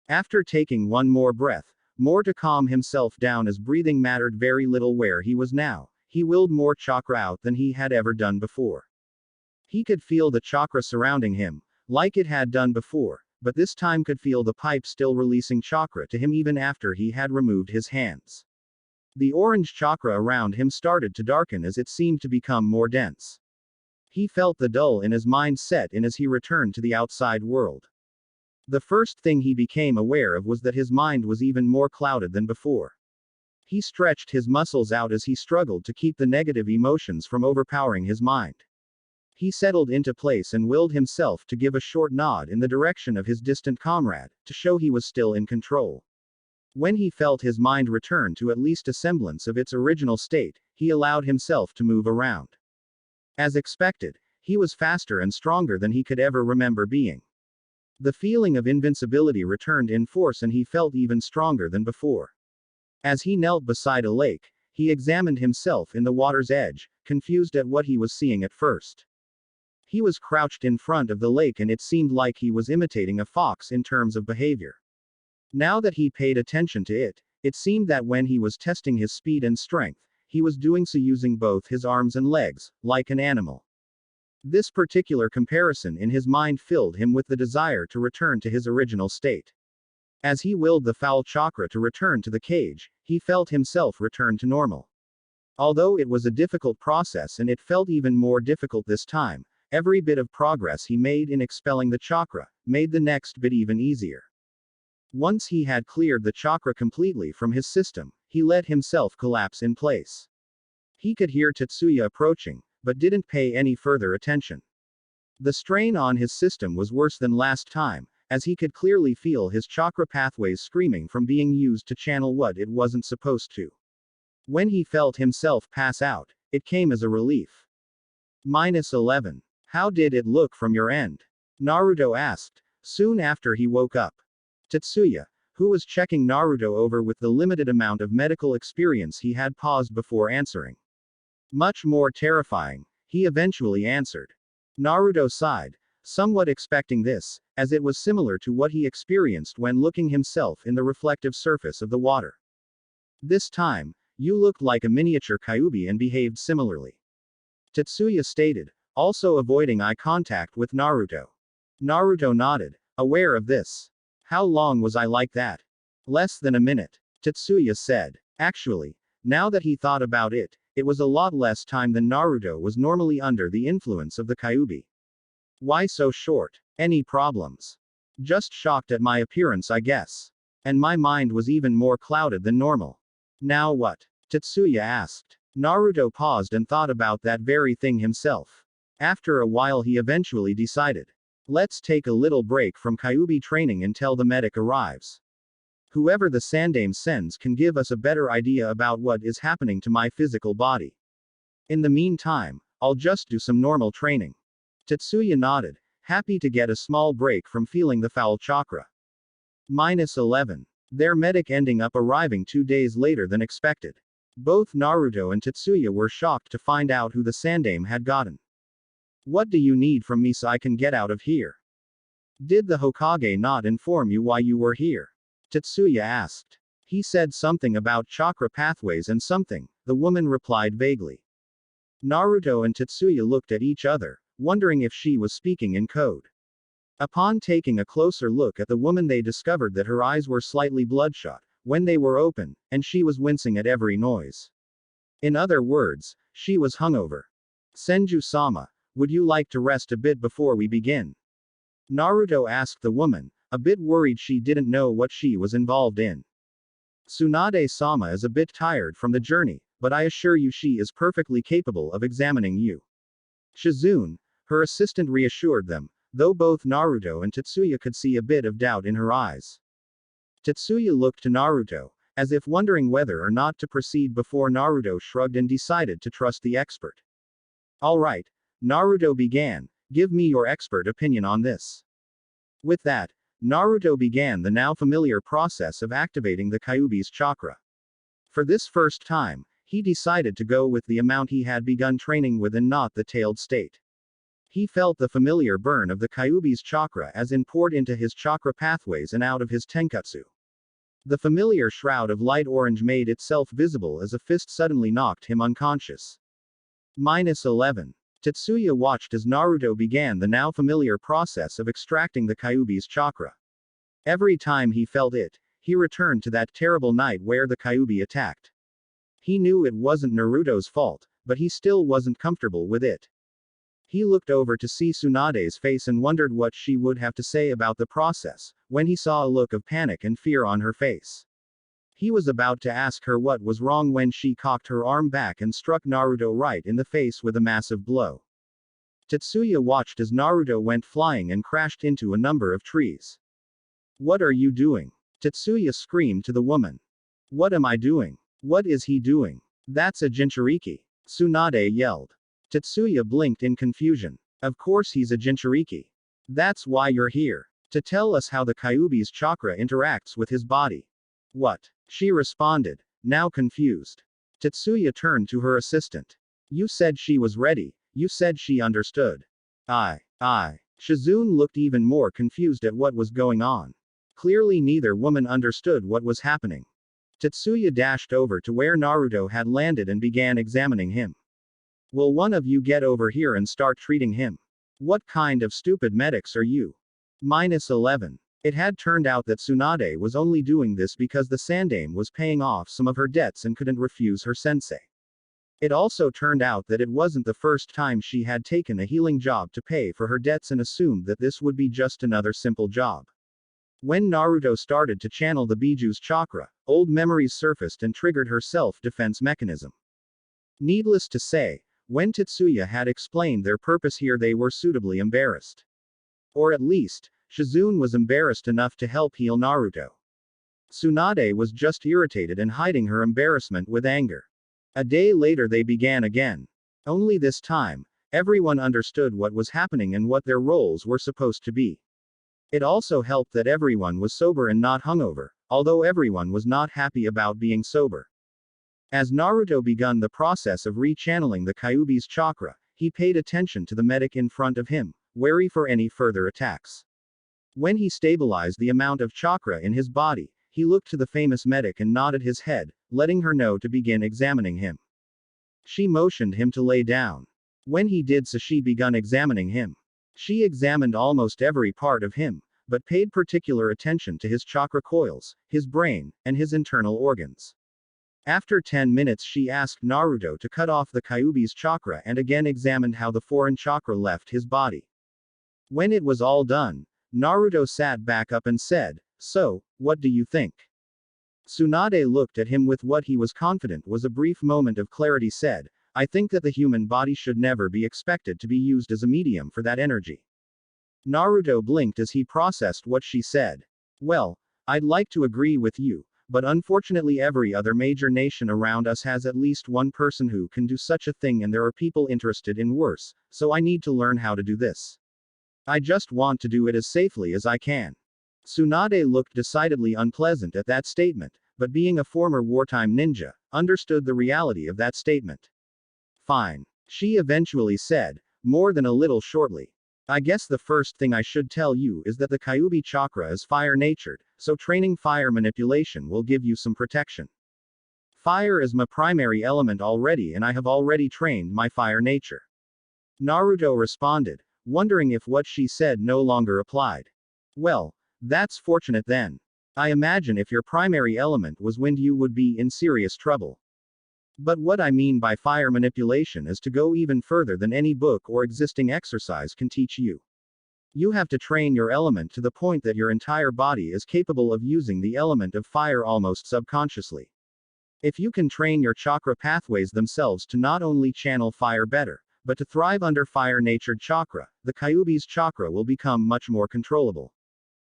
A: After taking one more breath, more to calm himself down as breathing mattered very little where he was now, he willed more chakra out than he had ever done before. He could feel the chakra surrounding him, like it had done before, but this time could feel the pipe still releasing chakra to him even after he had removed his hands. The orange chakra around him started to darken as it seemed to become more dense. He felt the dull in his mind set in as he returned to the outside world. The first thing he became aware of was that his mind was even more clouded than before. He stretched his muscles out as he struggled to keep the negative emotions from overpowering his mind. He settled into place and willed himself to give a short nod in the direction of his distant comrade, to show he was still in control. When he felt his mind return to at least a semblance of its original state, he allowed himself to move around. As expected, he was faster and stronger than he could ever remember being. The feeling of invincibility returned in force and he felt even stronger than before. As he knelt beside a lake, he examined himself in the water's edge, confused at what he was seeing at first. He was crouched in front of the lake and it seemed like he was imitating a fox in terms of behavior. Now that he paid attention to it, it seemed that when he was testing his speed and strength, he was doing so using both his arms and legs, like an animal. This particular comparison in his mind filled him with the desire to return to his original state. As he willed the foul chakra to return to the cage, he felt himself return to normal. Although it was a difficult process and it felt even more difficult this time, every bit of progress he made in expelling the chakra made the next bit even easier. Once he had cleared the chakra completely from his system, he let himself collapse in place. He could hear Tetsuya approaching, but didn't pay any further attention. The strain on his system was worse than last time, as he could clearly feel his chakra pathways screaming from being used to channel what it wasn't supposed to. When he felt himself pass out, it came as a relief. -11. How did it look from your end? Naruto asked, soon after he woke up. Tetsuya, who was checking Naruto over with the limited amount of medical experience he had, paused before answering. Much more terrifying, he eventually answered. Naruto sighed, somewhat expecting this, as it was similar to what he experienced when looking himself in the reflective surface of the water. This time, you looked like a miniature Kyubi and behaved similarly. Tetsuya stated, also avoiding eye contact with Naruto. Naruto nodded, aware of this. How long was I like that? Less than a minute. Tetsuya said. Actually, now that he thought about it, it was a lot less time than Naruto was normally under the influence of the Kyubi. Why so short? Any problems? Just shocked at my appearance, I guess. And my mind was even more clouded than normal. Now what? Tetsuya asked. Naruto paused and thought about that very thing himself. After a while he eventually decided. Let's take a little break from Kyubi training until the medic arrives. Whoever the Sandaime sends can give us a better idea about what is happening to my physical body. In the meantime, I'll just do some normal training. Tetsuya nodded, happy to get a small break from feeling the foul chakra. -11. Their medic ending up arriving 2 days later than expected. Both Naruto and Tetsuya were shocked to find out who the Sandaime had gotten. What do you need from me so I can get out of here? Did the Hokage not inform you why you were here? Tetsuya asked. He said something about chakra pathways and something, the woman replied vaguely. Naruto and Tetsuya looked at each other, wondering if she was speaking in code. Upon taking a closer look at the woman, they discovered that her eyes were slightly bloodshot when they were open, and she was wincing at every noise. In other words, she was hungover. Senju-sama, would you like to rest a bit before we begin? Naruto asked the woman, a bit worried she didn't know what she was involved in. Tsunade-sama is a bit tired from the journey, but I assure you she is perfectly capable of examining you. Shizune, her assistant, reassured them, though both Naruto and Tetsuya could see a bit of doubt in her eyes. Tetsuya looked to Naruto, as if wondering whether or not to proceed before Naruto shrugged and decided to trust the expert. Alright, Naruto began, give me your expert opinion on this. With that, Naruto began the now familiar process of activating the Kyubi's chakra. For this first time, he decided to go with the amount he had begun training with and not the tailed state. He felt the familiar burn of the Kyubi's chakra as in poured into his chakra pathways and out of his tenkatsu. The familiar shroud of light orange made itself visible as a fist suddenly knocked him unconscious. -11. Tetsuya watched as Naruto began the now familiar process of extracting the Kyubi's chakra. Every time he felt it, he returned to that terrible night where the Kyubi attacked. He knew it wasn't Naruto's fault, but he still wasn't comfortable with it. He looked over to see Tsunade's face and wondered what she would have to say about the process, when he saw a look of panic and fear on her face. He was about to ask her what was wrong when she cocked her arm back and struck Naruto right in the face with a massive blow. Tetsuya watched as Naruto went flying and crashed into a number of trees. What are you doing? Tetsuya screamed to the woman. What am I doing? What is he doing? That's a Jinchuriki. Tsunade yelled. Tetsuya blinked in confusion. Of course he's a Jinchuriki. That's why you're here. To tell us how the Kyubi's chakra interacts with his body. What? She responded, now confused. Tetsuya turned to her assistant. You said she was ready. You said she understood. I. Shizune looked even more confused at what was going on. Clearly neither woman understood what was happening. Tetsuya dashed over to where Naruto had landed and began examining him. Will one of you get over here and start treating him? What kind of stupid medics are you? -11. It had turned out that Tsunade was only doing this because the Sandaime was paying off some of her debts and couldn't refuse her sensei. It also turned out that it wasn't the first time she had taken a healing job to pay for her debts and assumed that this would be just another simple job. When Naruto started to channel the Biju's chakra, old memories surfaced and triggered her self-defense mechanism. Needless to say, when Tetsuya had explained their purpose here, they were suitably embarrassed. Or at least, Shizune was embarrassed enough to help heal Naruto. Tsunade was just irritated and hiding her embarrassment with anger. A day later they began again. Only this time, everyone understood what was happening and what their roles were supposed to be. It also helped that everyone was sober and not hungover, although everyone was not happy about being sober. As Naruto began the process of rechanneling the Kyubi's chakra, he paid attention to the medic in front of him, wary for any further attacks. When he stabilized the amount of chakra in his body, he looked to the famous medic and nodded his head, letting her know to begin examining him. She motioned him to lay down. When he did so, she began examining him. She examined almost every part of him, but paid particular attention to his chakra coils, his brain, and his internal organs. After 10 minutes she asked Naruto to cut off the Kyubi's chakra and again examined how the foreign chakra left his body. When it was all done, Naruto sat back up and said, "So, what do you think?" Tsunade looked at him with what he was confident was a brief moment of clarity, said, "I think that the human body should never be expected to be used as a medium for that energy." Naruto blinked as he processed what she said. Well, I'd like to agree with you, but unfortunately every other major nation around us has at least one person who can do such a thing, and there are people interested in worse, so I need to learn how to do this. I just want to do it as safely as I can. Tsunade looked decidedly unpleasant at that statement, but being a former wartime ninja, understood the reality of that statement. Fine. She eventually said, more than a little shortly. I guess the first thing I should tell you is that the Kyubi chakra is fire-natured, so training fire manipulation will give you some protection. Fire is my primary element already and I have already trained my fire nature. Naruto responded, wondering if what she said no longer applied. Well, that's fortunate then. I imagine if your primary element was wind, you would be in serious trouble. But what I mean by fire manipulation is to go even further than any book or existing exercise can teach you. You have to train your element to the point that your entire body is capable of using the element of fire almost subconsciously. If you can train your chakra pathways themselves to not only channel fire better, but to thrive under fire-natured chakra, the Kyubi's chakra will become much more controllable.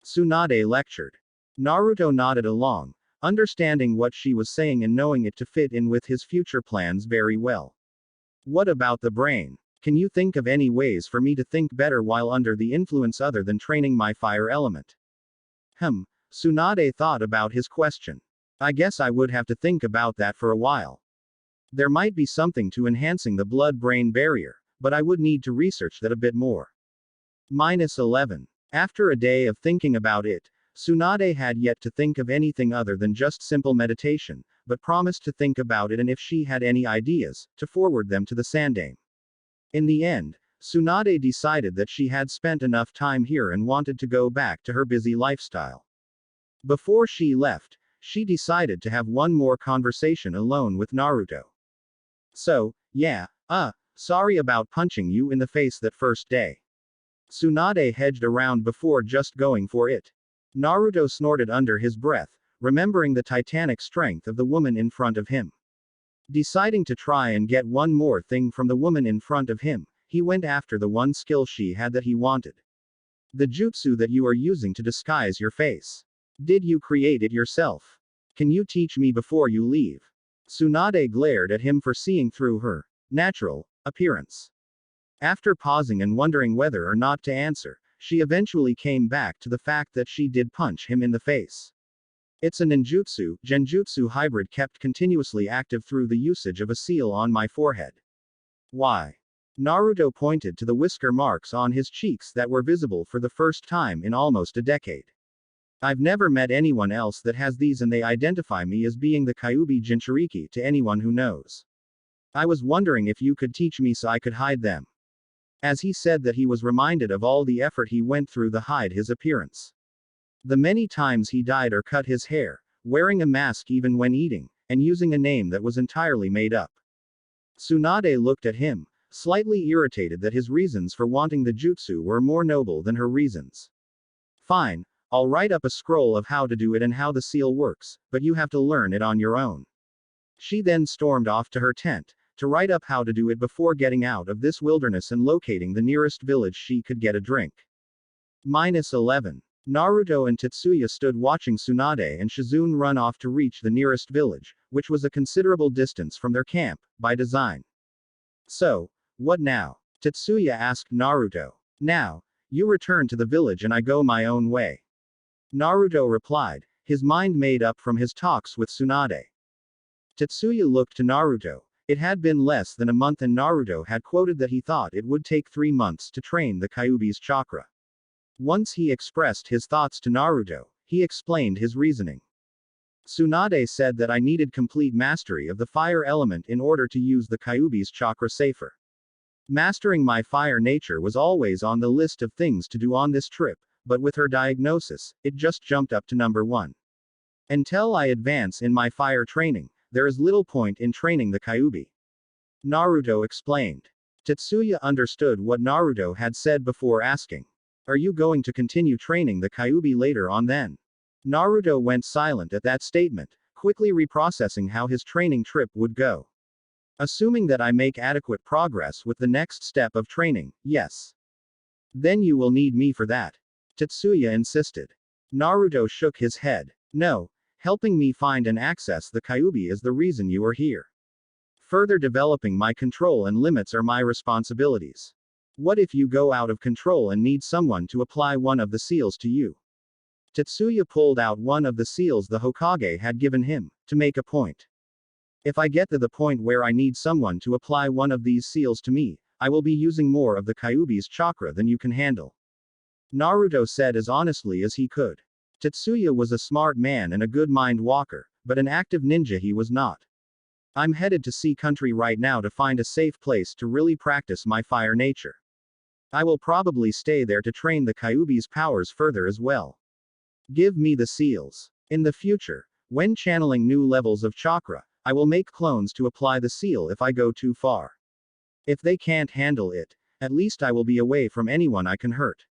A: Tsunade lectured. Naruto nodded along, understanding what she was saying and knowing it to fit in with his future plans very well. What about the brain? Can you think of any ways for me to think better while under the influence other than training my fire element? Tsunade thought about his question. I guess I would have to think about that for a while. There might be something to enhancing the blood-brain barrier, but I would need to research that a bit more. -11. After a day of thinking about it, Tsunade had yet to think of anything other than just simple meditation, but promised to think about it and if she had any ideas, to forward them to the Sandame. In the end, Tsunade decided that she had spent enough time here and wanted to go back to her busy lifestyle. Before she left, she decided to have one more conversation alone with Naruto. So, yeah, sorry about punching you in the face that first day. Tsunade hedged around before just going for it. Naruto snorted under his breath, remembering the titanic strength of the woman in front of him. Deciding to try and get one more thing from the woman in front of him, he went after the one skill she had that he wanted. The jutsu that you are using to disguise your face. Did you create it yourself? Can you teach me before you leave? Tsunade glared at him for seeing through her natural appearance. After pausing and wondering whether or not to answer, she eventually came back to the fact that she did punch him in the face. It's a ninjutsu, genjutsu hybrid kept continuously active through the usage of a seal on my forehead. Why? Naruto pointed to the whisker marks on his cheeks that were visible for the first time in almost a decade. I've never met anyone else that has these and they identify me as being the Kyubi Jinchuriki to anyone who knows. I was wondering if you could teach me so I could hide them. As he said that, he was reminded of all the effort he went through to hide his appearance. The many times he dyed or cut his hair, wearing a mask even when eating, and using a name that was entirely made up. Tsunade looked at him, slightly irritated that his reasons for wanting the jutsu were more noble than her reasons. Fine, I'll write up a scroll of how to do it and how the seal works, but you have to learn it on your own. She then stormed off to her tent, to write up how to do it before getting out of this wilderness and locating the nearest village she could get a drink. -11. Naruto and Tetsuya stood watching Tsunade and Shizune run off to reach the nearest village, which was a considerable distance from their camp, by design. So, what now? Tetsuya asked Naruto. Now, you return to the village and I go my own way. Naruto replied, his mind made up from his talks with Tsunade. Tetsuya looked to Naruto. It had been less than a month and Naruto had quoted that he thought it would take 3 months to train the Kyubi's chakra. Once he expressed his thoughts to Naruto, he explained his reasoning. Tsunade said that I needed complete mastery of the fire element in order to use the Kyubi's chakra safer. Mastering my fire nature was always on the list of things to do on this trip, but with her diagnosis, it just jumped up to number 1. Until I advance in my fire training, there is little point in training the Kyubi. Naruto explained. Tetsuya understood what Naruto had said before asking. Are you going to continue training the Kyubi later on then? Naruto went silent at that statement, quickly reprocessing how his training trip would go. Assuming that I make adequate progress with the next step of training, yes. Then you will need me for that. Tetsuya insisted. Naruto shook his head. No, helping me find and access the Kyubi is the reason you are here. Further developing my control and limits are my responsibilities. What if you go out of control and need someone to apply one of the seals to you? Tetsuya pulled out one of the seals the Hokage had given him, to make a point. If I get to the point where I need someone to apply one of these seals to me, I will be using more of the Kyubi's chakra than you can handle. Naruto said as honestly as he could. Tetsuya was a smart man and a good mind walker, but an active ninja he was not. I'm headed to Sea Country right now to find a safe place to really practice my fire nature. I will probably stay there to train the Kyubi's powers further as well. Give me the seals. In the future, when channeling new levels of chakra, I will make clones to apply the seal if I go too far. If they can't handle it, at least I will be away from anyone I can hurt.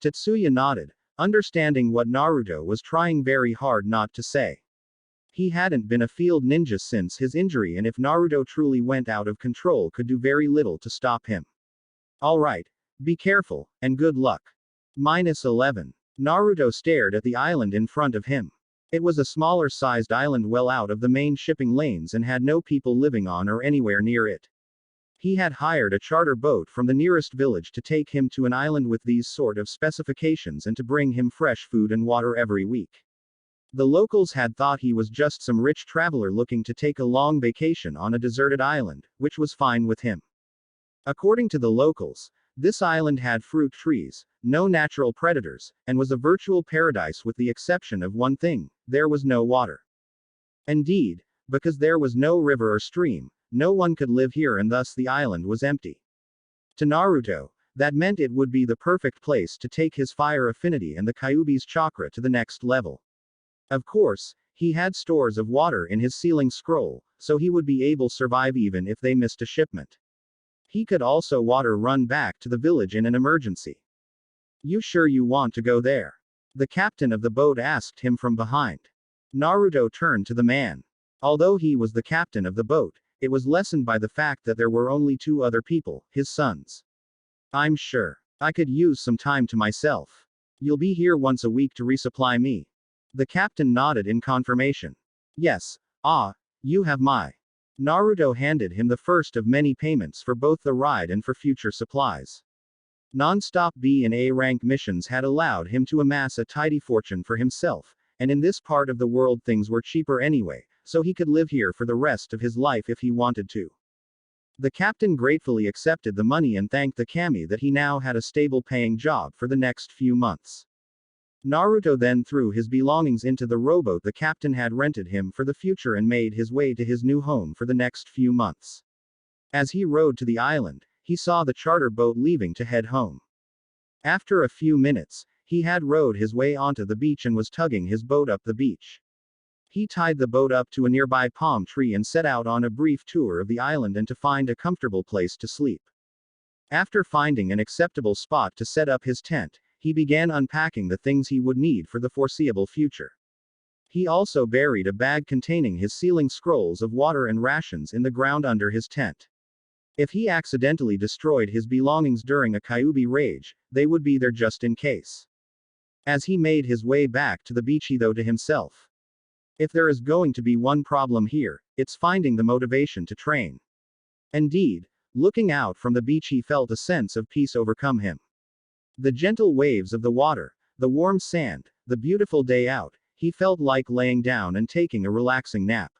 A: Tetsuya nodded, understanding what Naruto was trying very hard not to say. He hadn't been a field ninja since his injury, and if Naruto truly went out of control, could do very little to stop him. Alright, be careful, and good luck. -11. Naruto stared at the island in front of him. It was a smaller sized island well out of the main shipping lanes and had no people living on or anywhere near it. He had hired a charter boat from the nearest village to take him to an island with these sort of specifications and to bring him fresh food and water every week. The locals had thought he was just some rich traveler looking to take a long vacation on a deserted island, which was fine with him. According to the locals, this island had fruit trees, no natural predators, and was a virtual paradise with the exception of one thing: there was no water. Indeed, because there was no river or stream, no one could live here, and thus the island was empty. To Naruto, that meant it would be the perfect place to take his fire affinity and the Kyubi's chakra to the next level. Of course, he had stores of water in his sealing scroll, so he would be able to survive even if they missed a shipment. He could also water run back to the village in an emergency. You sure you want to go there? The captain of the boat asked him from behind. Naruto turned to the man. Although he was the captain of the boat, it was lessened by the fact that there were only two other people, his sons. I'm sure. I could use some time to myself. You'll be here once a week to resupply me. The captain nodded in confirmation. Yes, you have my. Naruto handed him the first of many payments for both the ride and for future supplies. Non-stop B and A rank missions had allowed him to amass a tidy fortune for himself, and in this part of the world things were cheaper anyway, so he could live here for the rest of his life if he wanted to. The captain gratefully accepted the money and thanked the kami that he now had a stable paying job for the next few months. Naruto then threw his belongings into the rowboat the captain had rented him for the future and made his way to his new home for the next few months. As he rowed to the island, he saw the charter boat leaving to head home. After a few minutes, he had rowed his way onto the beach and was tugging his boat up the beach. He tied the boat up to a nearby palm tree and set out on a brief tour of the island and to find a comfortable place to sleep. After finding an acceptable spot to set up his tent, he began unpacking the things he would need for the foreseeable future. He also buried a bag containing his sealing scrolls of water and rations in the ground under his tent. If he accidentally destroyed his belongings during a Kyubi rage, they would be there just in case. As he made his way back to the beach, he thought to himself, if there is going to be one problem here, it's finding the motivation to train. Indeed, looking out from the beach, he felt a sense of peace overcome him. The gentle waves of the water, the warm sand, the beautiful day out, he felt like laying down and taking a relaxing nap.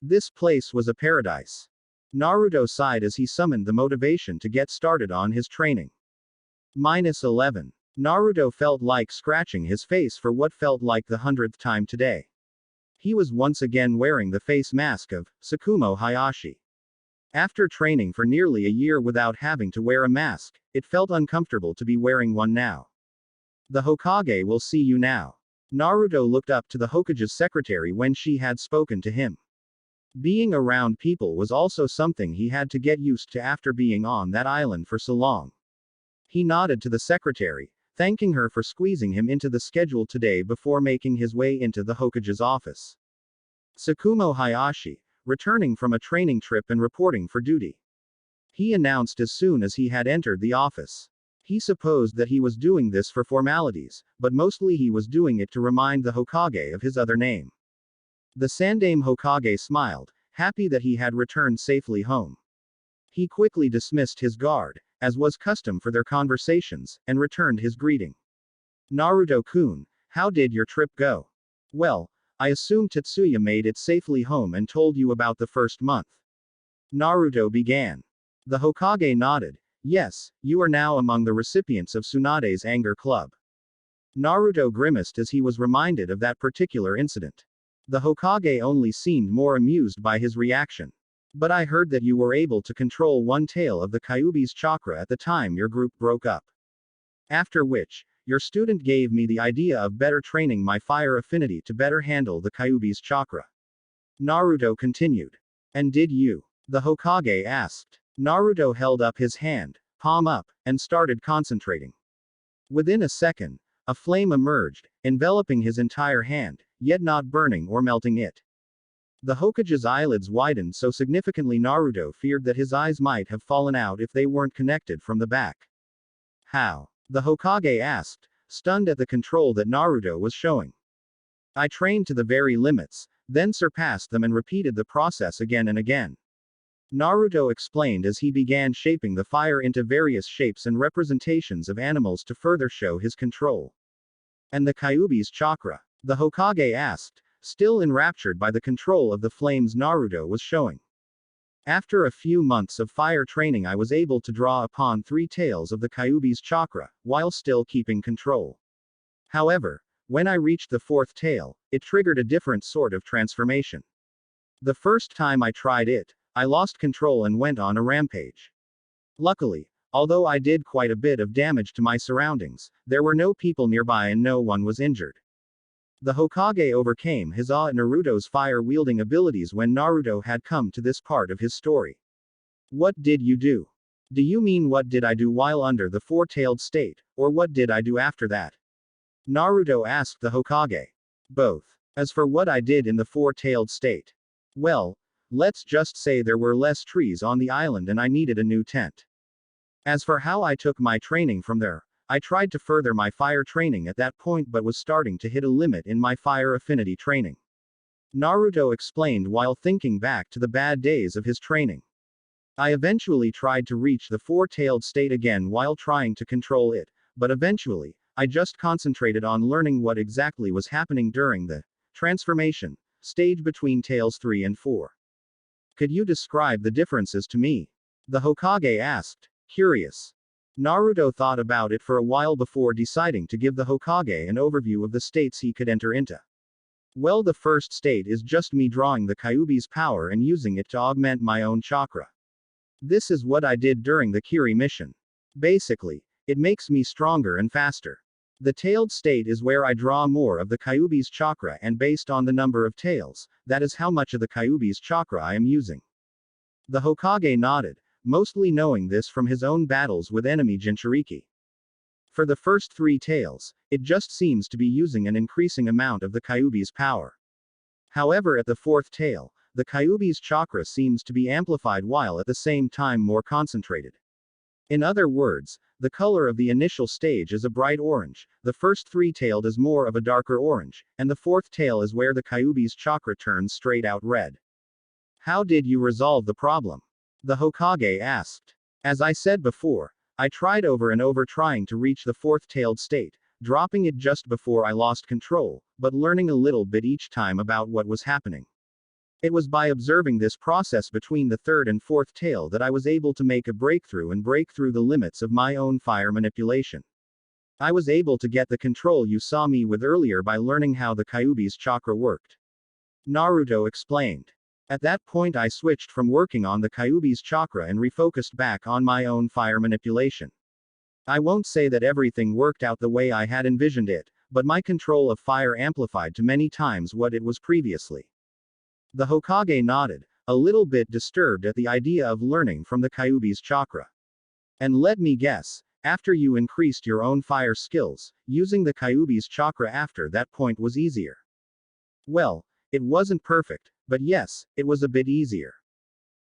A: This place was a paradise. Naruto sighed as he summoned the motivation to get started on his training. -11. Naruto felt like scratching his face for what felt like the 100th time today. He was once again wearing the face mask of Tsukumo Hayashi. After training for nearly a year without having to wear a mask, it felt uncomfortable to be wearing one now. The Hokage will see you now. Naruto looked up to the Hokage's secretary when she had spoken to him. Being around people was also something he had to get used to after being on that island for so long. He nodded to the secretary, thanking her for squeezing him into the schedule today before making his way into the Hokage's office. Tsukumo Hayashi, returning from a training trip and reporting for duty. He announced as soon as he had entered the office. He supposed that he was doing this for formalities, but mostly he was doing it to remind the Hokage of his other name. The Sandaime Hokage smiled, happy that he had returned safely home. He quickly dismissed his guard, as was custom for their conversations, and returned his greeting. Naruto-kun, how did your trip go? Well, I assume Tetsuya made it safely home and told you about the first month. Naruto began. The Hokage nodded. Yes, you are now among the recipients of Tsunade's anger club. Naruto grimaced as he was reminded of that particular incident. The Hokage only seemed more amused by his reaction. But I heard that you were able to control one tail of the Kyubi's chakra at the time your group broke up. After which, your student gave me the idea of better training my fire affinity to better handle the Kyubi's chakra. Naruto continued. And did you? The Hokage asked. Naruto held up his hand, palm up, and started concentrating. Within a second, a flame emerged, enveloping his entire hand, yet not burning or melting it. The Hokage's eyelids widened so significantly Naruto feared that his eyes might have fallen out if they weren't connected from the back. How? The Hokage asked, stunned at the control that Naruto was showing. I trained to the very limits, then surpassed them and repeated the process again and again. Naruto explained as he began shaping the fire into various shapes and representations of animals to further show his control. And the Kyubi's chakra? The Hokage asked, still enraptured by the control of the flames Naruto was showing. After a few months of fire training I was able to draw upon 3 tails of the Kyubi's chakra, while still keeping control. However, when I reached the 4th tail, it triggered a different sort of transformation. The first time I tried it, I lost control and went on a rampage. Luckily, although I did quite a bit of damage to my surroundings, there were no people nearby and no one was injured. The Hokage overcame his awe at Naruto's fire-wielding abilities when Naruto had come to this part of his story. What did you do? Do you mean what did I do while under the 4-tailed state, or what did I do after that? Naruto asked the Hokage. Both. As for what I did in the 4-tailed state. Well, let's just say there were less trees on the island and I needed a new tent. As for how I took my training from there, I tried to further my fire training at that point but was starting to hit a limit in my fire affinity training. Naruto explained while thinking back to the bad days of his training. I eventually tried to reach the 4-tailed state again while trying to control it, but eventually, I just concentrated on learning what exactly was happening during the transformation stage between tails 3 and 4. Could you describe the differences to me? The Hokage asked, curious. Naruto thought about it for a while before deciding to give the Hokage an overview of the states he could enter into. Well, the first state is just me drawing the Kyubi's power and using it to augment my own chakra. This is what I did during the Kiri mission. Basically, it makes me stronger and faster. The tailed state is where I draw more of the Kyubi's chakra and based on the number of tails, that is how much of the Kyubi's chakra I am using. The Hokage nodded, mostly knowing this from his own battles with enemy Jinchuriki. For the first 3 tails, it just seems to be using an increasing amount of the Kyubi's power. However, at the 4th tail, the Kyubi's chakra seems to be amplified while at the same time more concentrated. In other words, the color of the initial stage is a bright orange, the first 3-tailed is more of a darker orange, and the 4th tail is where the Kyubi's chakra turns straight out red. How did you resolve the problem? The Hokage asked. As I said before, I tried over and over trying to reach the 4th-tailed state, dropping it just before I lost control, but learning a little bit each time about what was happening. It was by observing this process between the 3rd and 4th tail that I was able to make a breakthrough and break through the limits of my own fire manipulation. I was able to get the control you saw me with earlier by learning how the Kyubi's chakra worked. Naruto explained. At that point I switched from working on the Kyubi's chakra and refocused back on my own fire manipulation. I won't say that everything worked out the way I had envisioned it, but my control of fire amplified to many times what it was previously. The Hokage nodded, a little bit disturbed at the idea of learning from the Kyubi's chakra. And let me guess, after you increased your own fire skills, using the Kyubi's chakra after that point was easier. Well, it wasn't perfect, but yes, it was a bit easier.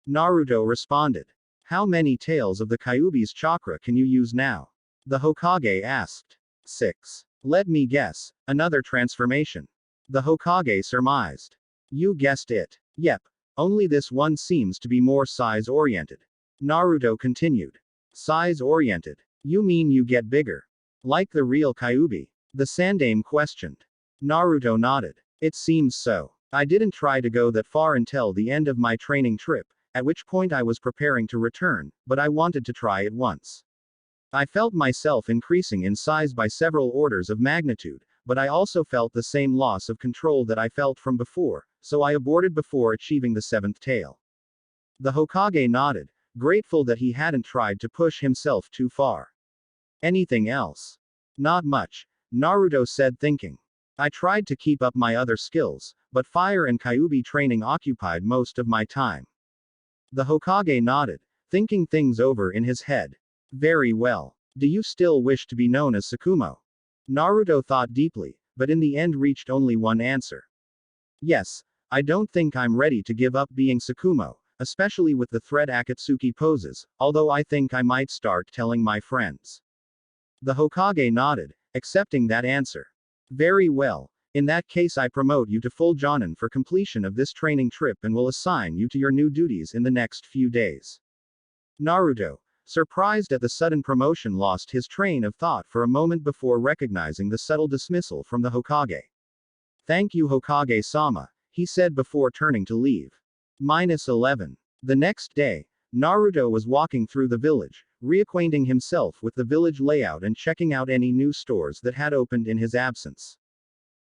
A: Naruto responded. How many tails of the Kyubi's chakra can you use now? The Hokage asked. 6. Let me guess, another transformation. The Hokage surmised. You guessed it. Yep. Only this one seems to be more size-oriented. Naruto continued. Size-oriented? You mean you get bigger? Like the real Kyubi? The Sandaime questioned. Naruto nodded. It seems so. I didn't try to go that far until the end of my training trip, at which point I was preparing to return, but I wanted to try it once. I felt myself increasing in size by several orders of magnitude, but I also felt the same loss of control that I felt from before, so I aborted before achieving the 7th tail. The Hokage nodded, grateful that he hadn't tried to push himself too far. Anything else? Not much, Naruto said, thinking. I tried to keep up my other skills, but fire and Kyubi training occupied most of my time. The Hokage nodded, thinking things over in his head. Very well. Do you still wish to be known as Tsukumo? Naruto thought deeply, but in the end reached only one answer. Yes, I don't think I'm ready to give up being Tsukumo, especially with the thread Akatsuki poses, although I think I might start telling my friends. The Hokage nodded, accepting that answer. Very well. In that case I promote you to full Jonin for completion of this training trip and will assign you to your new duties in the next few days. Naruto, surprised at the sudden promotion, lost his train of thought for a moment before recognizing the subtle dismissal from the Hokage. Thank you Hokage-sama, he said before turning to leave. -11. The next day, Naruto was walking through the village, reacquainting himself with the village layout and checking out any new stores that had opened in his absence.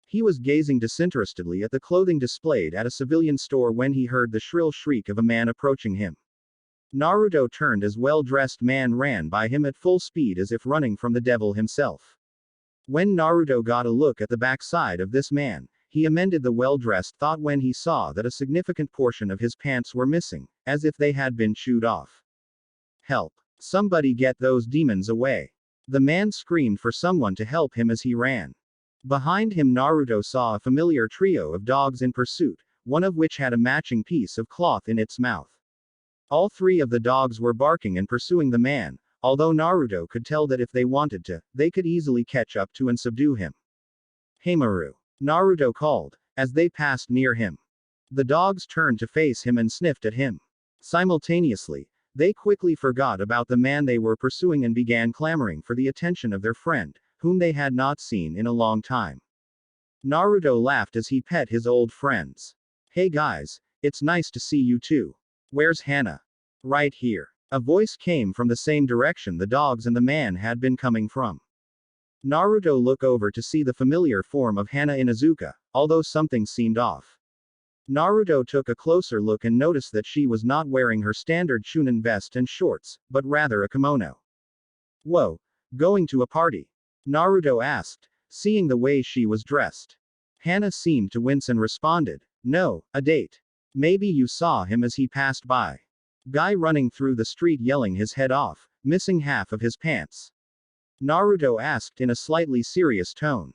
A: He was gazing disinterestedly at the clothing displayed at a civilian store when he heard the shrill shriek of a man approaching him. Naruto turned as well-dressed man ran by him at full speed as if running from the devil himself. When Naruto got a look at the backside of this man, he amended the well-dressed thought when he saw that a significant portion of his pants were missing, as if they had been chewed off. Help! Somebody get those demons away! The man screamed for someone to help him as he ran. Behind him Naruto saw a familiar trio of dogs in pursuit, one of which had a matching piece of cloth in its mouth. All three of the dogs were barking and pursuing the man, although Naruto could tell that if they wanted to, they could easily catch up to and subdue him. Heimaru! Naruto called, as they passed near him. The dogs turned to face him and sniffed at him. Simultaneously, they quickly forgot about the man they were pursuing and began clamoring for the attention of their friend, whom they had not seen in a long time. Naruto laughed as he pet his old friends. Hey guys, it's nice to see you too. Where's Hana? Right here. A voice came from the same direction the dogs and the man had been coming from. Naruto looked over to see the familiar form of Hana Inuzuka, although something seemed off. Naruto took a closer look and noticed that she was not wearing her standard Chunin vest and shorts, but rather a kimono. Whoa, going to a party? Naruto asked, seeing the way she was dressed. Hana seemed to wince and responded, no, a date. Maybe you saw him as he passed by. Guy running through the street yelling his head off, missing half of his pants. Naruto asked in a slightly serious tone.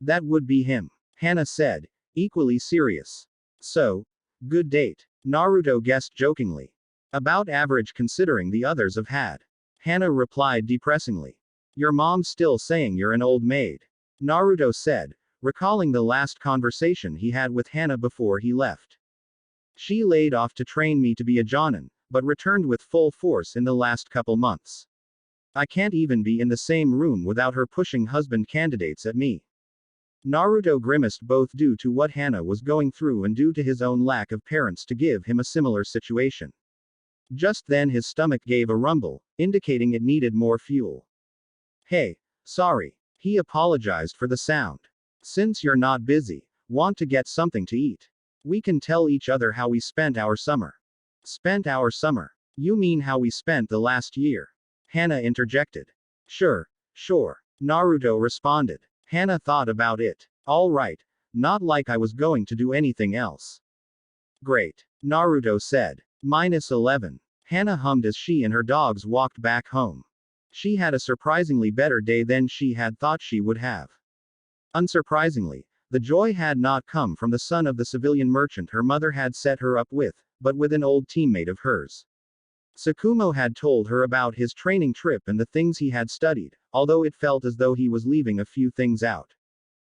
A: That would be him, Hana said, equally serious. So, good date. Naruto guessed jokingly. About average considering the others have had. Hana replied depressingly. Your mom's still saying you're an old maid. Naruto said, recalling the last conversation he had with Hana before he left. She laid off to train me to be a jonin, but returned with full force in the last couple months. I can't even be in the same room without her pushing husband candidates at me. Naruto grimaced, both due to what Hana was going through and due to his own lack of parents to give him a similar situation. Just then his stomach gave a rumble, indicating it needed more fuel. Hey, sorry. He apologized for the sound. Since you're not busy, want to get something to eat? We can tell each other how we spent our summer. Spent our summer? You mean how we spent the last year? Hana interjected. Sure, Naruto responded. Hana thought about it. All right. Not like I was going to do anything else. Great. Naruto said. -11. Hana hummed as she and her dogs walked back home. She had a surprisingly better day than she had thought she would have. Unsurprisingly, the joy had not come from the son of the civilian merchant her mother had set her up with, but with an old teammate of hers. Tsukumo had told her about his training trip and the things he had studied, although it felt as though he was leaving a few things out.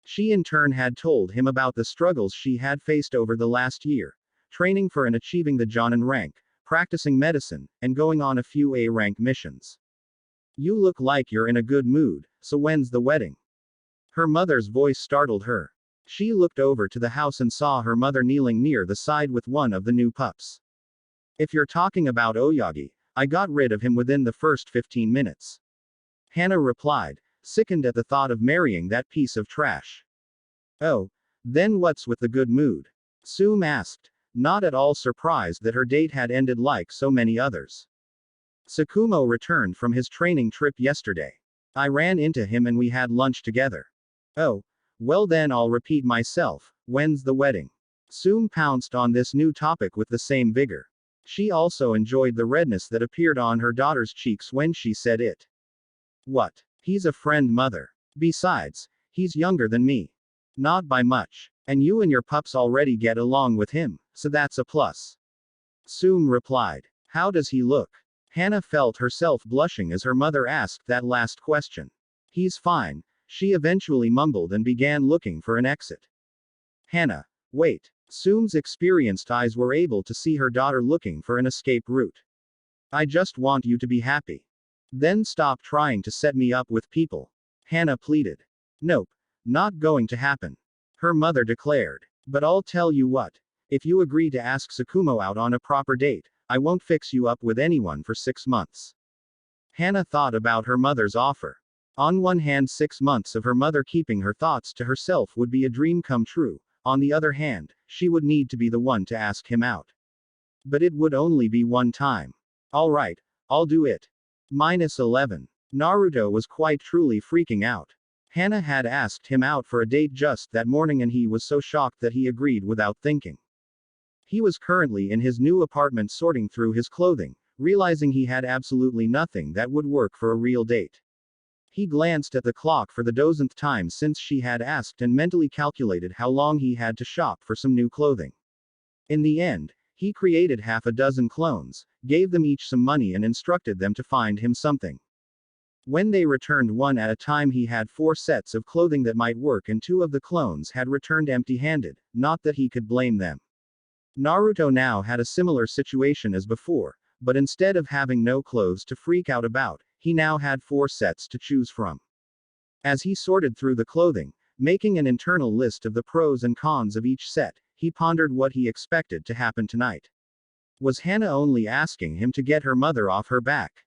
A: She in turn had told him about the struggles she had faced over the last year, training for and achieving the Jonin rank, practicing medicine, and going on a few A-rank missions. You look like you're in a good mood, so when's the wedding? Her mother's voice startled her. She looked over to the house and saw her mother kneeling near the side with one of the new pups. If you're talking about Oyagi, I got rid of him within the first 15 minutes. Hana replied, sickened at the thought of marrying that piece of trash. Oh, then what's with the good mood? Tsume asked, not at all surprised that her date had ended like so many others. Tsukumo returned from his training trip yesterday. I ran into him and we had lunch together. Oh, well then I'll repeat myself, when's the wedding? Tsume pounced on this new topic with the same vigor. She also enjoyed the redness that appeared on her daughter's cheeks when she said it. What? He's a friend, mother. Besides, he's younger than me. Not by much. And you and your pups already get along with him, so that's a plus. Tsume replied. How does he look? Hana felt herself blushing as her mother asked that last question. He's fine, she eventually mumbled and began looking for an exit. Hana. Wait. Tsume's experienced eyes were able to see her daughter looking for an escape route. I just want you to be happy. Then stop trying to set me up with people. Hana pleaded. Nope. Not going to happen. Her mother declared. But I'll tell you what. If you agree to ask Tsukumo out on a proper date, I won't fix you up with anyone for 6 months. Hana thought about her mother's offer. On one hand, 6 months of her mother keeping her thoughts to herself would be a dream come true. On the other hand, she would need to be the one to ask him out. But it would only be one time. Alright, I'll do it. -11. Naruto was quite truly freaking out. Hana had asked him out for a date just that morning and he was so shocked that he agreed without thinking. He was currently in his new apartment sorting through his clothing, realizing he had absolutely nothing that would work for a real date. He glanced at the clock for the dozenth time since she had asked and mentally calculated how long he had to shop for some new clothing. In the end, he created half a dozen clones, gave them each some money and instructed them to find him something. When they returned one at a time, he had 4 sets of clothing that might work and 2 of the clones had returned empty-handed, not that he could blame them. Naruto now had a similar situation as before, but instead of having no clothes to freak out about, he now had 4 sets to choose from. As he sorted through the clothing, making an internal list of the pros and cons of each set, he pondered what he expected to happen tonight. Was Hana only asking him to get her mother off her back?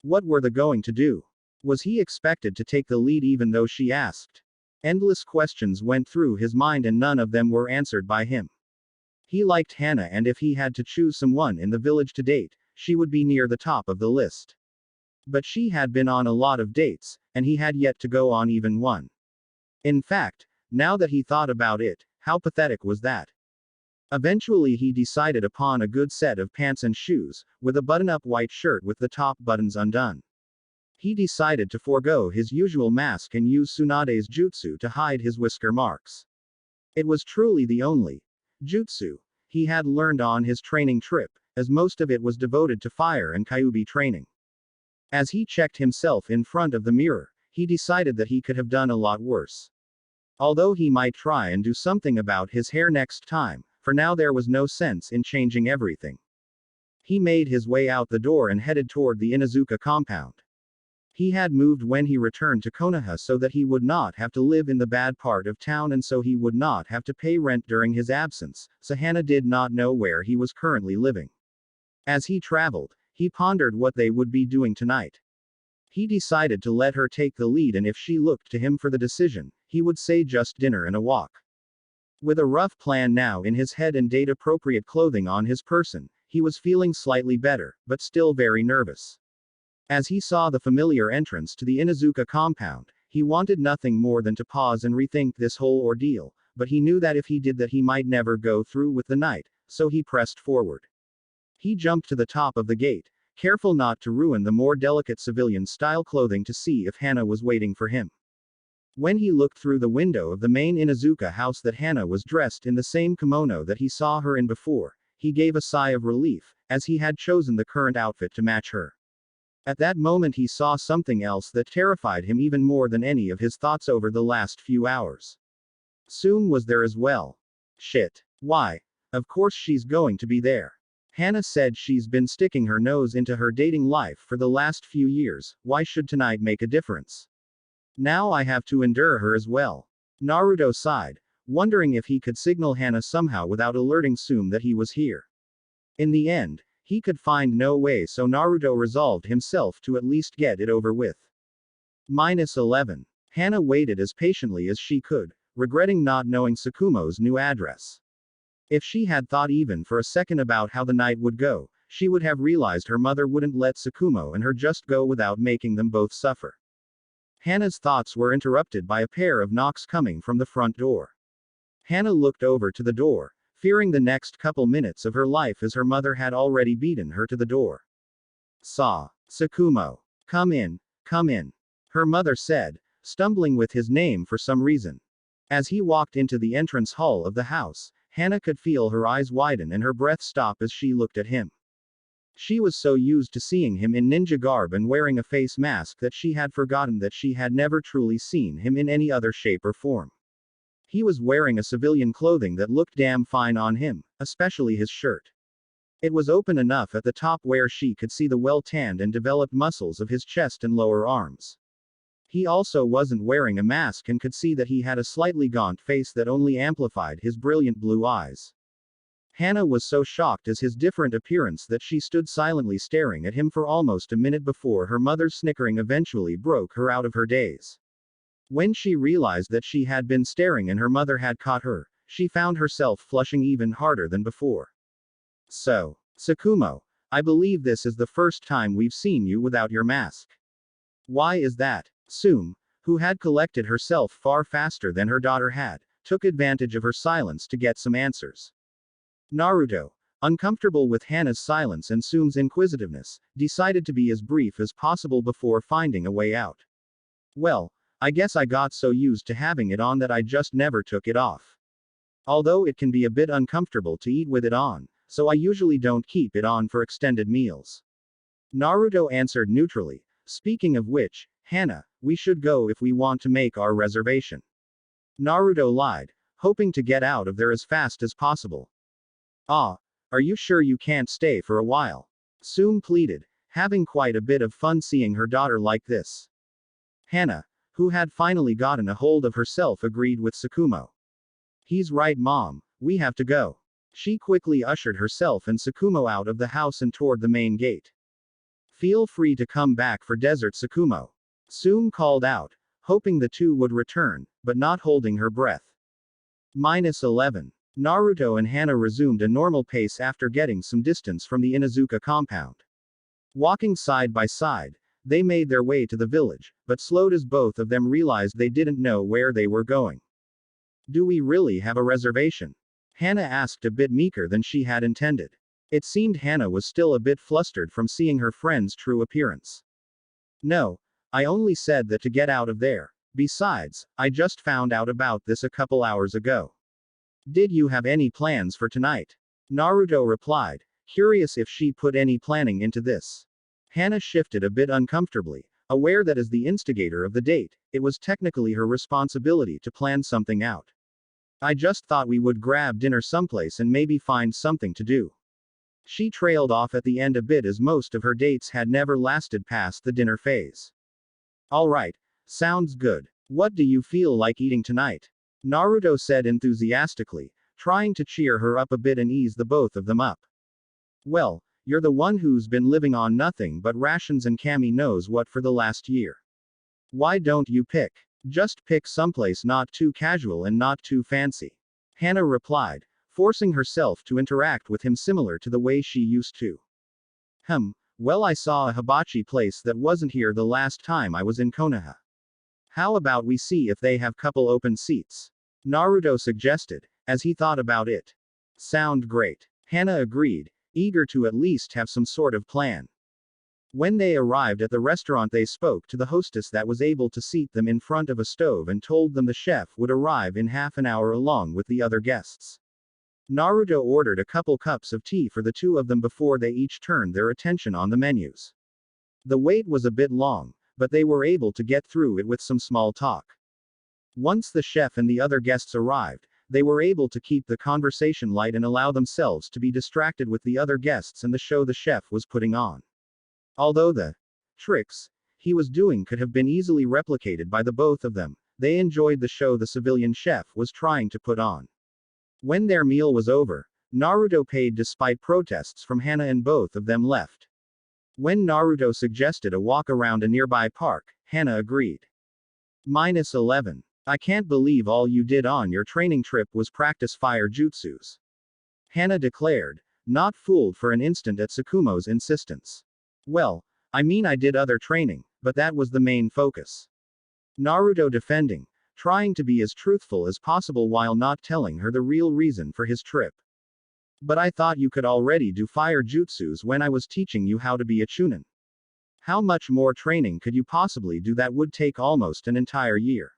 A: What were they going to do? Was he expected to take the lead even though she asked? Endless questions went through his mind and none of them were answered by him. He liked Hana and if he had to choose someone in the village to date, she would be near the top of the list. But she had been on a lot of dates, and he had yet to go on even one. In fact, now that he thought about it, how pathetic was that? Eventually he decided upon a good set of pants and shoes, with a button-up white shirt with the top buttons undone. He decided to forego his usual mask and use Tsunade's jutsu to hide his whisker marks. It was truly the only jutsu he had learned on his training trip, as most of it was devoted to fire and Kyubi training. As he checked himself in front of the mirror, he decided that he could have done a lot worse. Although he might try and do something about his hair next time, for now there was no sense in changing everything. He made his way out the door and headed toward the Inuzuka compound. He had moved when he returned to Konoha so that he would not have to live in the bad part of town and so he would not have to pay rent during his absence, so Hana did not know where he was currently living. As he traveled, he pondered what they would be doing tonight. He decided to let her take the lead and if she looked to him for the decision, he would say just dinner and a walk. With a rough plan now in his head and date-appropriate clothing on his person, he was feeling slightly better, but still very nervous. As he saw the familiar entrance to the Inuzuka compound, he wanted nothing more than to pause and rethink this whole ordeal, but he knew that if he did that he might never go through with the night, so he pressed forward. He jumped to the top of the gate, careful not to ruin the more delicate civilian-style clothing to see if Hana was waiting for him. When he looked through the window of the main Inuzuka house that Hana was dressed in the same kimono that he saw her in before, he gave a sigh of relief, as he had chosen the current outfit to match her. At that moment he saw something else that terrified him even more than any of his thoughts over the last few hours. Tsume was there as well. Shit. Why? Of course she's going to be there. Hana said she's been sticking her nose into her dating life for the last few years, why should tonight make a difference? Now I have to endure her as well. Naruto sighed, wondering if he could signal Hana somehow without alerting Tsume that he was here. In the end, he could find no way so Naruto resolved himself to at least get it over with. -11. Hana waited as patiently as she could, regretting not knowing Tsukumo's new address. If she had thought even for a second about how the night would go, she would have realized her mother wouldn't let Tsukumo and her just go without making them both suffer. Hana's thoughts were interrupted by a pair of knocks coming from the front door. Hana looked over to the door, fearing the next couple minutes of her life as her mother had already beaten her to the door. Tsukumo. Come in, her mother said, stumbling with his name for some reason. As he walked into the entrance hall of the house, Hana could feel her eyes widen and her breath stop as she looked at him. She was so used to seeing him in ninja garb and wearing a face mask that she had forgotten that she had never truly seen him in any other shape or form. He was wearing a civilian clothing that looked damn fine on him, especially his shirt. It was open enough at the top where she could see the well-tanned and developed muscles of his chest and lower arms. He also wasn't wearing a mask and could see that he had a slightly gaunt face that only amplified his brilliant blue eyes. Hana was so shocked at his different appearance that she stood silently staring at him for almost a minute before her mother's snickering eventually broke her out of her daze. When she realized that she had been staring and her mother had caught her, she found herself flushing even harder than before. So, Tsukumo, I believe this is the first time we've seen you without your mask. Why is that? Tsume, who had collected herself far faster than her daughter had, took advantage of her silence to get some answers. Naruto, uncomfortable with Hana's silence and Tsume's inquisitiveness, decided to be as brief as possible before finding a way out. Well, I guess I got so used to having it on that I just never took it off. Although it can be a bit uncomfortable to eat with it on, so I usually don't keep it on for extended meals. Naruto answered neutrally, speaking of which, Hana, we should go if we want to make our reservation. Naruto lied, hoping to get out of there as fast as possible. Ah, are you sure you can't stay for a while? Tsume pleaded, having quite a bit of fun seeing her daughter like this. Hana, who had finally gotten a hold of herself, agreed with Tsukumo. He's right, Mom, we have to go. She quickly ushered herself and Tsukumo out of the house and toward the main gate. Feel free to come back for dessert, Tsukumo. Tsume called out, hoping the two would return, but not holding her breath. -11. Naruto and Hana resumed a normal pace after getting some distance from the Inuzuka compound. Walking side by side, they made their way to the village, but slowed as both of them realized they didn't know where they were going. Do we really have a reservation? Hana asked a bit meeker than she had intended. It seemed Hana was still a bit flustered from seeing her friend's true appearance. No, I only said that to get out of there. Besides, I just found out about this a couple hours ago. Did you have any plans for tonight? Naruto replied, curious if she put any planning into this. Hana shifted a bit uncomfortably, aware that as the instigator of the date, it was technically her responsibility to plan something out. I just thought we would grab dinner someplace and maybe find something to do. She trailed off at the end a bit as most of her dates had never lasted past the dinner phase. Alright, sounds good. What do you feel like eating tonight? Naruto said enthusiastically, trying to cheer her up a bit and ease the both of them up. Well, you're the one who's been living on nothing but rations and Kami knows what for the last year. Why don't you pick? Just pick someplace not too casual and not too fancy. Hana replied, forcing herself to interact with him similar to the way she used to. Well, I saw a hibachi place that wasn't here the last time I was in Konoha. How about we see if they have couple open seats? Naruto suggested, as he thought about it. Sound great. Hana agreed, eager to at least have some sort of plan. When they arrived at the restaurant, they spoke to the hostess that was able to seat them in front of a stove and told them the chef would arrive in half an hour along with the other guests. Naruto ordered a couple cups of tea for the two of them before they each turned their attention on the menus. The wait was a bit long, but they were able to get through it with some small talk. Once the chef and the other guests arrived, they were able to keep the conversation light and allow themselves to be distracted with the other guests and the show the chef was putting on. Although the tricks he was doing could have been easily replicated by the both of them, they enjoyed the show the civilian chef was trying to put on. When their meal was over, Naruto paid despite protests from Hana and both of them left. When Naruto suggested a walk around a nearby park, Hana agreed. -11. I can't believe all you did on your training trip was practice fire jutsus. Hana declared, not fooled for an instant at Tsukumo's insistence. Well, I mean I did other training, but that was the main focus. Naruto defending, trying to be as truthful as possible while not telling her the real reason for his trip. But I thought you could already do fire jutsus when I was teaching you how to be a chunin. How much more training could you possibly do that would take almost an entire year?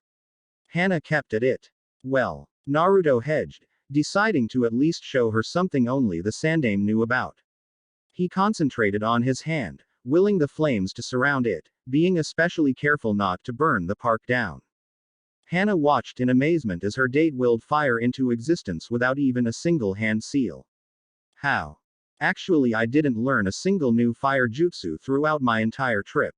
A: Hana kept at it. Well, Naruto hedged, deciding to at least show her something only the Sandaime knew about. He concentrated on his hand, willing the flames to surround it, being especially careful not to burn the park down. Hana watched in amazement as her date willed fire into existence without even a single hand seal. How? Actually, I didn't learn a single new fire jutsu throughout my entire trip.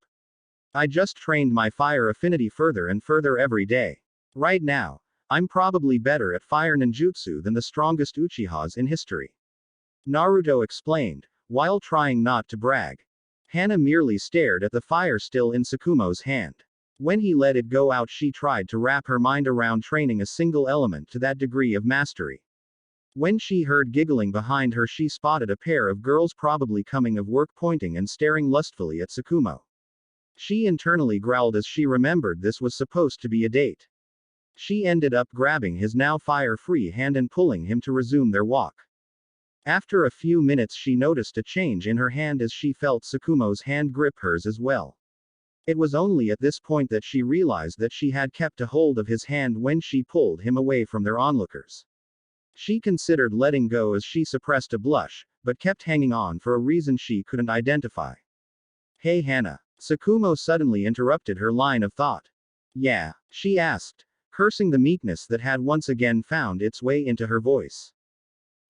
A: I just trained my fire affinity further and further every day. Right now, I'm probably better at fire ninjutsu than the strongest Uchihas in history. Naruto explained, while trying not to brag. Hana merely stared at the fire still in Tsukumo's hand. When he let it go out, she tried to wrap her mind around training a single element to that degree of mastery. When she heard giggling behind her, she spotted a pair of girls probably coming of work, pointing and staring lustfully at Tsukumo. She internally growled as she remembered this was supposed to be a date. She ended up grabbing his now fire-free hand and pulling him to resume their walk. After a few minutes, she noticed a change in her hand as she felt Tsukumo's hand grip hers as well. It was only at this point that she realized that she had kept a hold of his hand when she pulled him away from their onlookers. She considered letting go as she suppressed a blush, but kept hanging on for a reason she couldn't identify. Hey Hana. Tsukumo suddenly interrupted her line of thought. Yeah? She asked, cursing the meekness that had once again found its way into her voice.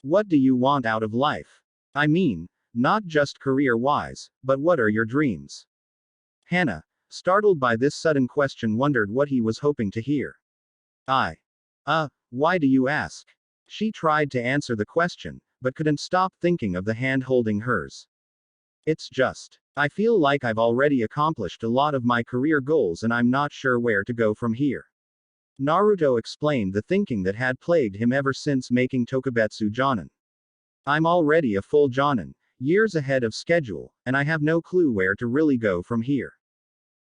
A: What do you want out of life? I mean, not just career-wise, but what are your dreams? Hana, startled by this sudden question, wondered what he was hoping to hear. Why do you ask? She tried to answer the question, but couldn't stop thinking of the hand holding hers. It's just, I feel like I've already accomplished a lot of my career goals and I'm not sure where to go from here. Naruto explained the thinking that had plagued him ever since making Tokubetsu Jonin. I'm already a full Jonin, years ahead of schedule, and I have no clue where to really go from here.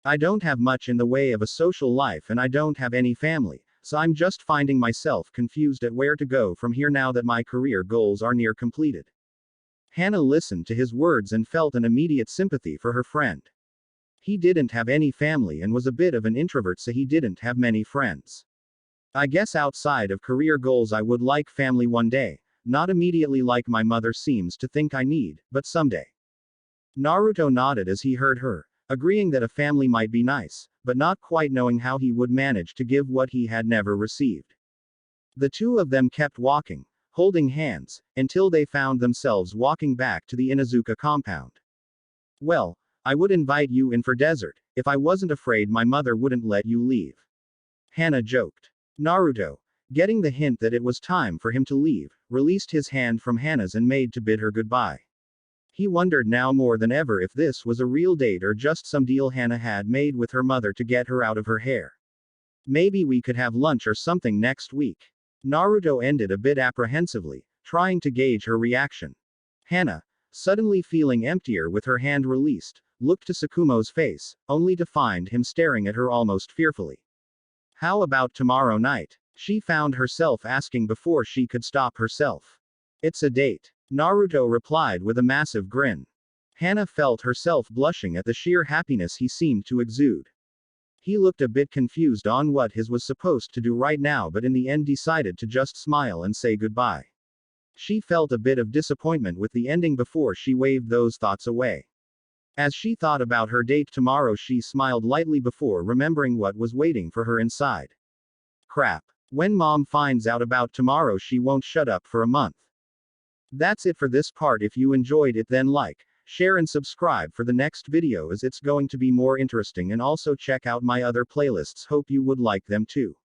A: I don't have much in the way of a social life and I don't have any family, so I'm just finding myself confused at where to go from here now that my career goals are near completed. Hana listened to his words and felt an immediate sympathy for her friend. He didn't have any family and was a bit of an introvert, so he didn't have many friends. I guess outside of career goals I would like family one day, not immediately like my mother seems to think I need, but someday. Naruto nodded as he heard her, agreeing that a family might be nice, but not quite knowing how he would manage to give what he had never received. The two of them kept walking, holding hands, until they found themselves walking back to the Inuzuka compound. Well, I would invite you in for dessert, if I wasn't afraid my mother wouldn't let you leave. Hana joked. Naruto, getting the hint that it was time for him to leave, released his hand from Hana's and made to bid her goodbye. He wondered now more than ever if this was a real date or just some deal Hana had made with her mother to get her out of her hair. Maybe we could have lunch or something next week. Naruto ended a bit apprehensively, trying to gauge her reaction. Hana, suddenly feeling emptier with her hand released, looked to Tsukumo's face, only to find him staring at her almost fearfully. How about tomorrow night? She found herself asking before she could stop herself. It's a date. Naruto replied with a massive grin. Hana felt herself blushing at the sheer happiness he seemed to exude. He looked a bit confused on what his was supposed to do right now, but in the end decided to just smile and say goodbye. She felt a bit of disappointment with the ending before she waved those thoughts away. As she thought about her date tomorrow, she smiled lightly before remembering what was waiting for her inside. Crap. When mom finds out about tomorrow, she won't shut up for a month. That's it for this part. If you enjoyed it, then like, share and subscribe for the next video as it's going to be more interesting, and also check out my other playlists. Hope you would like them too.